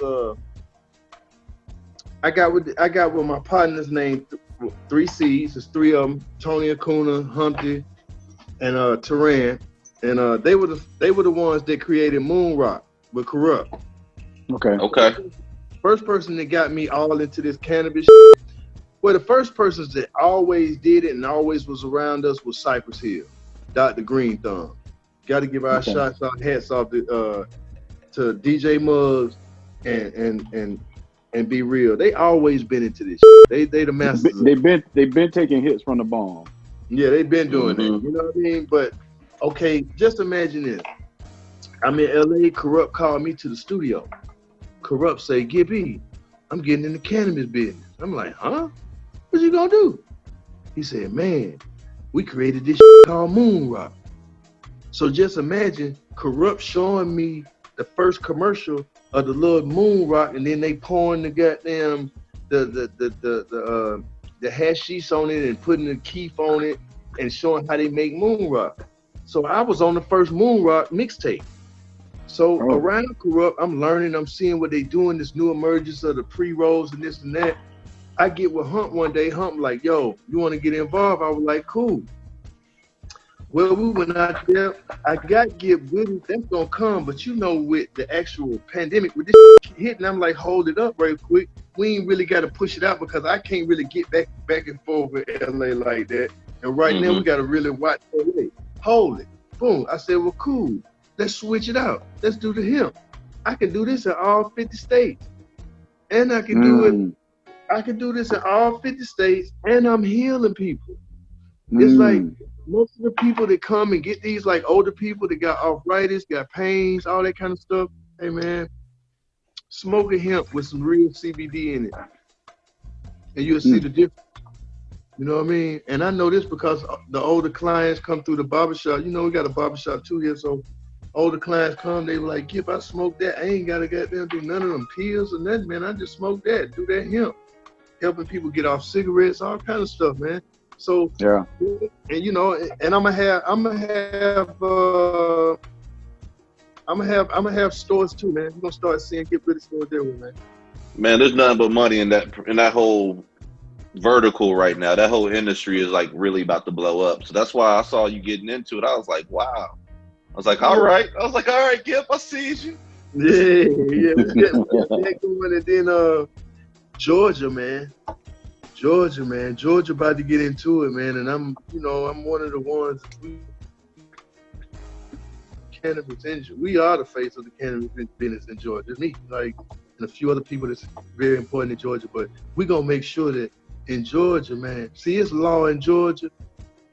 I got with my partner's name 3 C's. There's 3 of them: Tony Acuna, Humpty, and Teran. And they were the ones that created Moon Rock with Corrupt. Okay. Okay. First person that got me all into this cannabis. Well, the first persons that always did it and always was around us was Cypress Hill, Dr. Green Thumb. Got to give our shots, our hats off to DJ Muggs and Be Real. They always been into this. They the masters. They've been taking hits from the bomb. Yeah, they've been doing that. You know what I mean? But okay, just imagine this. I'm in LA. Corrupt called me to the studio. Corrupt say, Gippy, I'm getting in the cannabis business. I'm like, huh? What you gonna do? He said, man, we created this called Moon Rock. So just imagine Corrupt showing me the first commercial of the little Moon Rock, and then they pouring the goddamn the hashish on it and putting the keef on it and showing how they make Moon Rock. So I was on the first Moon Rock mixtape. So around Corrupt, I'm learning, I'm seeing what they doing, this new emergence of the pre-rolls and this and that. I get with Hump one day. Hump like, yo, you want to get involved? I was like, cool. Well, we went out there. I got Gipp with it. That's gonna come, but you know, with the actual pandemic, with this hitting, I'm like, hold it up right quick. We ain't really got to push it out because I can't really get back and forth with LA like that. And right now, we got to really watch LA. Hold it. Boom. I said, well, cool. Let's switch it out. Let's do the hemp. I can do this in all 50 states, and I can do it. I can do this in all 50 states, and I'm healing people. It's like most of the people that come and get these, like older people that got arthritis, got pains, all that kind of stuff. Hey man, smoke a hemp with some real CBD in it, and you'll see the difference. You know what I mean? And I know this because the older clients come through the barbershop. You know, we got a barbershop too here, so older clients come, they were like, Gipp, I smoked that. I ain't got to goddamn do none of them pills or nothing, man. I just smoked that, do that hemp. Helping people get off cigarettes, all kind of stuff, man. So yeah, and you know, and I'm gonna have stores too, man. We're gonna start seeing Get Ready stores there with, man. Man, there's nothing but money in that whole vertical right now. That whole industry is like really about to blow up. So that's why I saw you getting into it. I was like, wow. I was like, all right. Gipp, I see you. Yeah. And then Georgia, man. Georgia about to get into it, man. And I'm one of the ones. Cannabis industry. We are the face of the cannabis business in Georgia. Me, like, and a few other people that's very important in Georgia. But we're gonna make sure that in Georgia, man. See, it's law in Georgia.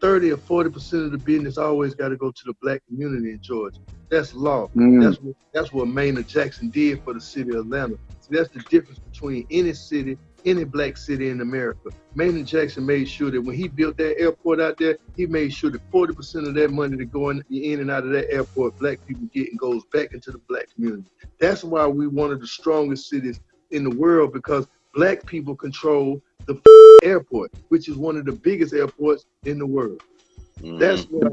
30 or 40% of the business always got to go to the black community in Georgia. That's law. That's what Maynard Jackson did for the city of Atlanta. So that's the difference between any city, any black city in America. Maynard Jackson made sure that when he built that airport out there, he made sure that 40% of that money that go in and out of that airport, black people get and goes back into the black community. That's why we one of the strongest cities in the world, because black people control the airport, which is one of the biggest airports in the world. That's why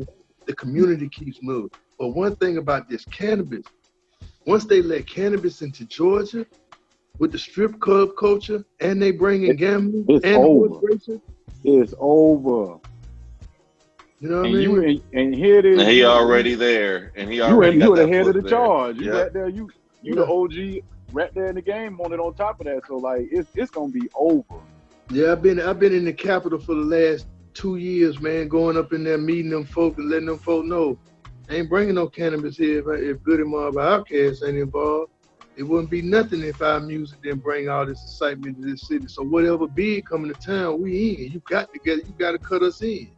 the community keeps moving. But one thing about this cannabis, once they let cannabis into Georgia with the strip club culture and they bring in gambling and horse racing, it's over. You know what I mean? And here it is. And he already there. And he already you got were the that head of the foot charge. there. You right there. You the OG right there in the game on it on top of that. So like it's gonna be over. Yeah, I've been in the Capitol for the last 2 years, man, going up in there, meeting them folk and letting them folk know I ain't bringing no cannabis here if Goodie Mob or Outkast ain't involved. It wouldn't be nothing if our music didn't bring all this excitement to this city. So whatever big coming to town, we in. You got to cut us in.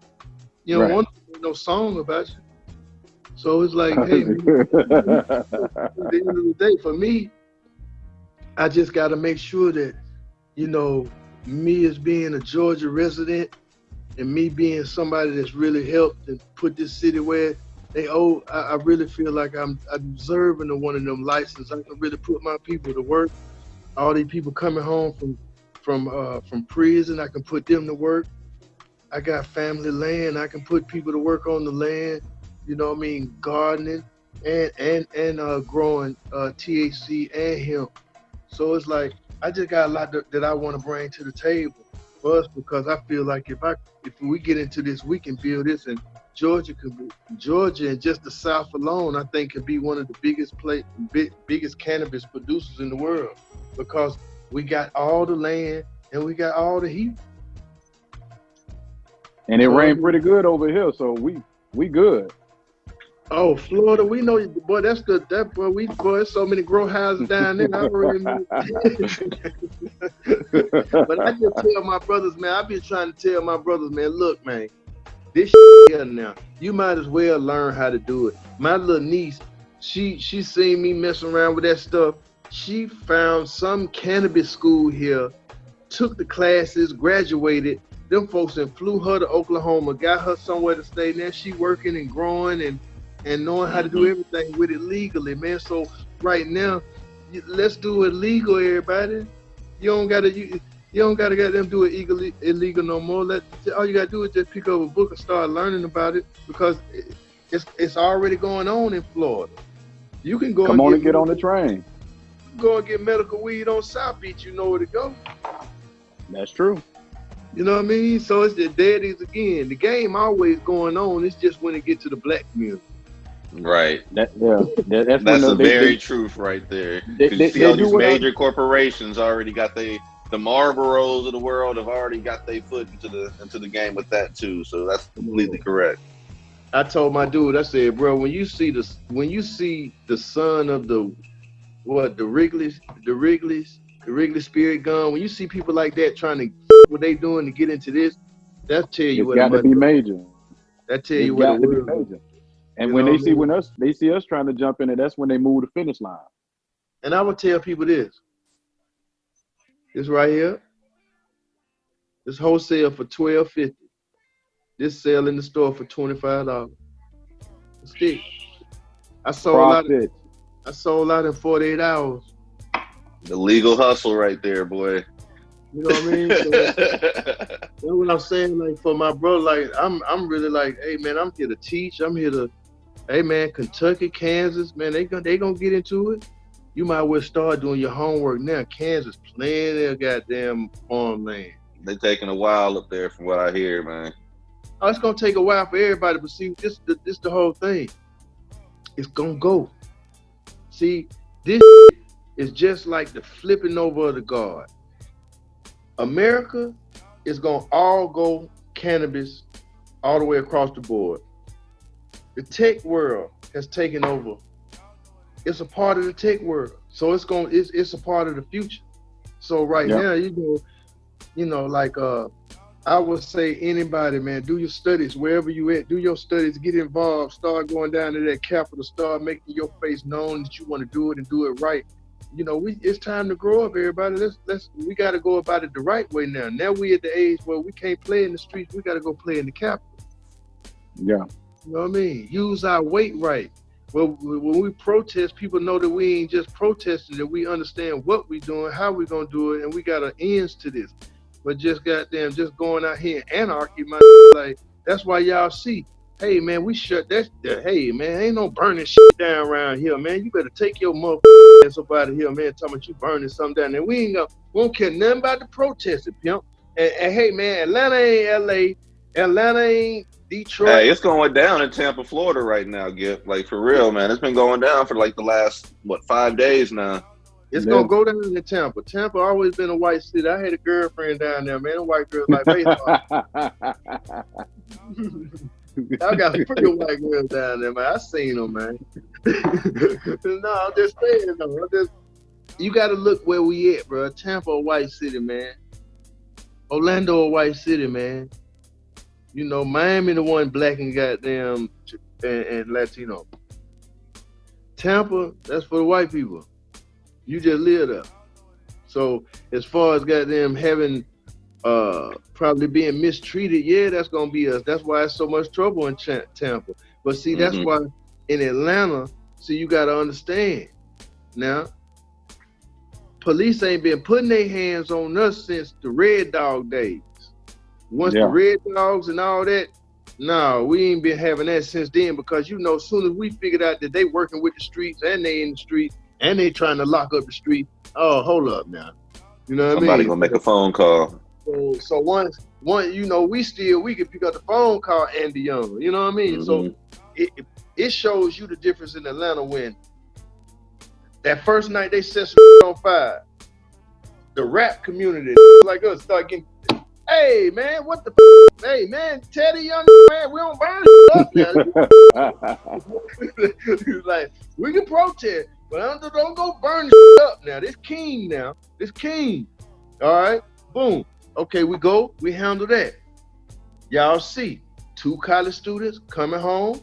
You don't want no song about you. So it's like, hey, man, at the end of the day, for me, I just got to make sure that, you know, me as being a Georgia resident and me being somebody that's really helped and put this city where they owe, I really feel like I'm deserving of one of them licenses. I can really put my people to work. All these people coming home from prison, I can put them to work. I got family land. I can put people to work on the land. You know what I mean? Gardening and growing THC and hemp. So it's like, I just got a lot that I want to bring to the table for us, because I feel like if we get into this, we can build this, and Georgia and just the South alone, I think could be one of the biggest cannabis producers in the world, because we got all the land and we got all the heat. And it rained pretty good over here, so we good. Oh, Florida, we know, boy. That boy. There's so many grow houses down there. I already know. But I just tell my brothers, man. I be trying to tell my brothers, man. Look, man, this here now. You might as well learn how to do it. My little niece, she seen me messing around with that stuff. She found some cannabis school here, took the classes, graduated. Them folks then flew her to Oklahoma, got her somewhere to stay. Now she working and growing and knowing how to do everything with it legally, man. So right now, let's do it legal, everybody. You don't gotta get them do it illegal no more. All you gotta do is just pick up a book and start learning about it, because it's already going on in Florida. You can go and get on the train. Go and get medical weed on South Beach. You know where to go. That's true. You know what I mean? So it's the daddies again. The game always going on. It's just when it gets to the black community. Right. That's the very truth right there. Because you see all these major corporations already got the Marlboros of the world have already got their foot into the game with that too. So that's completely correct. I told my dude, I said, bro, when you see the son of the Wrigley spirit gun, when you see people like that trying to what they doing to get into this, that tell you what it's got to be major. That tell you what it is major. And when they see us trying to jump in it, that's when they move the finish line. And I would tell people this right here, this wholesale for $12.50. This sale in the store for $25. Stick. I sold out in 48 hours. The legal hustle right there, boy. You know what I mean? So, that's what I'm saying. Like, for my brother, like I'm really like, hey man, I'm here to teach. I'm here to, hey man, Kentucky, Kansas, man, they gonna get into it. You might well start doing your homework now. Kansas, plenty of goddamn farmland. They taking a while up there, from what I hear, man. Oh, it's gonna take a while for everybody, but see, this the whole thing. It's gonna go. See, this is just like the flipping over of the guard. America is gonna all go cannabis all the way across the board. The tech world has taken over. It's a part of the tech world, so it's a part of the future. So right now, you know, like I would say, anybody, man, do your studies wherever you at. Do your studies, get involved, start going down to that Capitol, start making your face known that you want to do it and do it right. You know, it's time to grow up, everybody. We got to go about it the right way now. Now we at the age where we can't play in the streets. We got to go play in the Capitol. Yeah. You know what I mean? Use our weight right. Well, when we protest, people know that we ain't just protesting, that we understand what we doing, how we gonna do it, and we got an ends to this. But just going out here in anarchy, like, that's why y'all see, hey man, we shut that. Hey man, ain't no burning shit down around here, man. You better take your motherfucking ass up out of here, man. Talking about you burning something down there. We won't care nothing about the protesting, pimp. And hey man, Atlanta ain't LA. Atlanta ain't Detroit. Hey, it's going down in Tampa, Florida right now, Gipp. Like, for real, man. It's been going down for like the last 5 days now. It's gonna go down in Tampa. Tampa always been a white city. I had a girlfriend down there, man. A white girl like baseball. I got some pretty white girls down there, man. I seen them, man. No, I'm just saying, though. You got to look where we at, bro. Tampa, a white city, man. Orlando, a white city, man. You know, Miami, the one black and goddamn and Latino. Tampa, that's for the white people. You just live there. So as far as goddamn having probably being mistreated, yeah, that's gonna be us. That's why it's so much trouble in Tampa. But see, that's why in Atlanta, see, you gotta understand. Now, police ain't been putting their hands on us since the Red Dog days. Once the Red Dogs and all that, no, we ain't been having that since then, because, you know, as soon as we figured out that they working with the streets and they in the street and they trying to lock up the street, oh, hold up now. You know what I mean? Somebody gonna make a phone call. So once you know, we can pick up the phone, call Andy Young. You know what I mean? So it shows you the difference in Atlanta when that first night they set some on fire. The rap community like us start getting Hey man, what the hey man, Teddy Young man, we don't burn up now. He's like, we can protest, but don't go burn up now. This king now. This king. All right, boom. Okay, we handle that. Y'all see, 2 college students coming home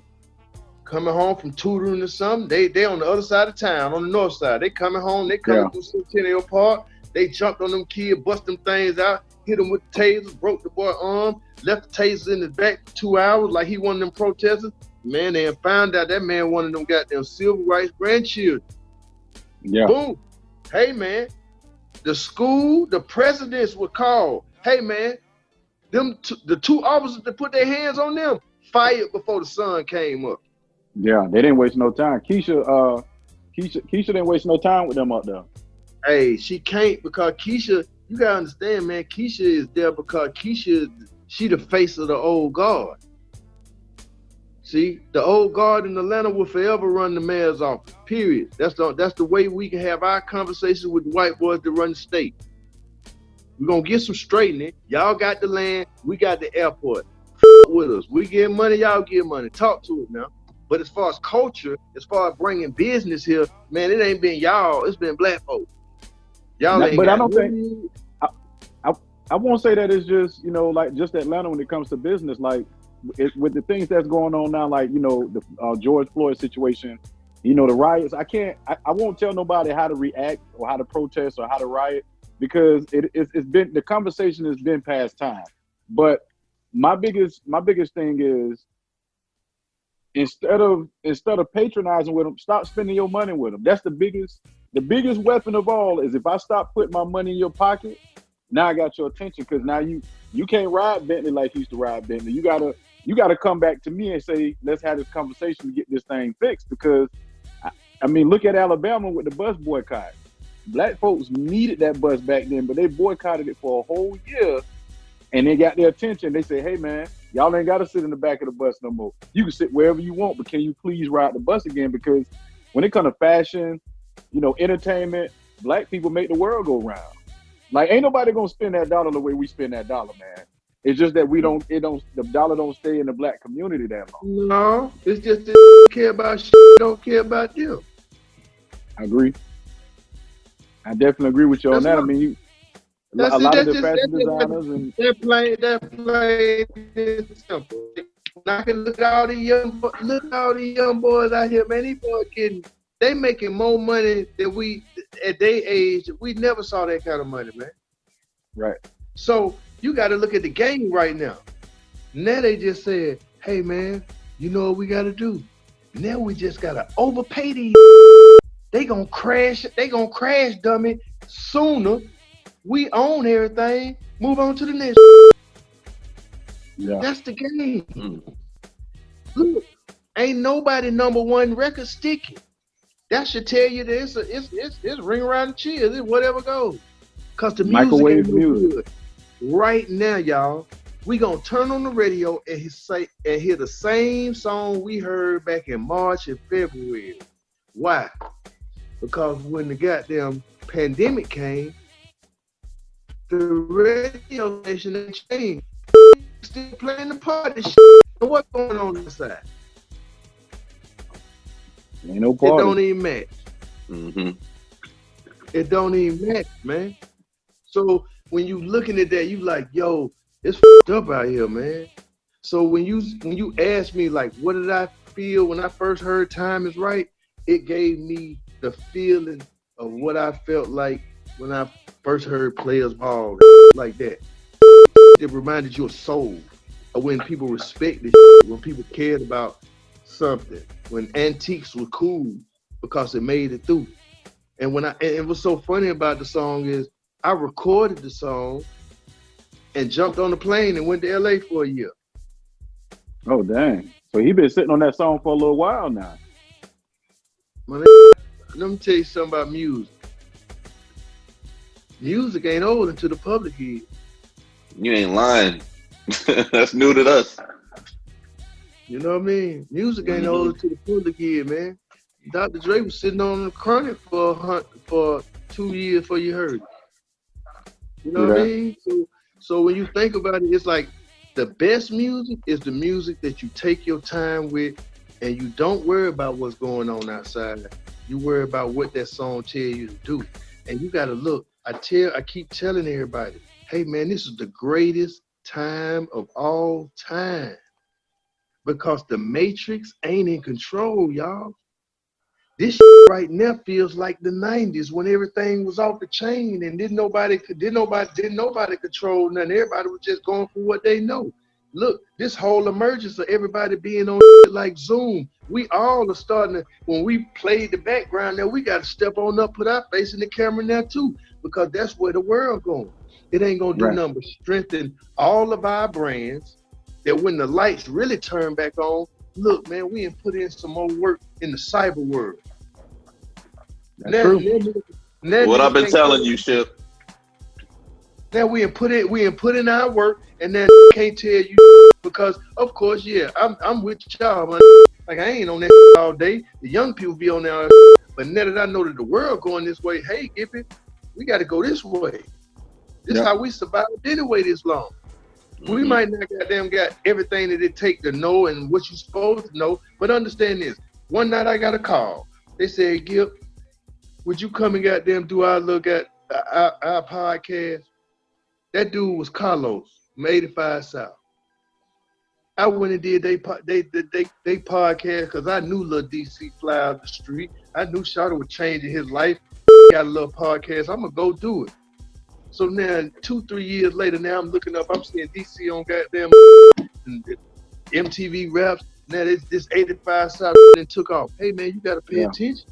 from tutoring or something. They on the other side of town, on the north side. They coming home, they coming through Centennial Park. They jumped on them kids, bust them things out, hit them with tasers, broke the boy arm, left the tasers in his back for 2 hours like he one of them protesters. Man, they found out that man one of them goddamn civil rights grandchildren. Yeah. Boom. Hey man, the school, the presidents were called. Hey man, the 2 officers that put their hands on them fired before the sun came up. Yeah, they didn't waste no time. Keisha didn't waste no time with them up there. Hey, she can't because Keisha, you gotta understand, man, Keisha is there because she the face of the old guard. See, the old guard in Atlanta will forever run the mayor's office, period. That's the way we can have our conversations with the white boys that run the state. We're gonna get some straightening. Y'all got the land, we got the airport. With us. We get money, y'all get money. Talk to us now. But as far as culture, as far as bringing business here, man, it ain't been y'all, it's been black folks. Y'all ain't but got I don't think I won't say that it's just, like just Atlanta when it comes to business. Like with the things that's going on now, like, the George Floyd situation, the riots. I won't tell nobody how to react or how to protest or how to riot because it's been, the conversation has been past time. But my biggest thing is instead of patronizing with them, stop spending your money with them. That's the biggest weapon of all is if I stop putting my money in your pocket, now I got your attention because now you can't ride Bentley like you used to ride Bentley. You gotta come back to me and say, let's have this conversation to get this thing fixed because I mean, look at Alabama with the bus boycott. Black folks needed that bus back then, but they boycotted it for a whole year and they got their attention. They say, hey man, y'all ain't gotta sit in the back of the bus no more. You can sit wherever you want, but can you please ride the bus again? Because when it comes to fashion, entertainment, black people make the world go round. Like, ain't nobody gonna spend that dollar the way we spend that dollar, man. It's just that the dollar don't stay in the black community that long. No, it's just that they care about shit, don't care about them. I agree. I definitely agree with you on that. I mean, a lot of the fashion designers and they're plain simple. I can look at all the young boys out here, man. These boys they making more money than we at their age. We never saw that kind of money, man. Right. So you got to look at the game right now. Now they just said, hey man, you know what we got to do? Now we just got to overpay these. They gonna crash, dummy, sooner. We own everything. Move on to the next. Yeah. That's the game. Look, ain't nobody #1 record sticking. That should tell you that it's ring around the cheers. It's whatever goes. Cause the microwave music. Good. Right now, y'all, we gonna turn on the radio and hear the same song we heard back in March and February. Why? Because when the goddamn pandemic came, the radio station ain't changed. Still playing the party shit. And what's going on inside? Ain't no party. It don't even match. Mm-hmm. It don't even match, man. So when you looking at that, you like, yo, it's fucked up out here, man. So when you ask me, like, what did I feel when I first heard Time Is Right? It gave me the feeling of what I felt like when I first heard Players Ball, like that. It reminded you of soul, or when people respected, when people cared about something, when antiques were cool because it made it through. And what's so funny about the song is I recorded the song and jumped on the plane and went to LA for a year. Oh dang! So he been sitting on that song for a little while now. Man, let me tell you something about music. Music ain't old until the public hears. You ain't lying. That's new to us. You know what I mean? Music ain't old until the public hears, man. Dr. Dre was sitting on the Chronic for 2 years before you heard it. You know what I mean? So when you think about it, it's like the best music is the music that you take your time with, and you don't worry about what's going on outside. You worry about what that song tell you to do. And you gotta look. I keep telling everybody, hey man, this is the greatest time of all time. Because the Matrix ain't in control, y'all. This right now feels like the 90s when everything was off the chain and didn't nobody control nothing. Everybody was just going for what they know. Look, this whole emergence of everybody being on like Zoom, we all are starting to, when we played the background now, we got to step on up, put our face in the camera now too, because that's where the world going. It ain't gonna do nothing but strengthen all of our brands, that when the lights really turn back on, look, man, we ain't put in some more work in the cyber world. That's true. What I've been telling you, Ship. Now we ain't put in our work, and then can't tell you because, of course, yeah, I'm with y'all, man. Like I ain't on that all day. The young people be on there, but now that I know that the world going this way, hey, Gippy, we got to go this way. This is how we survived anyway this long. We might not got everything that it take to know and what you supposed to know, but understand this. One night I got a call. They said, Gip, would you come and do our look at our podcast? That dude was Carlos from 85 South. I went and did they podcast because I knew Lil DC fly out the street. I knew Shawty was changing his life. Got a little podcast. I'm gonna go do it. So now 2-3 years later, now I'm looking up. I'm seeing DC on goddamn MTV raps. Now this 85 South and took off. Hey man, you gotta pay attention.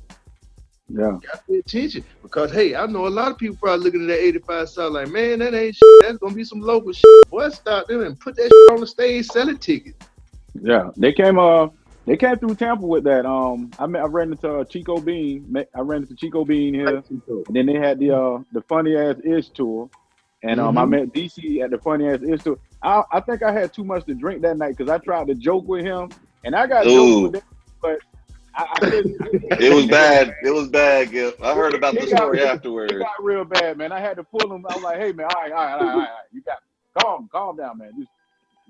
Yeah. You gotta pay attention because hey, I know a lot of people probably looking at that 85 South like, man, that ain't shit. That's gonna be some local shit. Boy, stop them and put that shit on the stage, selling tickets. Yeah, they came through Tampa with that. I ran into Chico Bean. I ran into Chico Bean here. And then they had the Funny Ass Ish tour, and I met DC at the Funny Ass Ish tour. I think I had too much to drink that night because I tried to joke with him, and I got joked with him, but I couldn't. It was bad. It was bad, Gipp. I heard about the story afterwards. It got real bad, man. I had to pull him. I was like, hey man, all right. You got calm down, man. Just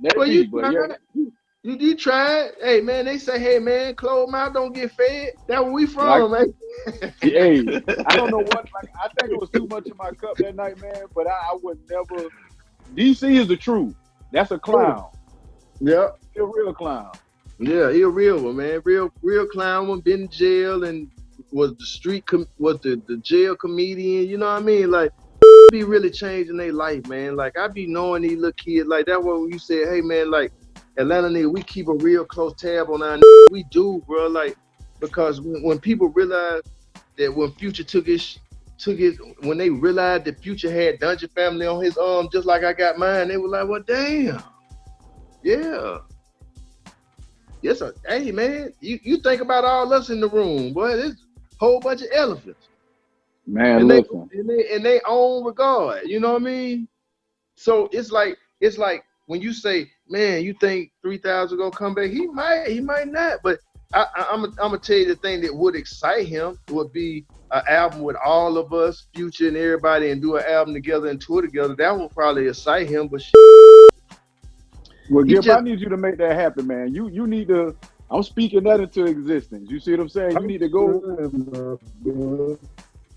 let it be. You tried? Hey man, they say, hey man, closed mouth don't get fed. That's where we from, man. Hey, I don't know what. Like, I think it was too much in my cup that night, man. But I would never. DC is the truth. That's a clown. Yeah, he's a real clown. Yeah, he a real one, man. Real clown one. Been in jail and was the jail comedian. You know what I mean? Like, be really changing their life, man. Like I be knowing these little kids. Like that one when you said, hey man, like. Atlanta nigga, we keep a real close tab on our niggas. We do, bro. Like, because when people realize that when Future took his, when they realized that Future had Dungeon Family on his arm, just like I got mine, they were like, well, damn. Yeah. Yes, hey man, you think about all us in the room, boy. There's a whole bunch of elephants. Man, and listen. In their own regard, you know what I mean? So it's like when you say, man, you think 3000 gonna come back? He might not. But I'm gonna tell you the thing that would excite him would be an album with all of us, Future and everybody, and do an album together and tour together. That would probably excite him. But well, Gipp, I need you to make that happen, man. You need to. I'm speaking that into existence. You see what I'm saying? You need to go.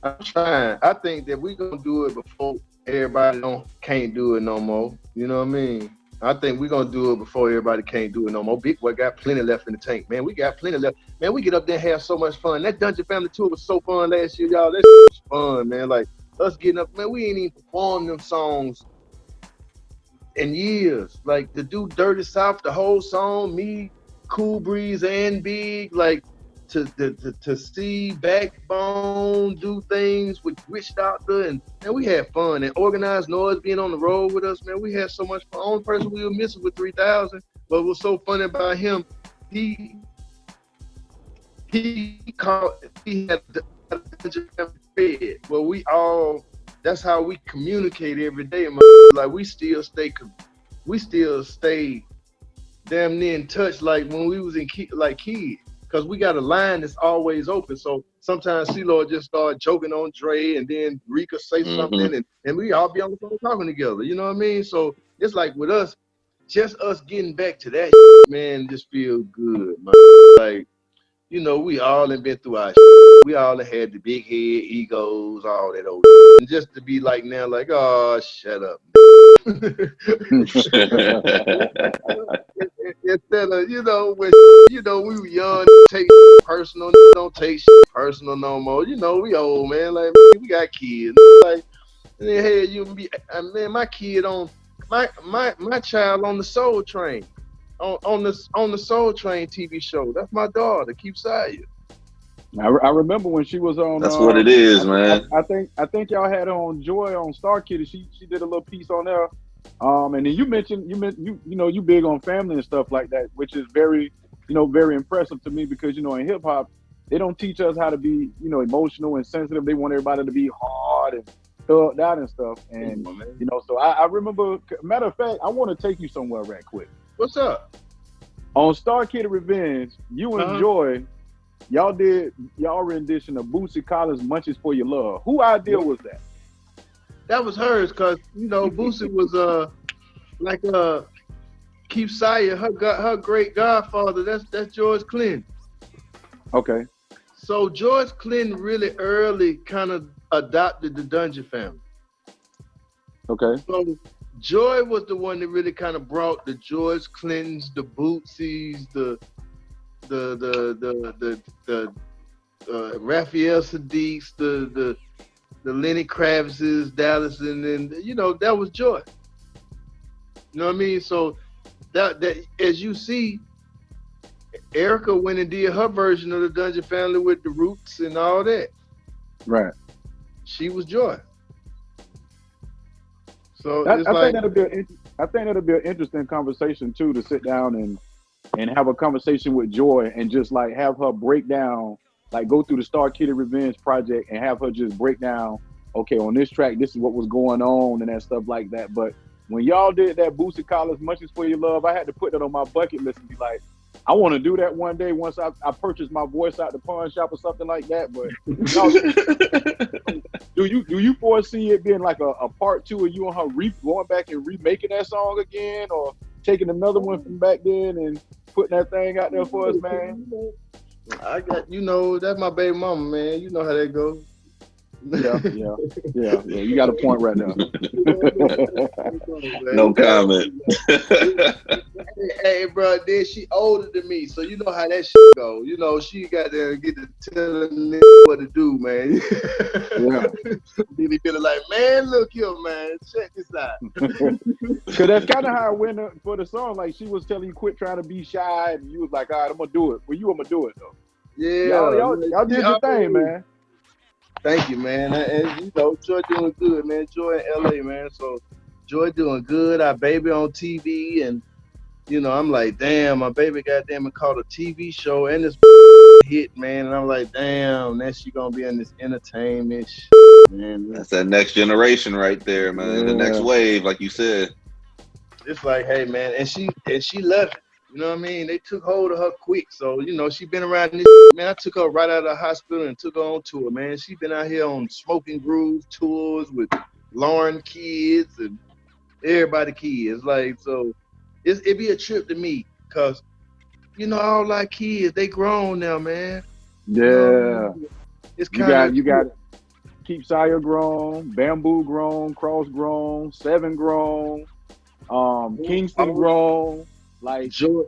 I'm trying. I think that we gonna do it before everybody can't do it no more. You know what I mean? I think we're going to do it before everybody can't do it no more. Big Boy got plenty left in the tank, man. We got plenty left. Man, we get up there and have so much fun. That Dungeon Family tour was so fun last year, y'all. That was fun, man. Like, us getting up, man, we ain't even performed them songs in years. Like, to do Dirty South, the whole song, me, Cool Breeze, and Big, like, to see Backbone do things with Witch Doctor, and man, we had fun. And Organized Noise being on the road with us, man, we had so much fun. Only person we were missing with 3000, but it was so funny about him. He had the well, we all, that's how we communicate every day, man. Like we still stay damn near in touch like when we was kids. because we got a line that's always open. So sometimes CeeLo just start joking on Dre, and then Rika say something, and we all be on the phone talking together. You know what I mean? So it's like with us, just us getting back to that, man, just feel good, man. Like, you know, we all have been through our we all have had the big head, egos, all that old and just to be like now, like, oh, shut up. Instead of, you know, when, you know, we were young, take personal, don't take personal no more. You know, we old, man. Like, we got kids. Like, and then, hey, you be, man, my kid on, my child on the Soul Train. On the Soul Train TV show. That's my daughter, Keepsaya. I remember when she was on. That's what it is, man. I think y'all had her on Joy on Star Kid. She did a little piece on there. And then you mentioned you know you big on family and stuff like that, which is very very impressive to me because in hip hop they don't teach us how to be emotional and sensitive. They want everybody to be hard and thugged out and stuff. And so I remember. Matter of fact, I want to take you somewhere right quick. What's up? On Star Kid Revenge, you and Joy, y'all did y'all rendition of Boosie Collins' "Munchies for Your Love." Who idea was that? That was hers, cause Boosie was like Keepsaya, her great godfather. That's George Clinton. Okay. So George Clinton really early kind of adopted the Dungeon family. Okay. So Joy was the one that really kind of brought the George Clintons, the Bootsies, the Raphael Sadiqs, the Lenny Kravitzes, Dallas, and then that was Joy. You know what I mean? So that as you see, Erica went and did her version of the Dungeon family with the Roots and all that. Right. She was Joy. So I think that'll be an interesting conversation too, to sit down and have a conversation with Joy and just like have her break down, like go through the Star Kid Revenge project and have her just break down, okay, on this track, this is what was going on and that stuff like that. But when y'all did that Boosie Collins "Munchies for Your Love," I had to put that on my bucket list and be like, I want to do that one day once I purchase my voice out the pawn shop or something like that. But do you foresee it being like a part two of you and her going back and remaking that song again, or taking another one from back then and putting that thing out there for us, man? I got that's my baby mama, man. You know how that goes. Yeah. You got a point right now. No comment. Hey, bro, then she older than me, so you know how that shit go. She got to get to telling what to do, man. Yeah. Then he be like, man, look here, man, check this out. Cause that's kind of how it went for the song. Like she was telling you quit trying to be shy, and you was like, all right, I'm gonna do it. Well, I'm gonna do it though. Yeah, y'all did your thing, man. Thank you, man. And Joy doing good, man. Joy in LA, man. So Joy doing good. Our baby on TV, and I'm like, damn, my baby goddamn it caught a TV show and this hit, man. And I'm like, damn, now she gonna be in this entertainment shit, man. That's that next generation right there, man. Yeah. The next wave, like you said. It's like, hey, man, and she left it. You know what I mean? They took hold of her quick. So, she been around this, man. I took her right out of the hospital and took her on tour, man. She been out here on Smoking Groove tours with Lauren kids and everybody kids. Like, so it'd be a trip to me because, all our kids, they grown now, man. Yeah. It's kind of. You got Keepsaya grown, Bamboo grown, Cross grown, Seven grown, Kingston grown. Like Joe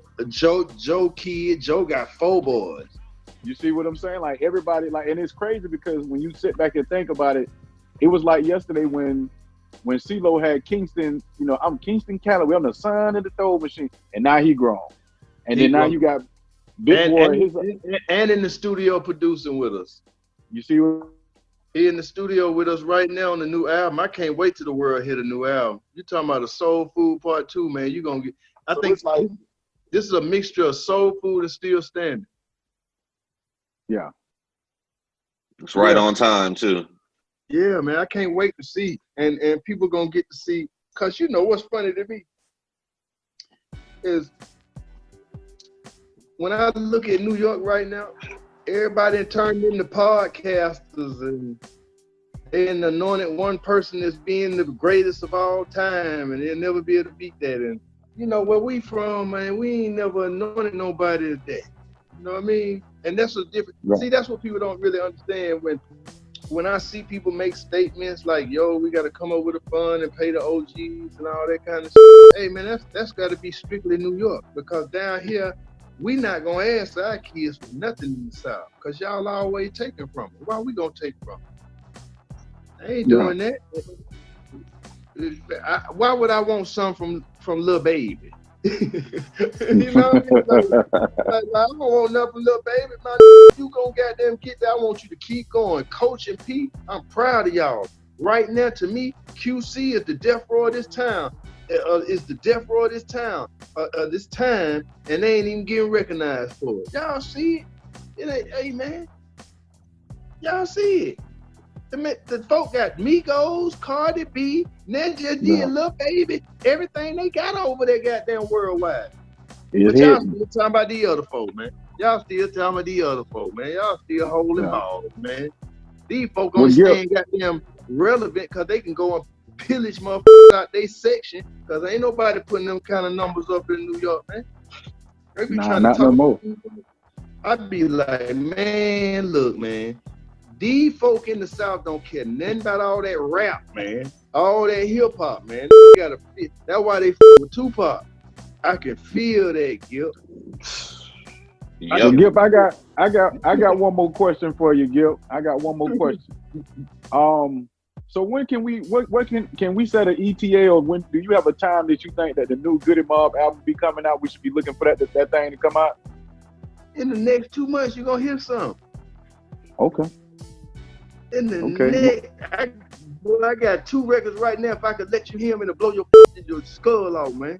kid, Joe got 4 boys. You see what I'm saying? Like everybody, like, and it's crazy because when you sit back and think about it, it was like yesterday when CeeLo had Kingston. I'm Kingston Calloway. I'm the son of the throw machine, and now he grown. And then now you got Big Boy and in the studio producing with us. You see what? He in the studio with us right now on the new album. I can't wait till the world hit a new album. You talking about a Soul Food Part 2, man? You gonna get. I think like this is a mixture of soul food and still standing. Yeah. It's right on time too. Yeah, man. I can't wait to see. And people gonna get to see, cause what's funny to me is when I look at New York right now, everybody turned into podcasters and they anointed one person as being the greatest of all time, and they'll never be able to beat that. And you know where we from, man, we ain't never anointed nobody as that. You know what I mean? And that's a different. Right. See, that's what people don't really understand when I see people make statements like, "Yo, we got to come up with a fund and pay the OGs and all that kind of shit." Hey, man, that's got to be strictly New York, because down here we not gonna ask our kids for nothing in the South, because y'all always taking from them. Why we gonna take from them? I ain't doing that. Why would I want some from Lil Baby? You know what I mean? Like, I don't want nothing from Lil Baby. Man, you gonna goddamn get that. I want you to keep going. Coach and Pete, I'm proud of y'all. Right now, to me, QC is the death row of this town. Is the death row of this town, this time, and they ain't even getting recognized for it. Y'all see it? It ain't, hey man, y'all see it? The folk got Migos, Cardi B, Ninja D, and Lil Baby, everything they got over there goddamn worldwide. But y'all still talking about the other folk, man. Y'all still talking about the other folk, man. Y'all still holding balls, man. These folk gonna stay goddamn relevant because they can go and pillage motherfuckers out their section, because ain't nobody putting them kind of numbers up in New York, man. They be trying to talk. No more. I'd be like, man, look, man. These folk in the South don't care nothing about all that rap, man. All that hip hop, man. Gotta fit. That's why they with Tupac. I can feel that, Gip. Yep. Gip, I got one more question for you, Gip. I got one more question. So when can we can we set an ETA, or when do you have a time that you think that the new Goodie Mob album be coming out? We should be looking for that thing to come out. In the next 2 months, you're gonna hear some. Okay. In the next, I got 2 records right now. If I could let you hear them, it'll blow your skull off, man.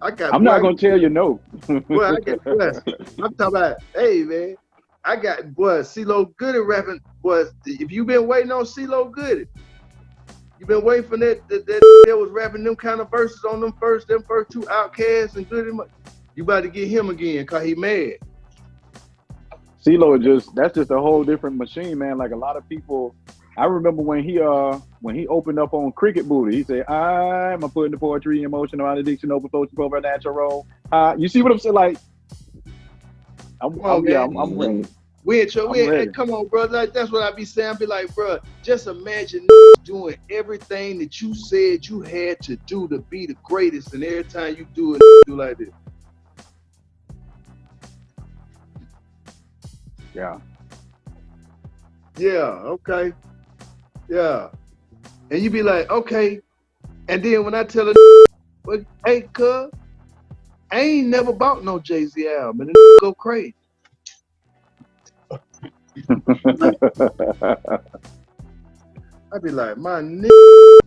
I'm not gonna tell you no. Boy, I'm talking about, hey man, I got CeeLo Goodie rapping. Boy, if you been waiting on CeeLo Goodie, you been waiting for that was rapping them kind of verses on them first 2 Outkast and Goodie Mob. You about to get him again, cause he mad. CeeLo that's just a whole different machine, man. Like a lot of people, I remember when he opened up on Cricket Booty, he said, "I'm putting the poetry, emotional addiction, over social, over natural." You see what I'm saying? Like, I'm ready. Hey, come on, bro. Like, that's what I be saying. I be like, bro, just imagine doing everything that you said you had to do to be the greatest, and every time you do it, do like this. Yeah. Okay. Yeah. And you be like, okay. And then when I tell her, hey, cuz, I ain't never bought no Jay-Z album, and the go crazy. I be like, my nigga,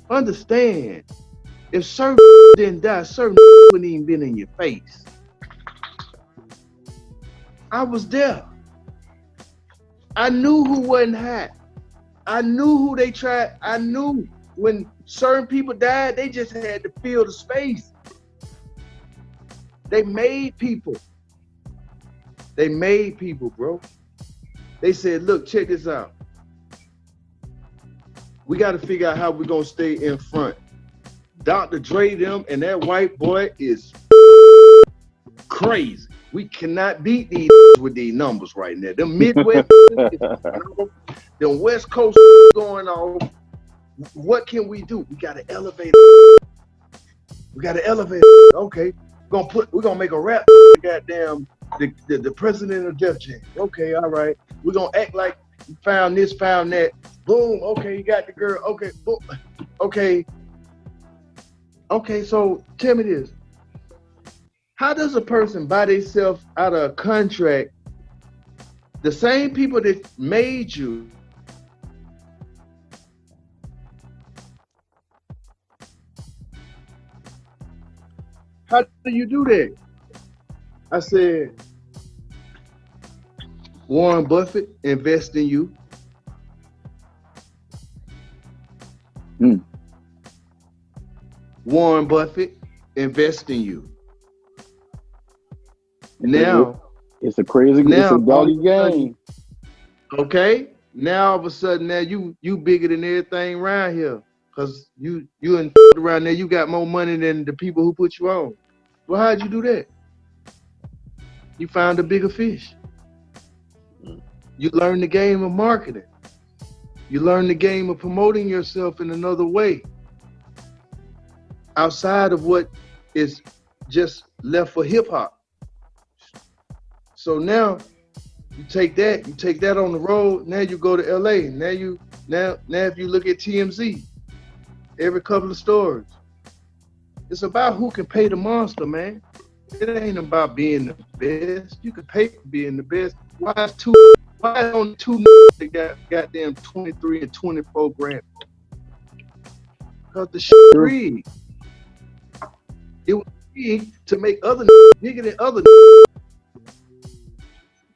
understand, if certain didn't die, certain wouldn't even been in your face. I was there. I knew who wasn't hot. I knew who they tried. I knew when certain people died, they just had to fill the space. They made people. They made people, bro. They said, look, check this out. We got to figure out how we're going to stay in front. Dr. Dre them and that white boy is crazy. We cannot beat these with these numbers right now. Them Midwest, them West Coast going on. What can we do? We got to elevate. We got to elevate. Okay, we're gonna make a rap. Goddamn, the president of Def Jam. Okay, all right. We're gonna act like we found this, found that. Boom. Okay, you got the girl. Okay, boom. Okay. So tell me this. How does a person buy themselves out of a contract? The same people that made you. How do you do that? I said, Warren Buffett invest in you. Warren Buffett invest in you. Now it's a crazy, it's a doggy game. Okay, now all of a sudden, now you bigger than everything around here, cause you and around there, you got more money than the people who put you on. Well, how'd you do that? You found a bigger fish. You learn the game of marketing. You learn the game of promoting yourself in another way, outside of what is just left for hip hop. So now you take that on the road. Now you go to LA. Now if you look at TMZ, every couple of stories, it's about who can pay the monster, man. It ain't about being the best. You can pay for being the best. Why only two that got goddamn 23 and 24 grand? Because the shit rigged. It was rigged to make other bigger than other.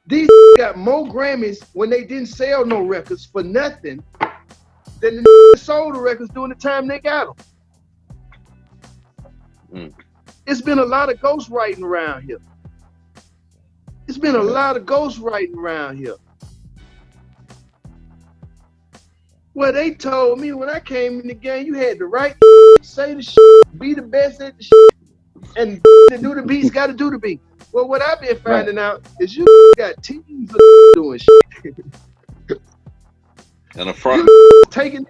These got more Grammys when they didn't sell no records for nothing than the sold the records during the time they got them. It's been a lot of ghostwriting around here. It's been a lot of ghostwriting around here. Well, they told me when I came in the game, you had the right say the shit, be the best at the shit, and to do the beats, got to do the beat. Well, what I've been finding out is you got teams of doing shit. And a front. You taking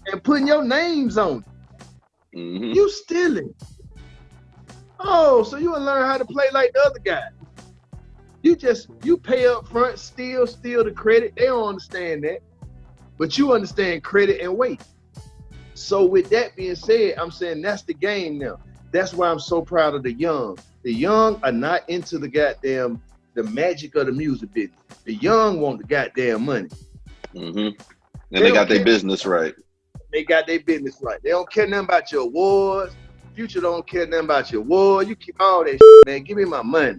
and putting your names on it. Mm-hmm. You stealing. Oh, so you want to learn how to play like the other guy. You pay up front, steal the credit. They don't understand that. But you understand credit and weight. So with that being said, I'm saying that's the game now. That's why I'm so proud of the young. The young are not into the magic of the music business. The young want the goddamn money. Mm-hmm. And they got their business right. They got their business right. They don't care nothing about your awards. Future don't care nothing about your award. You keep all that shit, man. Give me my money.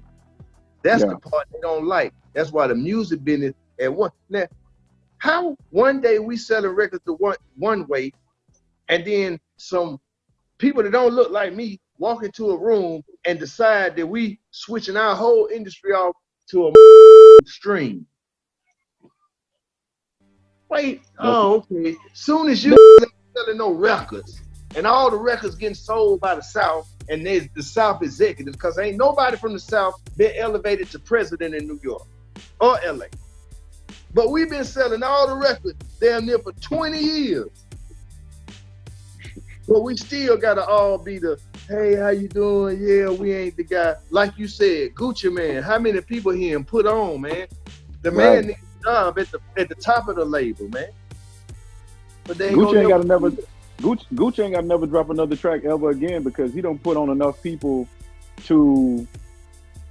That's the part they don't like. That's why the music business at one. Now, how one day we selling records the one way, and then some people that don't look like me walk into a room and decide that we switching our whole industry off to a stream. Wait, okay. Soon as you selling no records, and all the records getting sold by the South, and there's the South executives, because ain't nobody from the South been elevated to president in New York or LA. But we've been selling all the records damn near for 20 years. But we still gotta all be the, hey, how you doing? Yeah, we ain't the guy. Like you said, Gucci Man, how many people hear him put on, man? The man needs a job at the top of the label, man. But they Gucci ain't got to never drop another track ever again, because he don't put on enough people to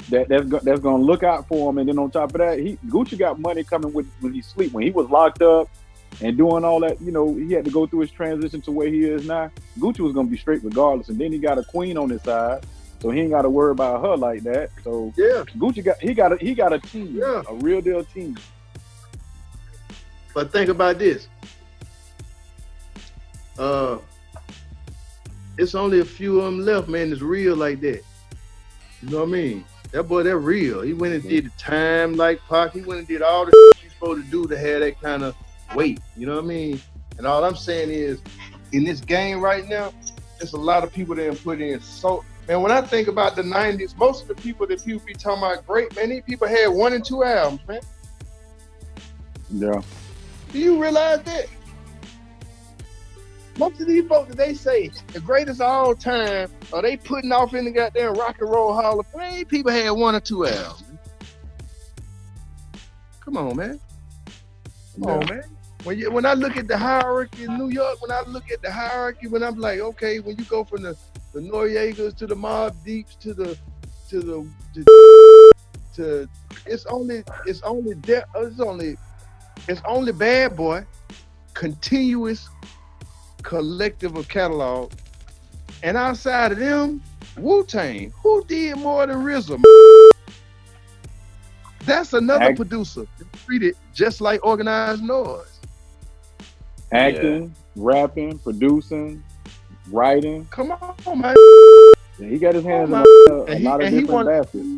that's gonna look out for him. And then on top of that, Gucci got money coming with when he sleep. When he was locked up and doing all that, he had to go through his transition to where he is now. Gucci was gonna be straight regardless. And then he got a queen on his side, so he ain't got to worry about her like that. So Gucci got a team, a real deal team. But think about this. It's only a few of them left, man, that's real like that. You know what I mean? That boy, that real. He went and did the time like Pac. He went and did all the shit he's supposed to do to have that kind of weight. You know what I mean? And all I'm saying is, in this game right now, there's a lot of people that have put in. So, man, when I think about the 90s, most of the people that people be talking about great, man, these people had 1 and 2 albums, man. Yeah. Do you realize that? Most of these folks that they say the greatest of all time, are they putting off in the goddamn Rock and Roll Hall of Fame? People had 1 or 2 albums. Come on, man. Come on, man. When I look at the hierarchy in New York, when I'm like, okay, when you go from the Noriegas to the Mobb Deeps to it's only Bad Boy, continuous collective of catalog, and outside of them, Wu-Tang. Who did more than RZA? That's another producer treated just like Organized Noise. Acting, rapping, producing, writing. Come on, man. Yeah, he got his hands in a lot of different baskets.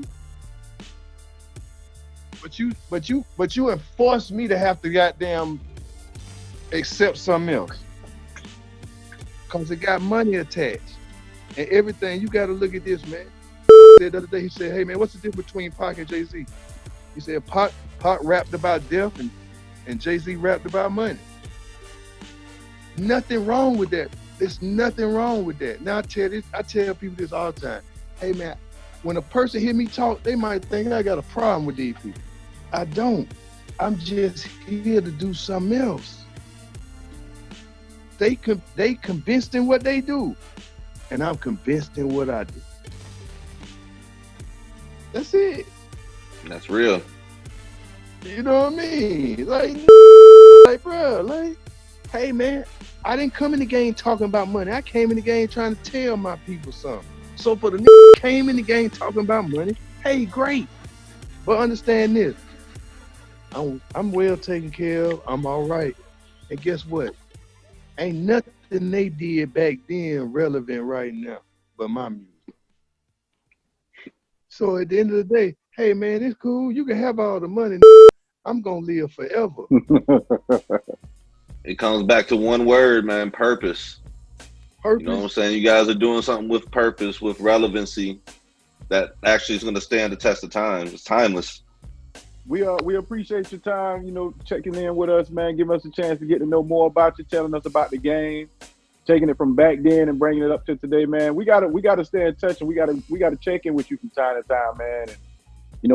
you enforced me to have to goddamn accept something else. Cause it got money attached. And everything, you gotta look at this, man. The other day he said, hey man, what's the difference between Pac and Jay-Z? He said Pac rapped about death and Jay-Z rapped about money. Nothing wrong with that. There's nothing wrong with that. Now I tell people this all the time. Hey man, when a person hear me talk, they might think I got a problem with these people. I don't. I'm just here to do something else. They convinced in what they do, and I'm convinced in what I do. That's it. That's real. You know what I mean? Like bro, like, hey man, I didn't come in the game talking about money. I came in the game trying to tell my people something. So for the came in the game talking about money, hey, great. But understand this, I'm well taken care of. I'm all right. And guess what? Ain't nothing they did back then relevant right now but my music. So at the end of the day, hey man, it's cool. You can have all the money. I'm gonna live forever. It comes back to one word, man, purpose. Purpose. You know what I'm saying? You guys are doing something with purpose, with relevancy that actually is going to stand the test of time. It's timeless. We appreciate your time, checking in with us, man, giving us a chance to get to know more about you, telling us about the game, taking it from back then and bringing it up to today, man. We gotta stay in touch, and we gotta check in with you from time to time, man. And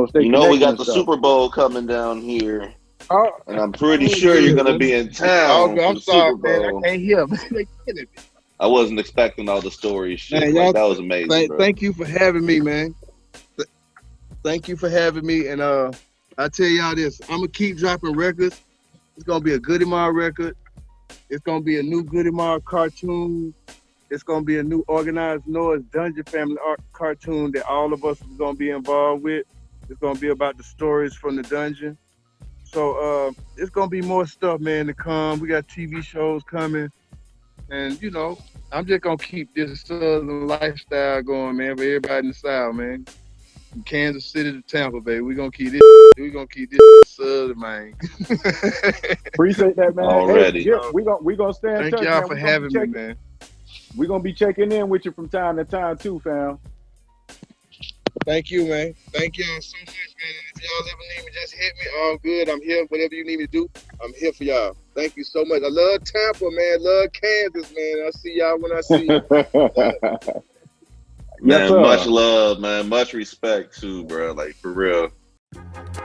stay. We got the Super Bowl coming down here, and I'm pretty sure you're gonna be in town. I'm sorry, man. I can't hear. They killing me. I wasn't expecting all the stories. Shit, man, that was amazing. Thank you for having me, man. Thank you for having me, and I tell y'all this, I'm gonna keep dropping records. It's gonna be a Goodie Mob record. It's gonna be a new Goodie Mob cartoon. It's gonna be a new Organized Noise Dungeon Family art cartoon that all of us is gonna be involved with. It's gonna be about the stories from the dungeon. So it's gonna be more stuff, man, to come. We got TV shows coming, and I'm just gonna keep this southern lifestyle going, man, for everybody in the South, man. From Kansas City to Tampa, baby. We're gonna keep this. We're gonna keep this southern, man. Appreciate that, man. Already. Hey, we gonna stay in touch. Thank y'all man. for having me, man. We're gonna be checking in with you from time to time too, fam. Thank you, man. Thank y'all so much, man. And if y'all ever need me, just hit me. All good. I'm here. Whatever you need me to do, I'm here for y'all. Thank you so much. I love Tampa, man. Love Kansas, man. I'll see y'all when I see you. Man, much love, man. Much respect too, bro. Like, for real.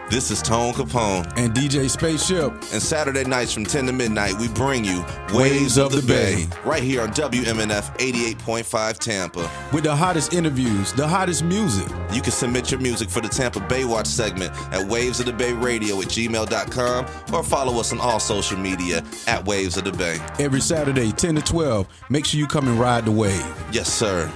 This is Tone Kapone. And DJ Spaceship. And Saturday nights from 10 to midnight, we bring you Waves of the Bay. Right here on WMNF 88.5 Tampa. With the hottest interviews, the hottest music. You can submit your music for the Tampa Bay Watch segment at wavesofthebay@gmail.com or follow us on all social media at Waves of the Bay. Every Saturday, 10 to 12. Make sure you come and ride the wave. Yes, sir.